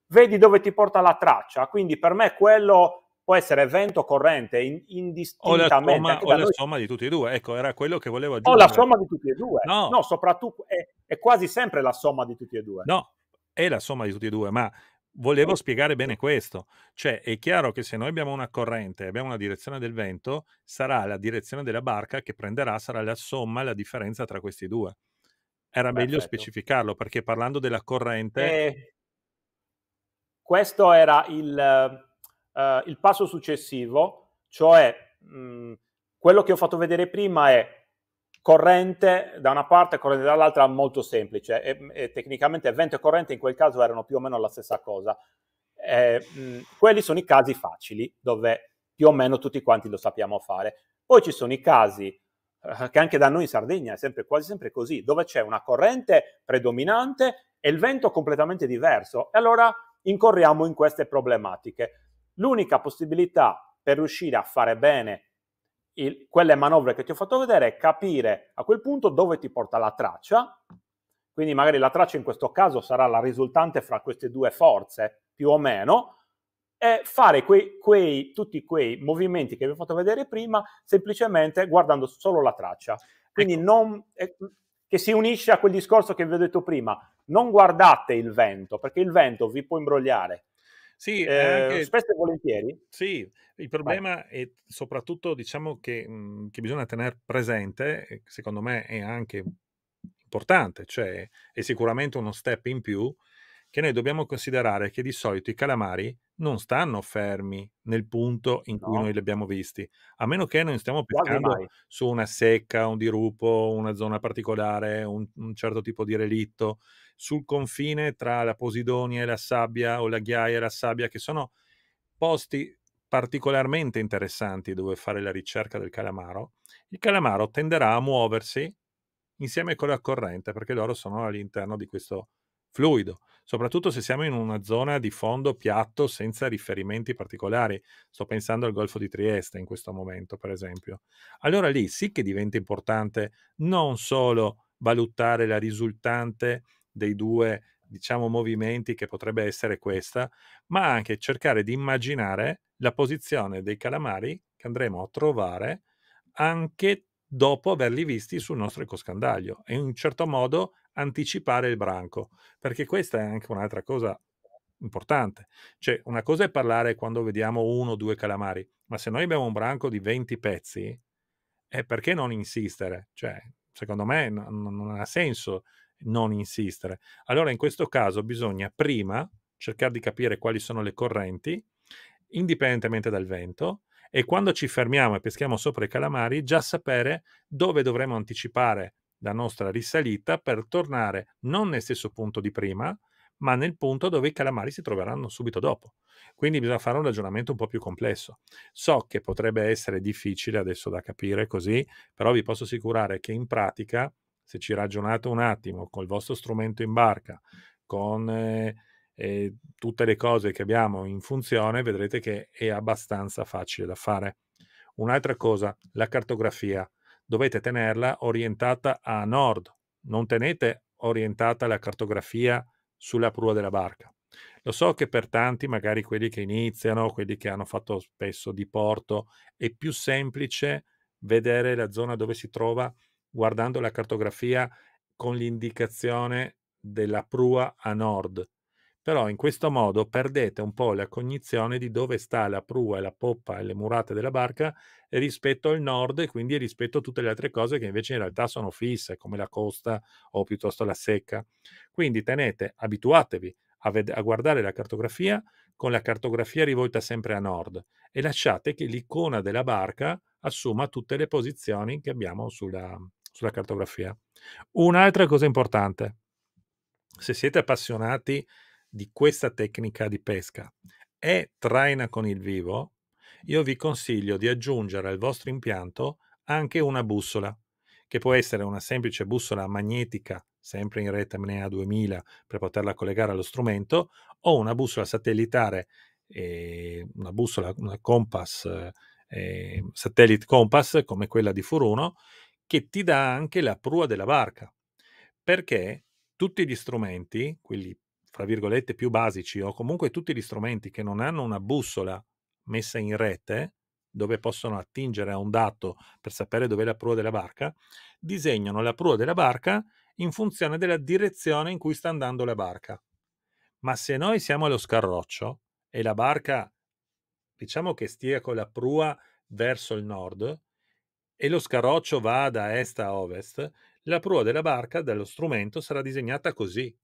[SPEAKER 2] vedi dove ti porta la traccia. Quindi per me quello può essere vento o corrente indistintamente. Anche
[SPEAKER 1] o
[SPEAKER 2] da
[SPEAKER 1] la
[SPEAKER 2] noi
[SPEAKER 1] somma di tutti e due. Ecco, era quello che volevo
[SPEAKER 2] o la
[SPEAKER 1] aggiungere.
[SPEAKER 2] somma di tutti e due.
[SPEAKER 1] No,
[SPEAKER 2] No, soprattutto è quasi sempre la somma di tutti e due.
[SPEAKER 1] no, è la somma di tutti e due, ma volevo
[SPEAKER 2] Sì,
[SPEAKER 1] spiegare bene
[SPEAKER 2] sì.
[SPEAKER 1] questo. Cioè, è chiaro che se noi abbiamo una corrente e abbiamo una direzione del vento, sarà la direzione della barca che prenderà, sarà la somma, la differenza tra questi due. Era meglio
[SPEAKER 2] Perfetto.
[SPEAKER 1] specificarlo, perché parlando della corrente
[SPEAKER 2] Questo era il passo successivo, cioè quello che ho fatto vedere prima è corrente da una parte e corrente dall'altra, molto semplice e tecnicamente vento e corrente in quel caso erano più o meno la stessa cosa. Quelli sono i casi facili dove più o meno tutti quanti lo sappiamo fare. Poi ci sono i casi che anche da noi in Sardegna è quasi sempre così, dove c'è una corrente predominante e il vento completamente diverso. E allora incorriamo in queste problematiche. L'unica possibilità per riuscire a fare bene quelle manovre che ti ho fatto vedere è capire a quel punto dove ti porta la traccia, quindi magari la traccia in questo caso sarà la risultante fra queste due forze, più o meno, e fare tutti quei movimenti che vi ho fatto vedere prima semplicemente guardando solo la traccia. Quindi
[SPEAKER 1] Ecco,
[SPEAKER 2] che si unisce a quel discorso che vi ho detto prima, non guardate il vento, perché il vento vi può imbrogliare.
[SPEAKER 1] sì, è anche
[SPEAKER 2] Spesso e volentieri,
[SPEAKER 1] sì, il
[SPEAKER 2] vai.
[SPEAKER 1] problema è soprattutto diciamo che bisogna tener presente, e secondo me è anche importante, cioè è sicuramente uno step in più, che noi dobbiamo considerare che di solito i calamari non stanno fermi nel punto in cui noi
[SPEAKER 2] No,
[SPEAKER 1] li abbiamo visti, a meno che non stiamo
[SPEAKER 2] quasi
[SPEAKER 1] pescando
[SPEAKER 2] mai.
[SPEAKER 1] su una secca, un dirupo, una zona particolare, un certo tipo di relitto, sul confine tra la posidonia e la sabbia o la ghiaia e la sabbia, che sono posti particolarmente interessanti dove fare la ricerca del calamaro. Il calamaro tenderà a muoversi insieme con la corrente, perché loro sono all'interno di questo fluido, soprattutto se siamo in una zona di fondo piatto senza riferimenti particolari. Sto pensando al Golfo di Trieste in questo momento, per esempio. Allora lì sì che diventa importante non solo valutare la risultante dei due, diciamo, movimenti, che potrebbe essere questa, ma anche cercare di immaginare la posizione dei calamari che andremo a trovare anche dopo averli visti sul nostro ecoscandaglio e in un certo modo anticipare il branco, perché questa è anche un'altra cosa importante. Cioè, una cosa è parlare quando vediamo 1 o 2 calamari, ma se noi abbiamo un branco di 20 pezzi, perché non insistere? Cioè, secondo me non ha senso non insistere. Allora in questo caso bisogna prima cercare di capire quali sono le correnti, indipendentemente dal vento, e quando ci fermiamo e peschiamo sopra i calamari, già sapere dove dovremo anticipare la nostra risalita per tornare non nel stesso punto di prima, ma nel punto dove i calamari si troveranno subito dopo. Quindi bisogna fare un ragionamento un po' più complesso. So che potrebbe essere difficile adesso da capire così, però vi posso assicurare che in pratica, se ci ragionate un attimo col vostro strumento in barca, con tutte le cose che abbiamo in funzione, vedrete che è abbastanza facile da fare. Un'altra cosa, la cartografia. Dovete tenerla orientata a nord, non tenete orientata la cartografia sulla prua della barca. Lo so che per tanti, magari quelli che iniziano, quelli che hanno fatto spesso di porto, è più semplice vedere la zona dove si trova guardando la cartografia con l'indicazione della prua a nord. Però in questo modo perdete un po' la cognizione di dove sta la prua e la poppa e le murate della barca rispetto al nord, e quindi rispetto a tutte le altre cose che invece in realtà sono fisse, come la costa o piuttosto la secca. Quindi abituatevi a guardare la cartografia con la cartografia rivolta sempre a nord e lasciate che l'icona della barca assuma tutte le posizioni che abbiamo sulla cartografia. Un'altra cosa importante: se siete appassionati di questa tecnica di pesca e traina con il vivo, io vi consiglio di aggiungere al vostro impianto anche una bussola, che può essere una semplice bussola magnetica, sempre in rete MNEA 2000 per poterla collegare allo strumento, o una bussola satellitare, una bussola, una compass, satellite compass come quella di Furuno, che ti dà anche la prua della barca, perché tutti gli strumenti, quelli fra virgolette più basici, o comunque tutti gli strumenti che non hanno una bussola messa in rete, dove possono attingere a un dato per sapere dov'è la prua della barca, disegnano la prua della barca in funzione della direzione in cui sta andando la barca. Ma se noi siamo allo scarroccio e la barca, diciamo che stia con la prua verso il nord e lo scarroccio va da est a ovest, la prua della barca dello strumento sarà disegnata così,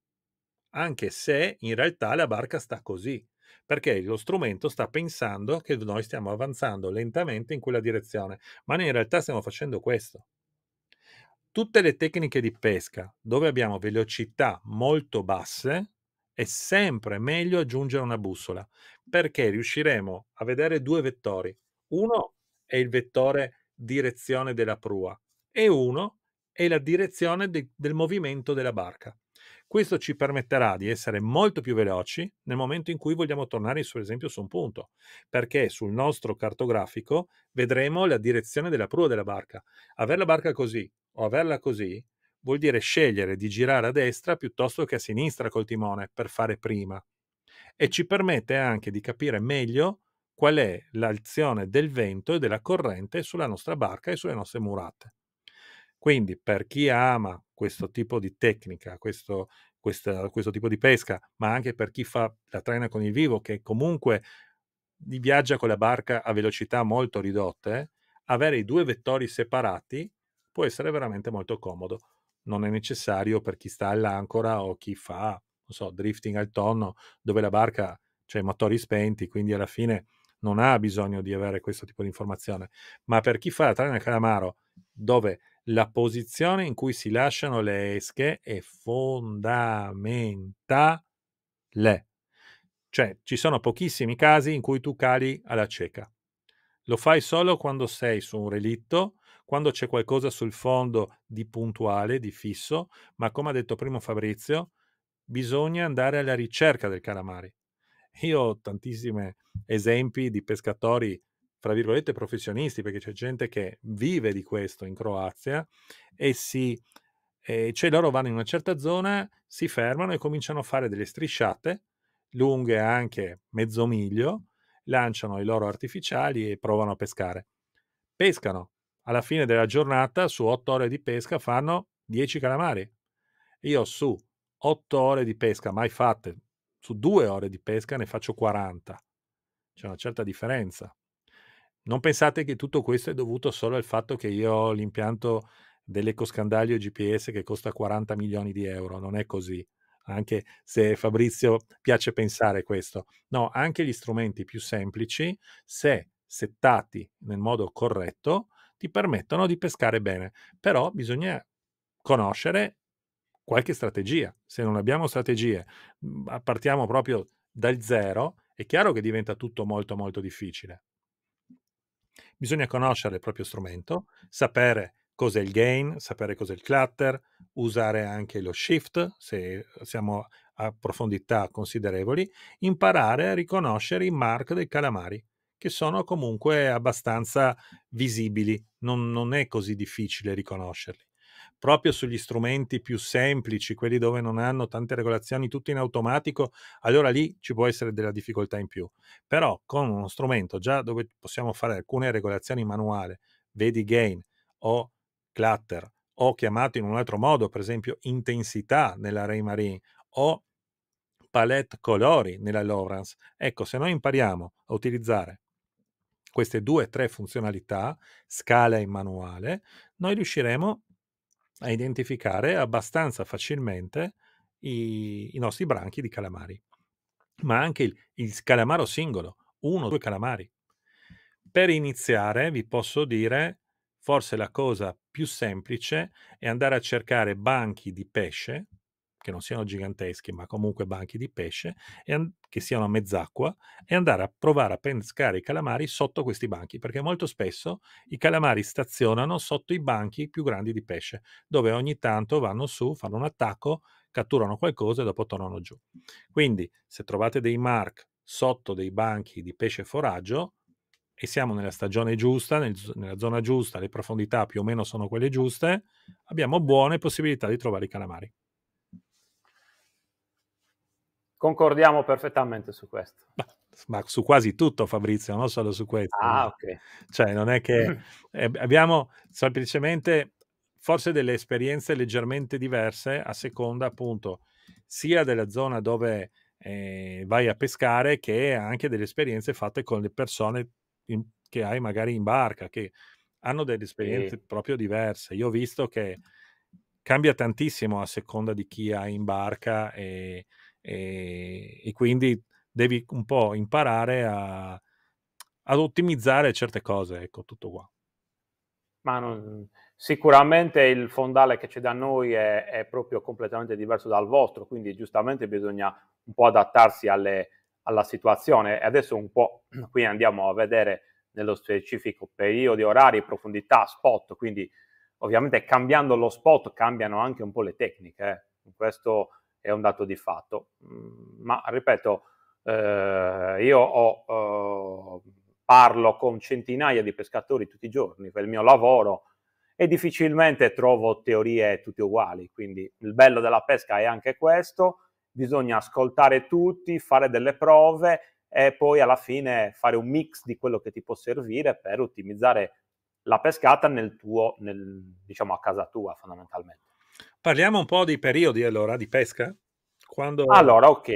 [SPEAKER 1] anche se in realtà la barca sta così, perché lo strumento sta pensando che noi stiamo avanzando lentamente in quella direzione, ma noi in realtà stiamo facendo questo. Tutte le tecniche di pesca dove abbiamo velocità molto basse è sempre meglio aggiungere una bussola, perché riusciremo a vedere due vettori. Uno è il vettore direzione della prua e uno e la direzione del movimento della barca. Questo ci permetterà di essere molto più veloci nel momento in cui vogliamo tornare, per esempio, su un punto, perché sul nostro cartografico vedremo la direzione della prua della barca. Avere la barca così o averla così vuol dire scegliere di girare a destra piuttosto che a sinistra col timone per fare prima, e ci permette anche di capire meglio qual è l'azione del vento e della corrente sulla nostra barca e sulle nostre murate. Quindi per chi ama questo tipo di tecnica, questo tipo di pesca, ma anche per chi fa la traina con il vivo, che comunque viaggia con la barca a velocità molto ridotte, avere i due vettori separati può essere veramente molto comodo. Non è necessario per chi sta all'ancora o chi fa, non so, drifting al tonno, dove la barca c'è i motori spenti, quindi alla fine non ha bisogno di avere questo tipo di informazione. Ma per chi fa la traina calamaro, dove la posizione in cui si lasciano le esche è fondamentale. Cioè, ci sono pochissimi casi in cui tu cali alla cieca. Lo fai solo quando sei su un relitto, quando c'è qualcosa sul fondo di puntuale, di fisso, ma come ha detto prima Fabrizio, bisogna andare alla ricerca del calamari. Io ho tantissimi esempi di pescatori, fra virgolette, professionisti, perché c'è gente che vive di questo in Croazia e cioè loro vanno in una certa zona, si fermano e cominciano a fare delle strisciate lunghe anche mezzo miglio, lanciano i loro artificiali e provano a pescare. Pescano. Alla fine della giornata, su 8 ore di pesca, fanno 10 calamari. Io su 8 ore di pesca mai fatte, su 2 ore di pesca ne faccio 40. C'è una certa differenza. Non pensate che tutto questo è dovuto solo al fatto che io ho l'impianto dell'ecoscandaglio GPS che costa 40 milioni di euro. Non è così, anche se Fabrizio piace pensare questo. No, anche gli strumenti più semplici, se settati nel modo corretto, ti permettono di pescare bene. Però bisogna conoscere qualche strategia. Se non abbiamo strategie, partiamo proprio dal zero, è chiaro che diventa tutto molto molto difficile. Bisogna conoscere il proprio strumento, sapere cos'è il gain, sapere cos'è il clutter, usare anche lo shift se siamo a profondità considerevoli, imparare a riconoscere i mark dei calamari, che sono comunque abbastanza visibili, non è così difficile riconoscerli. Proprio sugli strumenti più semplici, quelli dove non hanno tante regolazioni, tutto in automatico, allora lì ci può essere della difficoltà in più. Però con uno strumento già dove possiamo fare alcune regolazioni manuali, vedi gain o clutter, o chiamato in un altro modo, per esempio intensità nella Raymarine o palette colori nella Lowrance. Ecco, se noi impariamo a utilizzare queste 2 o 3 funzionalità, scala e manuale, noi riusciremo a identificare abbastanza facilmente i nostri branchi di calamari, ma anche il calamaro singolo, 1 o 2 calamari. Per iniziare vi posso dire, forse la cosa più semplice è andare a cercare banchi di pesce, che non siano giganteschi, ma comunque banchi di pesce, che siano a mezz'acqua, e andare a provare a pescare i calamari sotto questi banchi, perché molto spesso i calamari stazionano sotto i banchi più grandi di pesce, dove ogni tanto vanno su, fanno un attacco, catturano qualcosa e dopo tornano giù. Quindi, se trovate dei mark sotto dei banchi di pesce foraggio e siamo nella stagione giusta, nella zona giusta, le profondità più o meno sono quelle giuste, abbiamo buone possibilità di trovare i calamari.
[SPEAKER 2] Concordiamo perfettamente su questo.
[SPEAKER 1] Ma su quasi tutto, Fabrizio, non solo su questo.
[SPEAKER 2] Ah, ok.
[SPEAKER 1] Cioè, non è che abbiamo semplicemente forse delle esperienze leggermente diverse a seconda appunto sia della zona dove vai a pescare che anche delle esperienze fatte con le persone che hai magari in barca, che hanno delle esperienze
[SPEAKER 2] Sì.
[SPEAKER 1] proprio diverse. Io ho visto che cambia tantissimo a seconda di chi hai in barca e quindi devi un po' imparare ad ottimizzare certe cose, ecco, tutto qua.
[SPEAKER 2] Ma sicuramente il fondale che c'è da noi è proprio completamente diverso dal vostro, quindi giustamente bisogna un po' adattarsi alla situazione. E adesso un po' qui andiamo a vedere nello specifico periodi, orari, profondità, spot, quindi ovviamente cambiando lo spot cambiano anche un po' le tecniche, questo è un dato di fatto. Ma ripeto, io parlo con centinaia di pescatori tutti i giorni per il mio lavoro e difficilmente trovo teorie tutte uguali, quindi il bello della pesca è anche questo, bisogna ascoltare tutti, fare delle prove e poi alla fine fare un mix di quello che ti può servire per ottimizzare la pescata diciamo a casa tua fondamentalmente.
[SPEAKER 1] Parliamo un po' di periodi allora di pesca? Quando...
[SPEAKER 2] Allora, ok,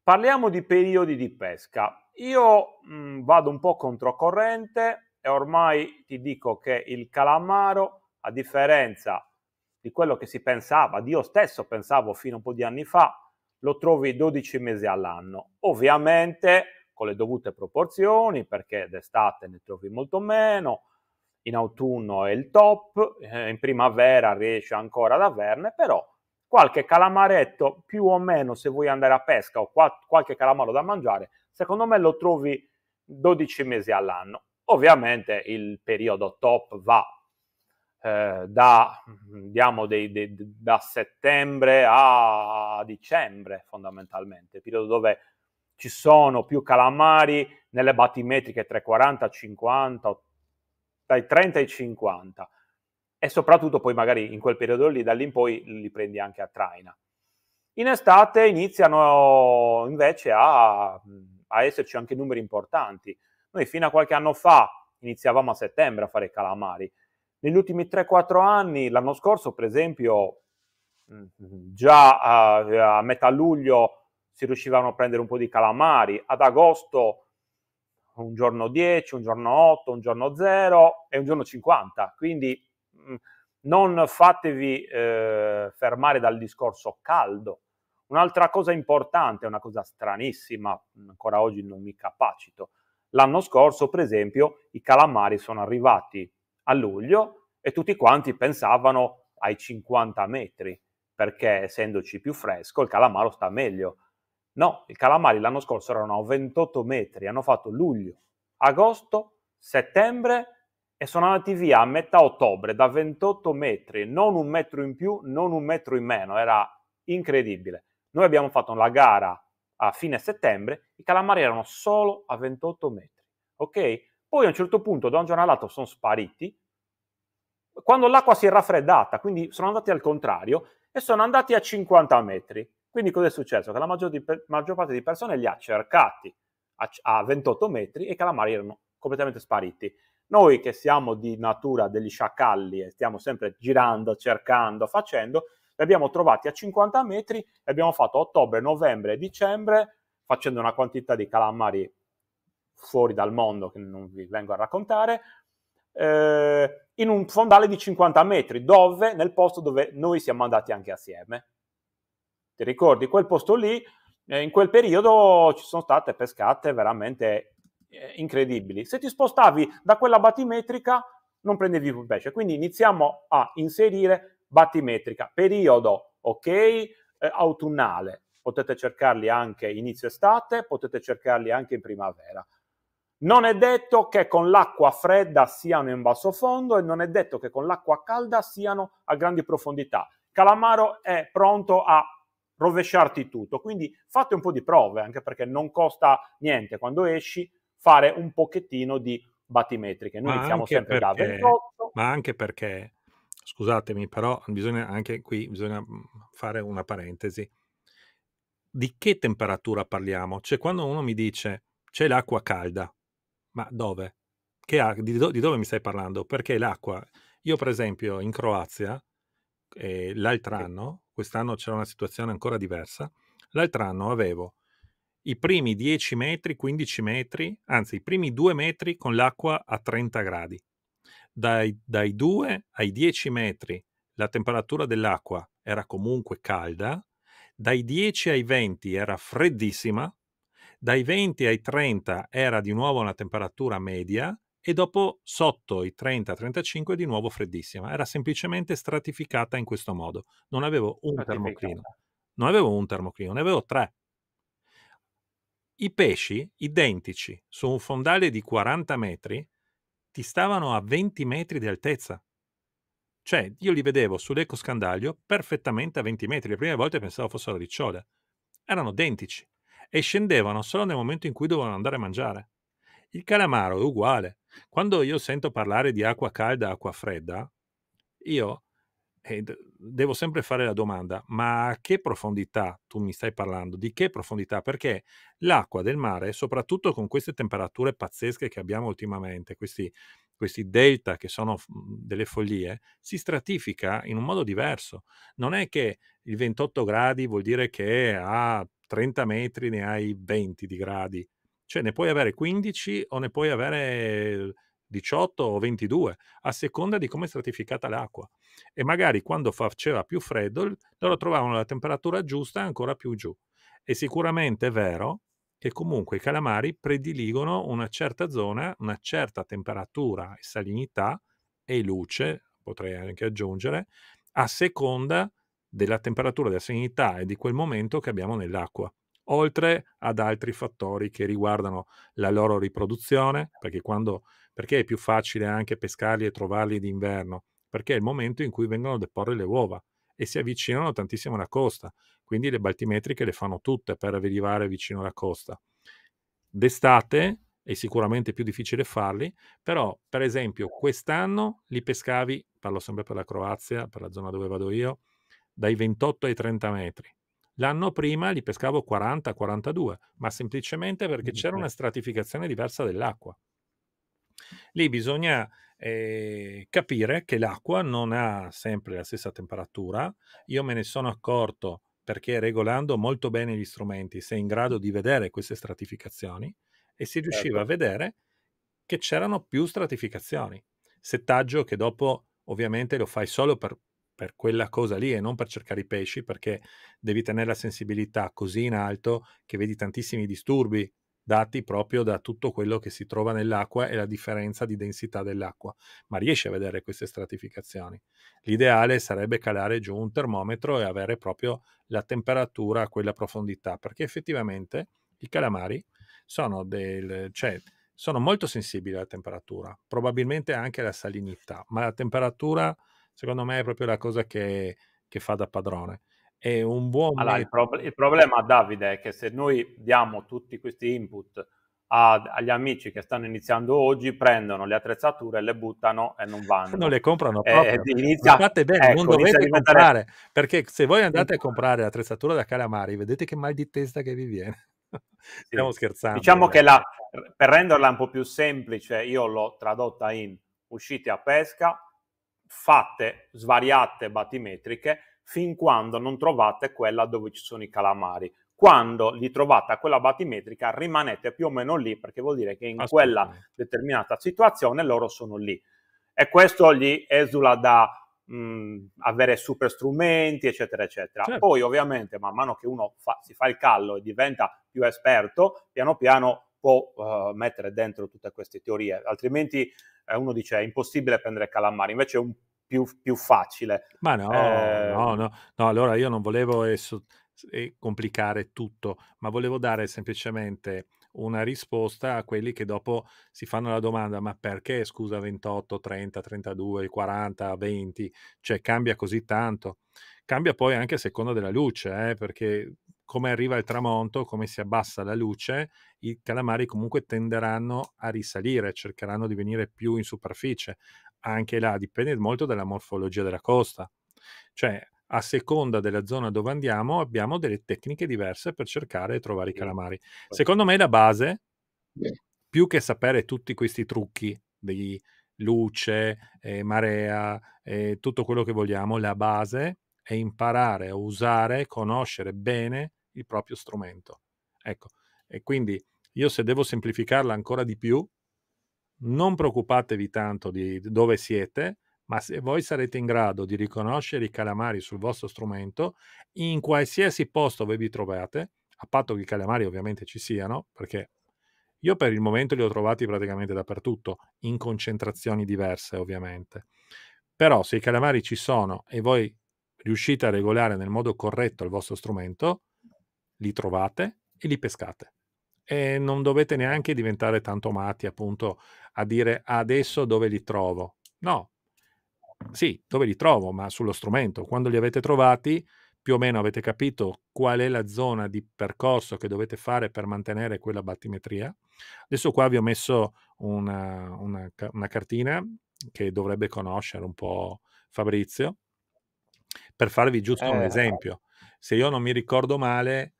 [SPEAKER 2] parliamo di periodi di pesca. Io vado un po' controcorrente e ormai ti dico che il calamaro, a differenza di quello che si pensava, io stesso pensavo fino a un po' di anni fa, lo trovi 12 mesi all'anno. Ovviamente con le dovute proporzioni, perché d'estate ne trovi molto meno, in autunno è il top, in primavera riesci ancora ad averne, però qualche calamaretto più o meno se vuoi andare a pesca o qualche calamaro da mangiare, secondo me lo trovi 12 mesi all'anno. Ovviamente il periodo top va da settembre a dicembre fondamentalmente, periodo dove ci sono più calamari nelle battimetriche tra i 40 e 50, dai 30 ai 50 e soprattutto poi magari in quel periodo lì, da lì in poi li prendi anche a traina. In estate iniziano invece a esserci anche numeri importanti. Noi fino a qualche anno fa iniziavamo a settembre a fare calamari. Negli ultimi 3-4 anni, l'anno scorso per esempio, già a metà luglio si riuscivano a prendere un po' di calamari, ad agosto un giorno 10, un giorno 8, un giorno 0 e un giorno 50. Quindi non fatevi fermare dal discorso caldo. Un'altra cosa importante, una cosa stranissima, ancora oggi non mi capacito. L'anno scorso, per esempio, i calamari sono arrivati a luglio e tutti quanti pensavano ai 50 metri, perché essendoci più fresco il calamaro sta meglio. No, i calamari l'anno scorso erano a 28 metri, hanno fatto luglio, agosto, settembre e sono andati via a metà ottobre da 28 metri, non un metro in più, non un metro in meno, era incredibile. Noi abbiamo fatto la gara a fine settembre, i calamari erano solo a 28 metri, ok? Poi a un certo punto da un giorno all'altro sono spariti, quando l'acqua si è raffreddata, quindi sono andati al contrario e sono andati a 50 metri. Quindi cosa è successo? Che la maggior parte di persone li ha cercati a 28 metri e i calamari erano completamente spariti. Noi che siamo di natura degli sciacalli e stiamo sempre girando, cercando, facendo, li abbiamo trovati a 50 metri e abbiamo fatto ottobre, novembre e dicembre facendo una quantità di calamari fuori dal mondo che non vi vengo a raccontare, in un fondale di 50 metri, dove nel posto dove noi siamo andati anche assieme. Ti ricordi? Quel posto lì, in quel periodo ci sono state pescate veramente incredibili. Se ti spostavi da quella battimetrica non prendevi più pesce, quindi iniziamo a inserire battimetrica, periodo ok, autunnale, potete cercarli anche inizio estate, potete cercarli anche in primavera. Non è detto che con l'acqua fredda siano in basso fondo e non è detto che con l'acqua calda siano a grandi profondità. Calamaro è pronto a rovesciarti tutto, quindi fate un po' di prove, anche perché non costa niente quando esci fare un pochettino di battimetriche. Noi iniziamo sempre da 28.
[SPEAKER 1] Ma anche perché, scusatemi, però bisogna anche qui bisogna fare una parentesi. Di che temperatura parliamo? Cioè, quando uno mi dice c'è l'acqua calda, ma dove? Di dove mi stai parlando? Perché l'acqua, io per esempio in Croazia, l'altro anno, quest'anno c'era una situazione ancora diversa, l'altro anno avevo i primi 10 metri, 15 metri, anzi i primi 2 metri con l'acqua a 30 gradi. Dai 2 ai 10 metri la temperatura dell'acqua era comunque calda, dai 10 ai 20 era freddissima, dai 20 ai 30 era di nuovo una temperatura media e dopo sotto i 30-35 di nuovo freddissima. Era semplicemente stratificata in questo modo. Non avevo un termocrino. Non avevo un termocrino, ne avevo 3. I pesci, identici, su un fondale di 40 metri, ti stavano a 20 metri di altezza. Cioè, io li vedevo sull'ecoscandaglio perfettamente a 20 metri. Le prime volte pensavo fossero ricciole. Erano identici e scendevano solo nel momento in cui dovevano andare a mangiare. Il calamaro è uguale. Quando io sento parlare di acqua calda, acqua fredda, io devo sempre fare la domanda, ma a che profondità tu mi stai parlando? Di che profondità? Perché l'acqua del mare, soprattutto con queste temperature pazzesche che abbiamo ultimamente, questi delta che sono delle follie, si stratifica in un modo diverso. Non è che il 28 gradi vuol dire che a 30 metri ne hai 20 di gradi, cioè ne puoi avere 15 o ne puoi avere 18 o 22, a seconda di come è stratificata l'acqua. E magari quando faceva più freddo, loro trovavano la temperatura giusta ancora più giù. E sicuramente è vero che comunque i calamari prediligono una certa zona, una certa temperatura e salinità e luce, potrei anche aggiungere, a seconda della temperatura, della salinità e di quel momento che abbiamo nell'acqua, oltre ad altri fattori che riguardano la loro riproduzione, perché è più facile anche pescarli e trovarli d'inverno, perché è il momento in cui vengono a deporre le uova e si avvicinano tantissimo alla costa, quindi le baltimetriche le fanno tutte per arrivare vicino alla costa. D'estate è sicuramente più difficile farli, però per esempio quest'anno li pescavi, parlo sempre per la Croazia, per la zona dove vado io, dai 28 ai 30 metri. L'anno prima li pescavo 40-42, ma semplicemente perché c'era una stratificazione diversa dell'acqua. Lì bisogna capire che l'acqua non ha sempre la stessa temperatura. Io me ne sono accorto perché regolando molto bene gli strumenti sei in grado di vedere queste stratificazioni e si riusciva a
[SPEAKER 2] Certo.
[SPEAKER 1] vedere che c'erano più stratificazioni. Settaggio che dopo ovviamente lo fai solo per quella cosa lì e non per cercare i pesci, perché devi tenere la sensibilità così in alto che vedi tantissimi disturbi dati proprio da tutto quello che si trova nell'acqua e la differenza di densità dell'acqua, ma riesci a vedere queste stratificazioni. L'ideale sarebbe calare giù un termometro e avere proprio la temperatura a quella profondità, perché effettivamente i calamari sono molto sensibili alla temperatura, probabilmente anche alla salinità, ma la temperatura secondo me è proprio la cosa che fa da padrone. È un buon
[SPEAKER 2] Allora,
[SPEAKER 1] metodo.
[SPEAKER 2] il problema, Davide, è che se noi diamo tutti questi input agli amici che stanno iniziando oggi, prendono le attrezzature, le buttano e non
[SPEAKER 1] Non
[SPEAKER 2] vanno.
[SPEAKER 1] le comprano
[SPEAKER 2] E
[SPEAKER 1] proprio. Ma
[SPEAKER 2] inizia,
[SPEAKER 1] fate bene, non
[SPEAKER 2] ecco, inizia a
[SPEAKER 1] dovete
[SPEAKER 2] diventare...
[SPEAKER 1] comprare, perché se voi andate a comprare l'attrezzatura da calamari, vedete che mal di testa che vi viene. Stiamo
[SPEAKER 2] Sì.
[SPEAKER 1] scherzando,
[SPEAKER 2] Diciamo che
[SPEAKER 1] ovviamente.
[SPEAKER 2] per renderla un po' più semplice, io l'ho tradotta in uscite a pesca, fatte svariate battimetriche, fin quando non trovate quella dove ci sono i calamari. Quando li trovate a quella battimetrica, rimanete più o meno lì, perché vuol dire che in quella
[SPEAKER 1] Assolutamente.
[SPEAKER 2] determinata situazione loro sono lì. E questo gli esula da avere super strumenti, eccetera, eccetera.
[SPEAKER 1] Certo.
[SPEAKER 2] Poi, ovviamente, man mano che uno si fa il callo e diventa più esperto, piano piano può mettere dentro tutte queste teorie, altrimenti uno dice è impossibile prendere calamari, invece è più facile.
[SPEAKER 1] Ma no, no, no, no, allora io non volevo complicare tutto, ma volevo dare semplicemente una risposta a quelli che dopo si fanno la domanda: ma perché scusa 28, 30, 32, 40, 20? Cioè cambia così tanto? Cambia poi anche a seconda della luce, perché come arriva il tramonto, come si abbassa la luce, i calamari comunque tenderanno a risalire, cercheranno di venire più in superficie. Anche là dipende molto dalla morfologia della costa. Cioè, a seconda della zona dove andiamo, abbiamo delle tecniche diverse per cercare di trovare i
[SPEAKER 2] Sì.
[SPEAKER 1] calamari. Secondo me la base, più che sapere tutti questi trucchi di luce, marea, tutto quello che vogliamo, la base è imparare a usare, conoscere bene il proprio strumento. Ecco, e quindi io se devo semplificarla ancora di più, non preoccupatevi tanto di dove siete, ma se voi sarete in grado di riconoscere i calamari sul vostro strumento, in qualsiasi posto voi vi trovate, a patto che i calamari ovviamente ci siano, perché io per il momento li ho trovati praticamente dappertutto, in concentrazioni diverse ovviamente. Però se i calamari ci sono e voi riuscite a regolare nel modo corretto il vostro strumento, li trovate e li pescate. E non dovete neanche diventare tanto matti, appunto, a dire adesso dove li trovo. No, Sì, dove li trovo, ma sullo strumento. Quando li avete trovati, più o meno avete capito qual è la zona di percorso che dovete fare per mantenere quella battimetria. Adesso qua vi ho messo una cartina che dovrebbe conoscere un po' Fabrizio, per farvi giusto un
[SPEAKER 2] Eh,
[SPEAKER 1] esempio. Se io non mi ricordo male,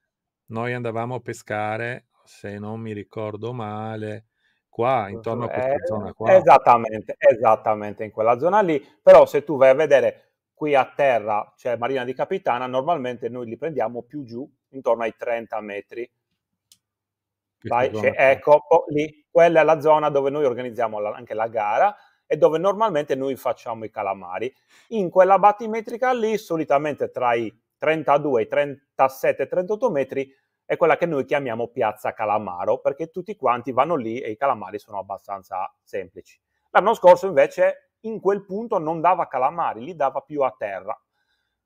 [SPEAKER 1] noi andavamo a pescare, se non mi ricordo male, qua, intorno a questa zona qua.
[SPEAKER 2] esattamente in quella zona lì, però se tu vai a vedere qui a terra c'è Marina di Capitana, normalmente noi li prendiamo più giù, intorno ai 30 metri.
[SPEAKER 1] Questa
[SPEAKER 2] Vai,
[SPEAKER 1] zona qua.
[SPEAKER 2] ecco, lì, quella è la zona dove noi organizziamo anche la gara e dove normalmente noi facciamo i calamari. In quella battimetrica lì, solitamente tra i 32, i 37 e 38 metri, è quella che noi chiamiamo piazza calamaro, perché tutti quanti vanno lì e i calamari sono abbastanza semplici. L'anno scorso invece in quel punto non dava calamari, li dava più a terra,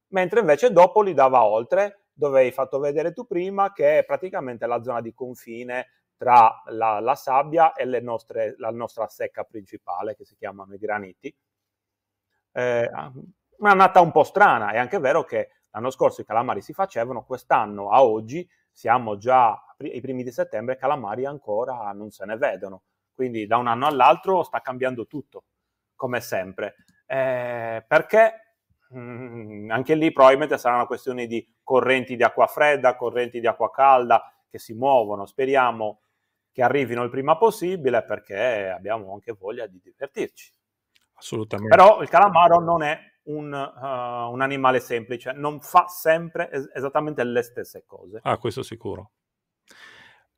[SPEAKER 2] mentre invece dopo li dava oltre, dove hai fatto vedere tu prima, che è praticamente la zona di confine tra la sabbia e la nostra secca principale, che si chiamano i graniti. Una nata un po' strana, è anche vero che l'anno scorso i calamari si facevano, quest'anno a oggi siamo già ai primi di settembre, calamari ancora non se ne vedono, quindi da un anno all'altro sta cambiando tutto, come sempre. Perché anche lì probabilmente sarà una questione di correnti di acqua fredda, correnti di acqua calda che si muovono. Speriamo che arrivino il prima possibile perché abbiamo anche voglia di divertirci.
[SPEAKER 1] Assolutamente.
[SPEAKER 2] Però il calamaro non è un animale semplice, non fa sempre esattamente le stesse cose.
[SPEAKER 1] Ah, questo sicuro.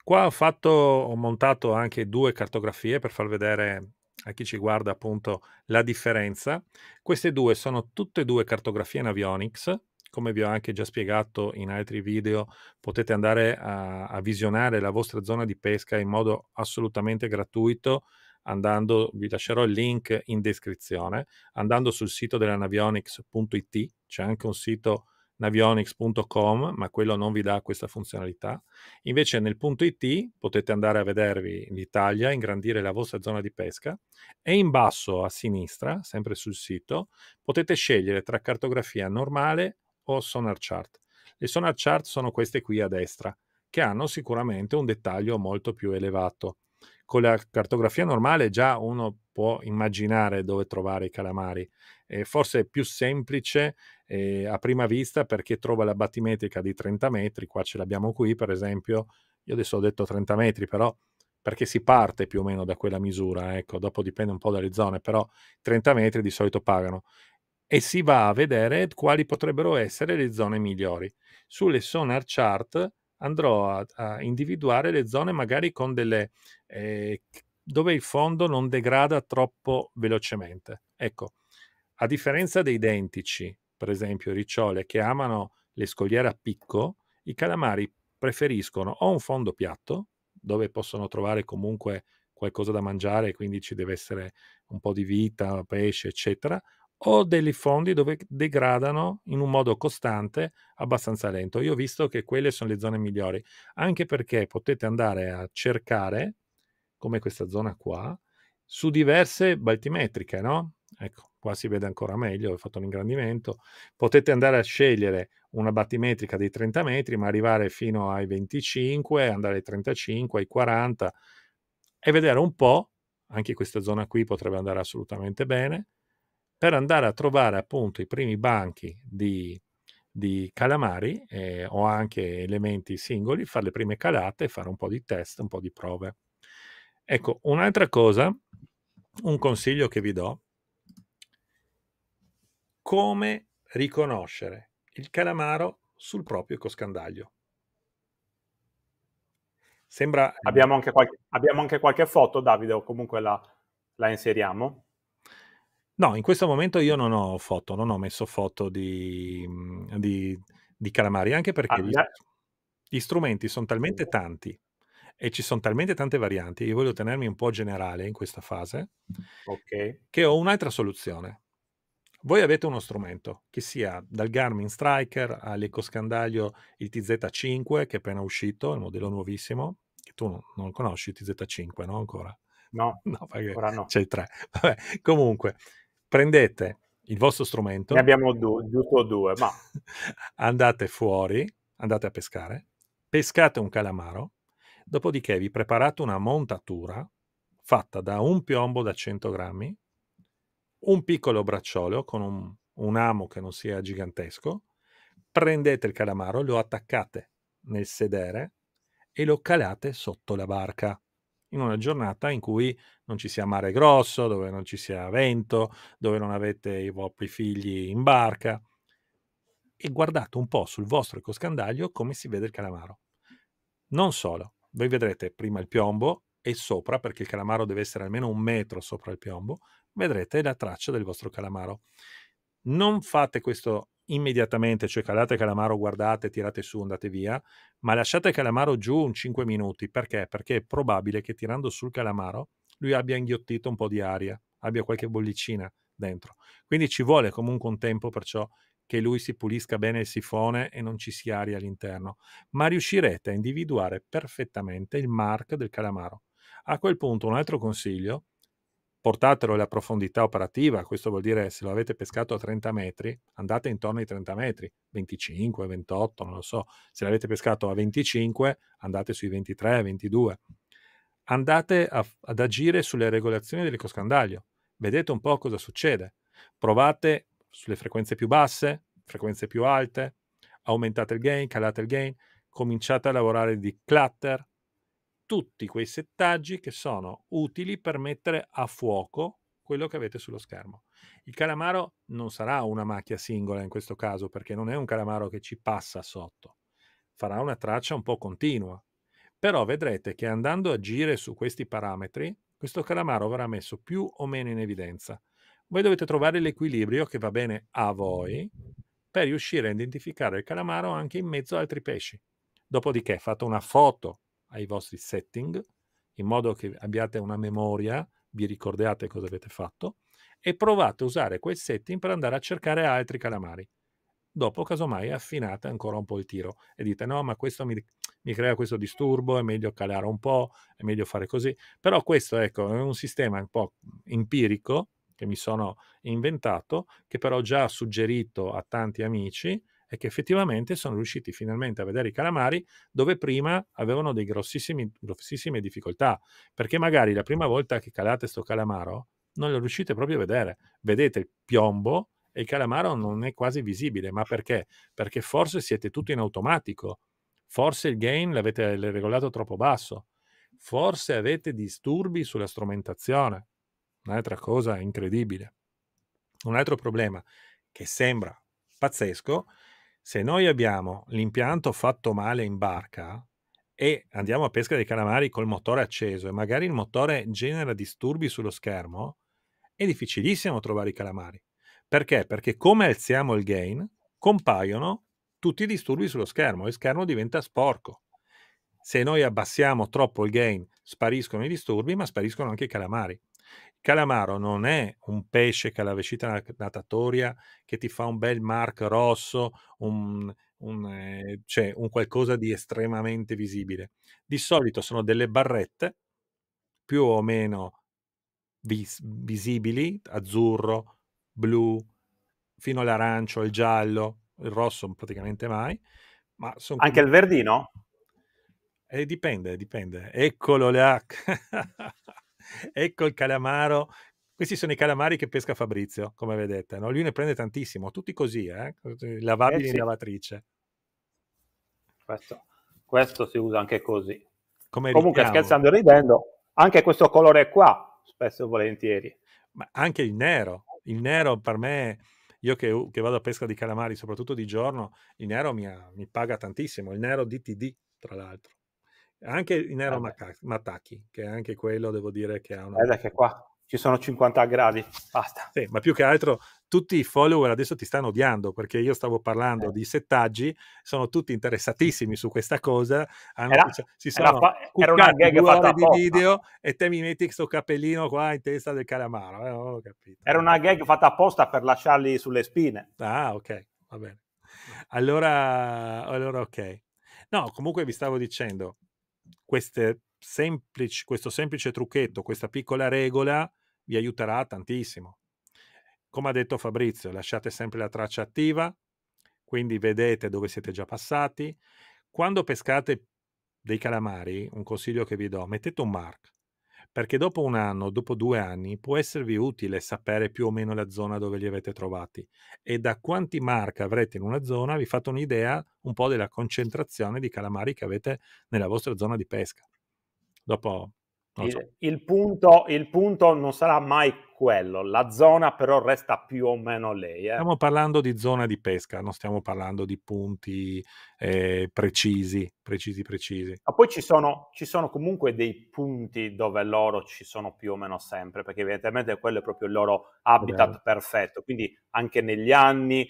[SPEAKER 1] Qua ho montato anche 2 cartografie per far vedere a chi ci guarda appunto la differenza. Queste 2 sono tutte e 2 cartografie Navionics. Come vi ho anche già spiegato in altri video, potete andare a visionare la vostra zona di pesca in modo assolutamente gratuito vi lascerò il link in descrizione, andando sul sito della navionics.it. C'è anche un sito navionics.com, ma quello non vi dà questa funzionalità. Invece nel punto .it potete andare a vedervi l'Italia, ingrandire la vostra zona di pesca e in basso a sinistra, sempre sul sito, potete scegliere tra cartografia normale o sonar chart. Le sonar chart sono queste qui a destra, che hanno sicuramente un dettaglio molto più elevato. Con la cartografia normale già uno può immaginare dove trovare i calamari. Forse è più semplice a prima vista perché trova la battimetrica di 30 metri, qua ce l'abbiamo qui per esempio, io adesso ho detto 30 metri però perché si parte più o meno da quella misura, ecco, dopo dipende un po' dalle zone, però 30 metri di solito pagano e si va a vedere quali potrebbero essere le zone migliori. Sulle sonar chart andrò a individuare le zone magari con dove il fondo non degrada troppo velocemente. Ecco, a differenza dei dentici, per esempio ricciole, che amano le scogliere a picco, i calamari preferiscono o un fondo piatto, dove possono trovare comunque qualcosa da mangiare, quindi ci deve essere un po' di vita, pesce, eccetera, o dei fondi dove degradano in un modo costante, abbastanza lento. Io ho visto che quelle sono le zone migliori, anche perché potete andare a cercare, come questa zona qua, su diverse baltimetriche, no? Ecco, qua si vede ancora meglio, ho fatto un ingrandimento. Potete andare a scegliere una battimetrica dei 30 metri, ma arrivare fino ai 25, andare ai 35, ai 40 e vedere un po', anche questa zona qui potrebbe andare assolutamente bene, per andare a trovare appunto i primi banchi di calamari o anche elementi singoli, fare le prime calate e fare un po' di test, un po' di prove. Ecco, un'altra cosa, un consiglio che vi do, come riconoscere il calamaro sul proprio coscandaglio. Sembra...
[SPEAKER 2] Abbiamo anche qualche foto, Davide, o comunque la inseriamo?
[SPEAKER 1] No, in questo momento io non ho foto, non ho messo foto di calamari, anche perché
[SPEAKER 2] Ah,
[SPEAKER 1] gli strumenti sono talmente tanti e ci sono talmente tante varianti, io voglio tenermi un po' generale in questa fase,
[SPEAKER 2] ok.
[SPEAKER 1] che ho un'altra soluzione. Voi avete uno strumento, che sia dal Garmin Striker all'ecoscandaglio il TZ5, che è appena uscito, il modello nuovissimo, che tu non conosci il TZ5, no? Ancora?
[SPEAKER 2] No,
[SPEAKER 1] No, perché
[SPEAKER 2] ora no.
[SPEAKER 1] c'è il 3. Vabbè, comunque, prendete il vostro
[SPEAKER 2] Ne
[SPEAKER 1] strumento,
[SPEAKER 2] abbiamo giusto due, ma
[SPEAKER 1] andate fuori, andate a pescare, pescate un calamaro, dopodiché vi preparate una montatura fatta da un piombo da 100 grammi, un piccolo bracciolo con un amo che non sia gigantesco, prendete il calamaro, lo attaccate nel sedere e lo calate sotto la barca in una giornata in cui non ci sia mare grosso, dove non ci sia vento, dove non avete i vostri figli in barca, e guardate un po' sul vostro ecoscandaglio come si vede il calamaro. Non solo, voi vedrete prima il piombo e sopra, perché il calamaro deve essere almeno 1 metro sopra il piombo, vedrete la traccia del vostro calamaro. Non fate questo immediatamente, cioè calate il calamaro, guardate, tirate su, andate via, ma lasciate il calamaro giù un 5 minuti. Perché? Perché è probabile che tirando sul calamaro lui abbia inghiottito un po' di aria, abbia qualche bollicina dentro. Quindi ci vuole comunque un tempo, perciò, che lui si pulisca bene il sifone e non ci sia aria all'interno, ma riuscirete a individuare perfettamente il mark del calamaro. A quel punto un altro consiglio: portatelo alla profondità operativa, questo vuol dire se lo avete pescato a 30 metri, andate intorno ai 30 metri, 25, 28, non lo so. Se l'avete pescato a 25, andate sui 23, 22. Andate ad agire sulle regolazioni dell'ecoscandaglio, vedete un po' cosa succede. Provate sulle frequenze più basse, frequenze più alte, aumentate il gain, calate il gain, cominciate a lavorare di clutter, tutti quei settaggi che sono utili per mettere a fuoco quello che avete sullo schermo. Il calamaro non sarà una macchia singola in questo caso, perché non è un calamaro che ci passa sotto, farà una traccia un po' continua. Però vedrete che andando a agire su questi parametri, questo calamaro verrà messo più o meno in evidenza. Voi dovete trovare l'equilibrio che va bene a voi per riuscire a identificare il calamaro anche in mezzo a altri pesci. Dopodiché fate una foto ai vostri setting, in modo che abbiate una memoria, vi ricordiate cosa avete fatto, e provate a usare quel setting per andare a cercare altri calamari. Dopo, casomai, affinate ancora un po' il tiro e dite: no, ma questo mi crea questo disturbo, è meglio calare un po', è meglio fare così. Però questo, ecco, è un sistema un po' empirico che mi sono inventato, che però ho già suggerito a tanti amici e che effettivamente sono riusciti finalmente a vedere i calamari dove prima avevano dei grossissime difficoltà, perché magari la prima volta che calate sto calamaro non lo riuscite proprio a vedere. Vedete il piombo e il calamaro non è quasi visibile. Ma perché? Perché forse siete tutti in automatico, forse il gain l'avete regolato troppo basso, forse avete disturbi sulla strumentazione. Un'altra cosa incredibile. Un altro problema che sembra pazzesco: se noi abbiamo l'impianto fatto male in barca e andiamo a pesca dei calamari col motore acceso e magari il motore genera disturbi sullo schermo, è difficilissimo trovare i calamari. Perché? Perché come alziamo il gain, compaiono tutti i disturbi sullo schermo e il schermo diventa sporco. Se noi abbassiamo troppo il gain, spariscono i disturbi, ma spariscono anche i calamari. Il calamaro non è un pesce che ha la vescica natatoria che ti fa un bel mark rosso, cioè un qualcosa di estremamente visibile. Di solito sono delle barrette più o meno visibili, azzurro, blu, fino all'arancio, il giallo, il rosso praticamente mai, ma son
[SPEAKER 2] anche il verdino?
[SPEAKER 1] dipende. Eccolo là. Ecco il calamaro. Questi sono i calamari che pesca Fabrizio, come vedete, no, lui ne prende tantissimo, tutti così, lavabili in
[SPEAKER 2] Sì,
[SPEAKER 1] lavatrice,
[SPEAKER 2] questo si usa anche così.
[SPEAKER 1] come
[SPEAKER 2] Comunque,
[SPEAKER 1] richiamo.
[SPEAKER 2] scherzando e ridendo, anche questo colore qua, spesso e volentieri.
[SPEAKER 1] Ma anche il nero per me, io che vado a pesca di calamari, soprattutto di giorno, il nero mi paga tantissimo, il nero DTD, tra l'altro. Anche il nero
[SPEAKER 2] Beh,
[SPEAKER 1] Mataki, che anche quello devo dire che ha una
[SPEAKER 2] guarda che qua ci sono 50 gradi, basta.
[SPEAKER 1] sì, ma più che altro tutti i follower adesso ti stanno odiando, perché io stavo parlando
[SPEAKER 2] Eh,
[SPEAKER 1] di settaggi, sono tutti interessatissimi su questa cosa,
[SPEAKER 2] Era,
[SPEAKER 1] si sono
[SPEAKER 2] era una
[SPEAKER 1] cuccati
[SPEAKER 2] gag
[SPEAKER 1] 2
[SPEAKER 2] fatta
[SPEAKER 1] ore di
[SPEAKER 2] apposta.
[SPEAKER 1] video e te mi metti questo cappellino qua in testa del calamaro, non ho capito.
[SPEAKER 2] Era una gag fatta apposta per lasciarli sulle spine.
[SPEAKER 1] Ah, ok, va bene. Allora ok. No, comunque vi stavo dicendo, questo semplice trucchetto, questa piccola regola vi aiuterà tantissimo. come ha detto Fabrizio, lasciate sempre la traccia attiva, quindi vedete dove siete già passati. Quando pescate dei calamari, un consiglio che vi do, mettete un mark, perché dopo 1 anno, dopo 2 anni, può esservi utile sapere più o meno la zona dove li avete trovati, e da quanti mark avrete in una zona vi fate un'idea un po' della concentrazione di calamari che avete nella vostra zona di pesca. Dopo, non lo so.
[SPEAKER 2] Il punto non sarà mai quello, la zona però resta più o meno lì.
[SPEAKER 1] Stiamo parlando di zona di pesca, non stiamo parlando di punti precisi.
[SPEAKER 2] Ma poi ci sono comunque dei punti dove loro ci sono più o meno sempre, perché evidentemente quello è proprio il loro
[SPEAKER 1] È vero.
[SPEAKER 2] habitat perfetto, quindi anche negli anni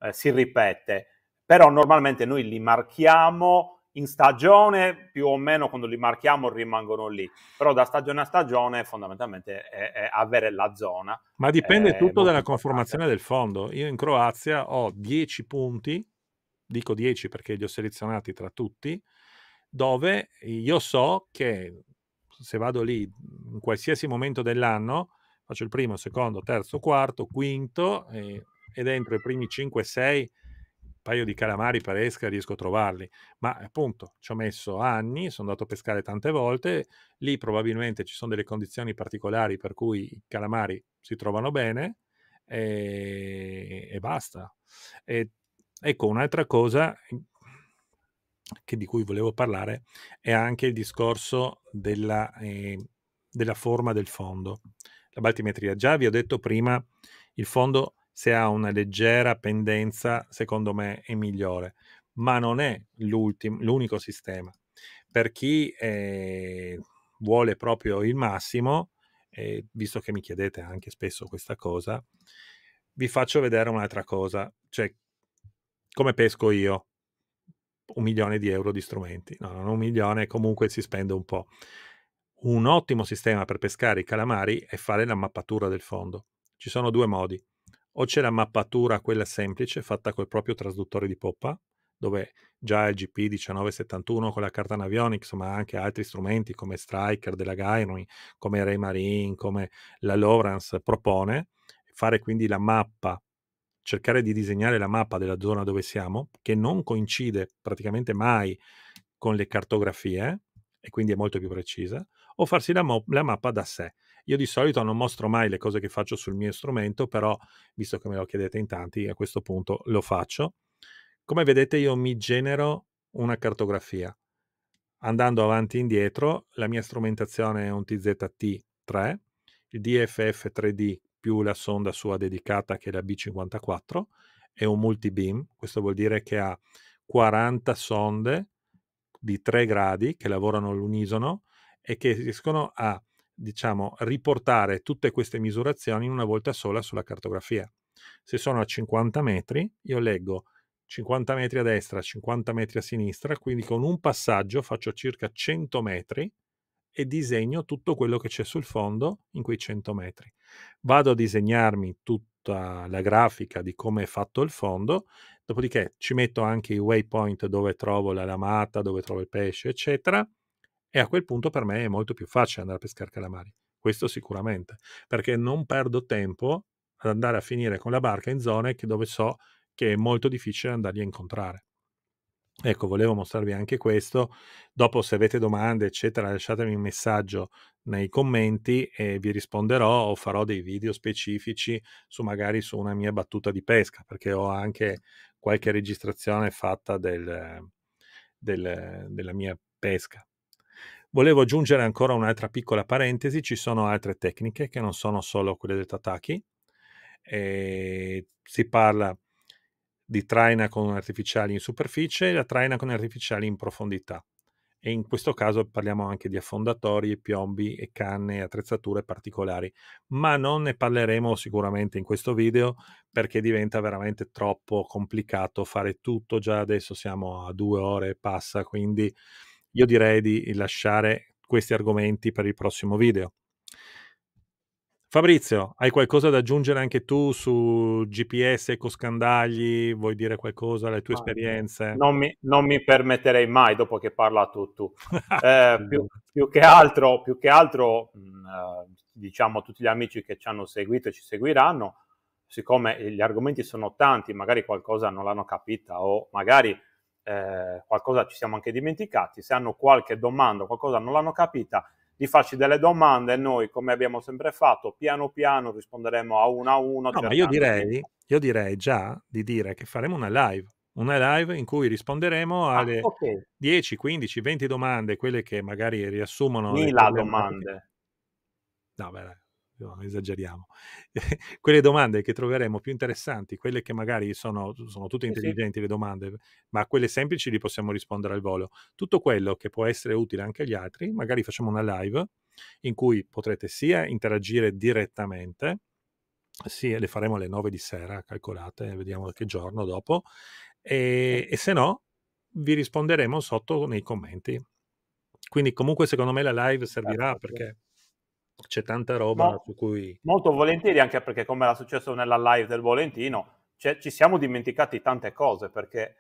[SPEAKER 2] si ripete, però normalmente noi li marchiamo in stagione, più o meno quando li marchiamo rimangono lì, però da stagione a stagione fondamentalmente è avere la zona,
[SPEAKER 1] Ma dipende
[SPEAKER 2] è
[SPEAKER 1] tutto
[SPEAKER 2] molto
[SPEAKER 1] dalla
[SPEAKER 2] importante.
[SPEAKER 1] conformazione del fondo. Io in Croazia ho 10 punti, dico 10 perché li ho selezionati tra tutti, dove io so che se vado lì in qualsiasi momento dell'anno, faccio il primo, secondo, terzo, quarto, quinto, e dentro i primi 5-6 un paio di calamari per esca riesco a trovarli. Ma appunto ci ho messo anni, sono andato a pescare tante volte, lì probabilmente ci sono delle condizioni particolari per cui i calamari si trovano bene, e basta. E, ecco, un'altra cosa di cui volevo parlare è anche il discorso della forma del fondo, la baltimetria. Già vi ho detto prima, il fondo, se ha una leggera pendenza, secondo me è migliore, ma non è l'unico sistema. Per chi vuole proprio il massimo, visto che mi chiedete anche spesso questa cosa, vi faccio vedere un'altra cosa, cioè come pesco io. 1 milione di euro di strumenti, no, non 1 milione, comunque si spende un po'. Un ottimo sistema per pescare i calamari è fare la mappatura del fondo. Ci sono 2 modi: o c'è la mappatura, quella semplice, fatta col proprio trasduttore di poppa, dove già il GP1971 con la carta Navionics, ma anche altri strumenti come Striker della Gairon, come Raymarine, come la Lowrance propone, fare quindi la mappa, cercare di disegnare la mappa della zona dove siamo, che non coincide praticamente mai con le cartografie e quindi è molto più precisa, o farsi la mappa da sé. Io di solito non mostro mai le cose che faccio sul mio strumento, però visto che me lo chiedete in tanti, a questo punto lo faccio. Come vedete io mi genero una cartografia. Andando avanti e indietro, la mia strumentazione è un TZT-3, il DFF 3D più la sonda sua dedicata che è la B54, è un multibeam, questo vuol dire che ha 40 sonde di 3 gradi che lavorano all'unisono e che riescono a, diciamo, riportare tutte queste misurazioni in una volta sola sulla cartografia. Se sono a 50 metri, io leggo 50 metri a destra, 50 metri a sinistra, quindi con un passaggio faccio circa 100 metri e disegno tutto quello che c'è sul fondo in quei 100 metri. Vado a disegnarmi tutta la grafica di come è fatto il fondo, dopodiché ci metto anche i waypoint dove trovo la lamata, dove trovo il pesce, eccetera, e a quel punto per me è molto più facile andare a pescare calamari. Questo sicuramente, perché non perdo tempo ad andare a finire con la barca in zone dove so che è molto difficile andarli a incontrare. Ecco, volevo mostrarvi anche questo. Dopo, se avete domande, eccetera, lasciatemi un messaggio nei commenti e vi risponderò, o farò dei video specifici magari su una mia battuta di pesca, perché ho anche qualche registrazione fatta della mia pesca. Volevo aggiungere ancora un'altra piccola parentesi: ci sono altre tecniche che non sono solo quelle del tataki. Si parla di traina con artificiali in superficie e la traina con artificiali in profondità. E in questo caso parliamo anche di affondatori, piombi e canne e attrezzature particolari, ma non ne parleremo sicuramente in questo video perché diventa veramente troppo complicato fare tutto. Già adesso siamo a 2 ore e passa, quindi io direi di lasciare questi argomenti per il prossimo video. Fabrizio, hai qualcosa da aggiungere anche tu su GPS, ecoscandagli? Vuoi dire qualcosa, le tue
[SPEAKER 2] Ma
[SPEAKER 1] esperienze?
[SPEAKER 2] non mi permetterei mai, dopo che parla tu. Più che altro, diciamo, tutti gli amici che ci hanno seguito e ci seguiranno, siccome gli argomenti sono tanti, magari qualcosa non l'hanno capita o magari qualcosa ci siamo anche dimenticati, se hanno qualche domanda o qualcosa non l'hanno capita, di farci delle domande e noi, come abbiamo sempre fatto, piano piano risponderemo a uno
[SPEAKER 1] No, ma
[SPEAKER 2] cercando di...
[SPEAKER 1] io direi già di dire che faremo una live in cui risponderemo
[SPEAKER 2] Ah,
[SPEAKER 1] alle
[SPEAKER 2] ok,
[SPEAKER 1] 10, 15, 20 domande, quelle che magari riassumono le
[SPEAKER 2] 1000
[SPEAKER 1] problematiche.
[SPEAKER 2] domande.
[SPEAKER 1] No, beh, dai, no, esageriamo. Quelle domande che troveremo più interessanti, quelle che magari sono tutte
[SPEAKER 2] Sì, sì,
[SPEAKER 1] intelligenti le domande, ma quelle semplici li possiamo rispondere al volo. Tutto quello che può essere utile anche agli altri, magari facciamo una live in cui potrete sia interagire direttamente, sì, le faremo alle 9 di sera, calcolate, vediamo che giorno dopo,
[SPEAKER 2] sì,
[SPEAKER 1] e se no vi risponderemo sotto nei commenti. Quindi comunque secondo me la live servirà
[SPEAKER 2] perfetto.
[SPEAKER 1] perché c'è tanta roba
[SPEAKER 2] Mo-
[SPEAKER 1] su cui...
[SPEAKER 2] Molto volentieri, anche perché come era successo nella live del Volentino, ci siamo dimenticati tante cose, perché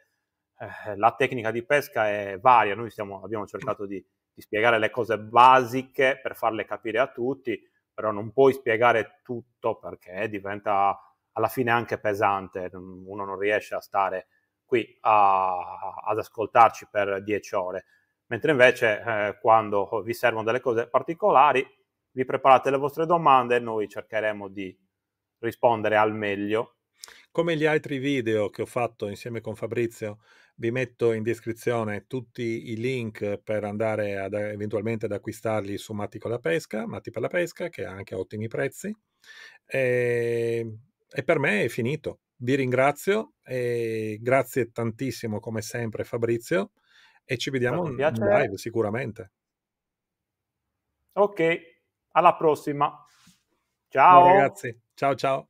[SPEAKER 2] la tecnica di pesca è varia, noi abbiamo cercato di spiegare le cose basiche per farle capire a tutti, però non puoi spiegare tutto perché diventa alla fine anche pesante, uno non riesce a stare qui ad ascoltarci per 10 ore, mentre invece quando vi servono delle cose particolari vi preparate le vostre domande e noi cercheremo di rispondere al meglio.
[SPEAKER 1] Come gli altri video che ho fatto insieme con Fabrizio, vi metto in descrizione tutti i link per andare eventualmente ad acquistarli su Matti con la pesca, Matti per la pesca, che ha anche ottimi prezzi. E per me è finito. Vi ringrazio e grazie tantissimo come sempre Fabrizio e ci
[SPEAKER 2] È
[SPEAKER 1] vediamo
[SPEAKER 2] stato un
[SPEAKER 1] in
[SPEAKER 2] piacere.
[SPEAKER 1] live sicuramente.
[SPEAKER 2] Ok, alla prossima.
[SPEAKER 1] Ciao
[SPEAKER 2] Ciao.
[SPEAKER 1] ragazzi, ciao ciao.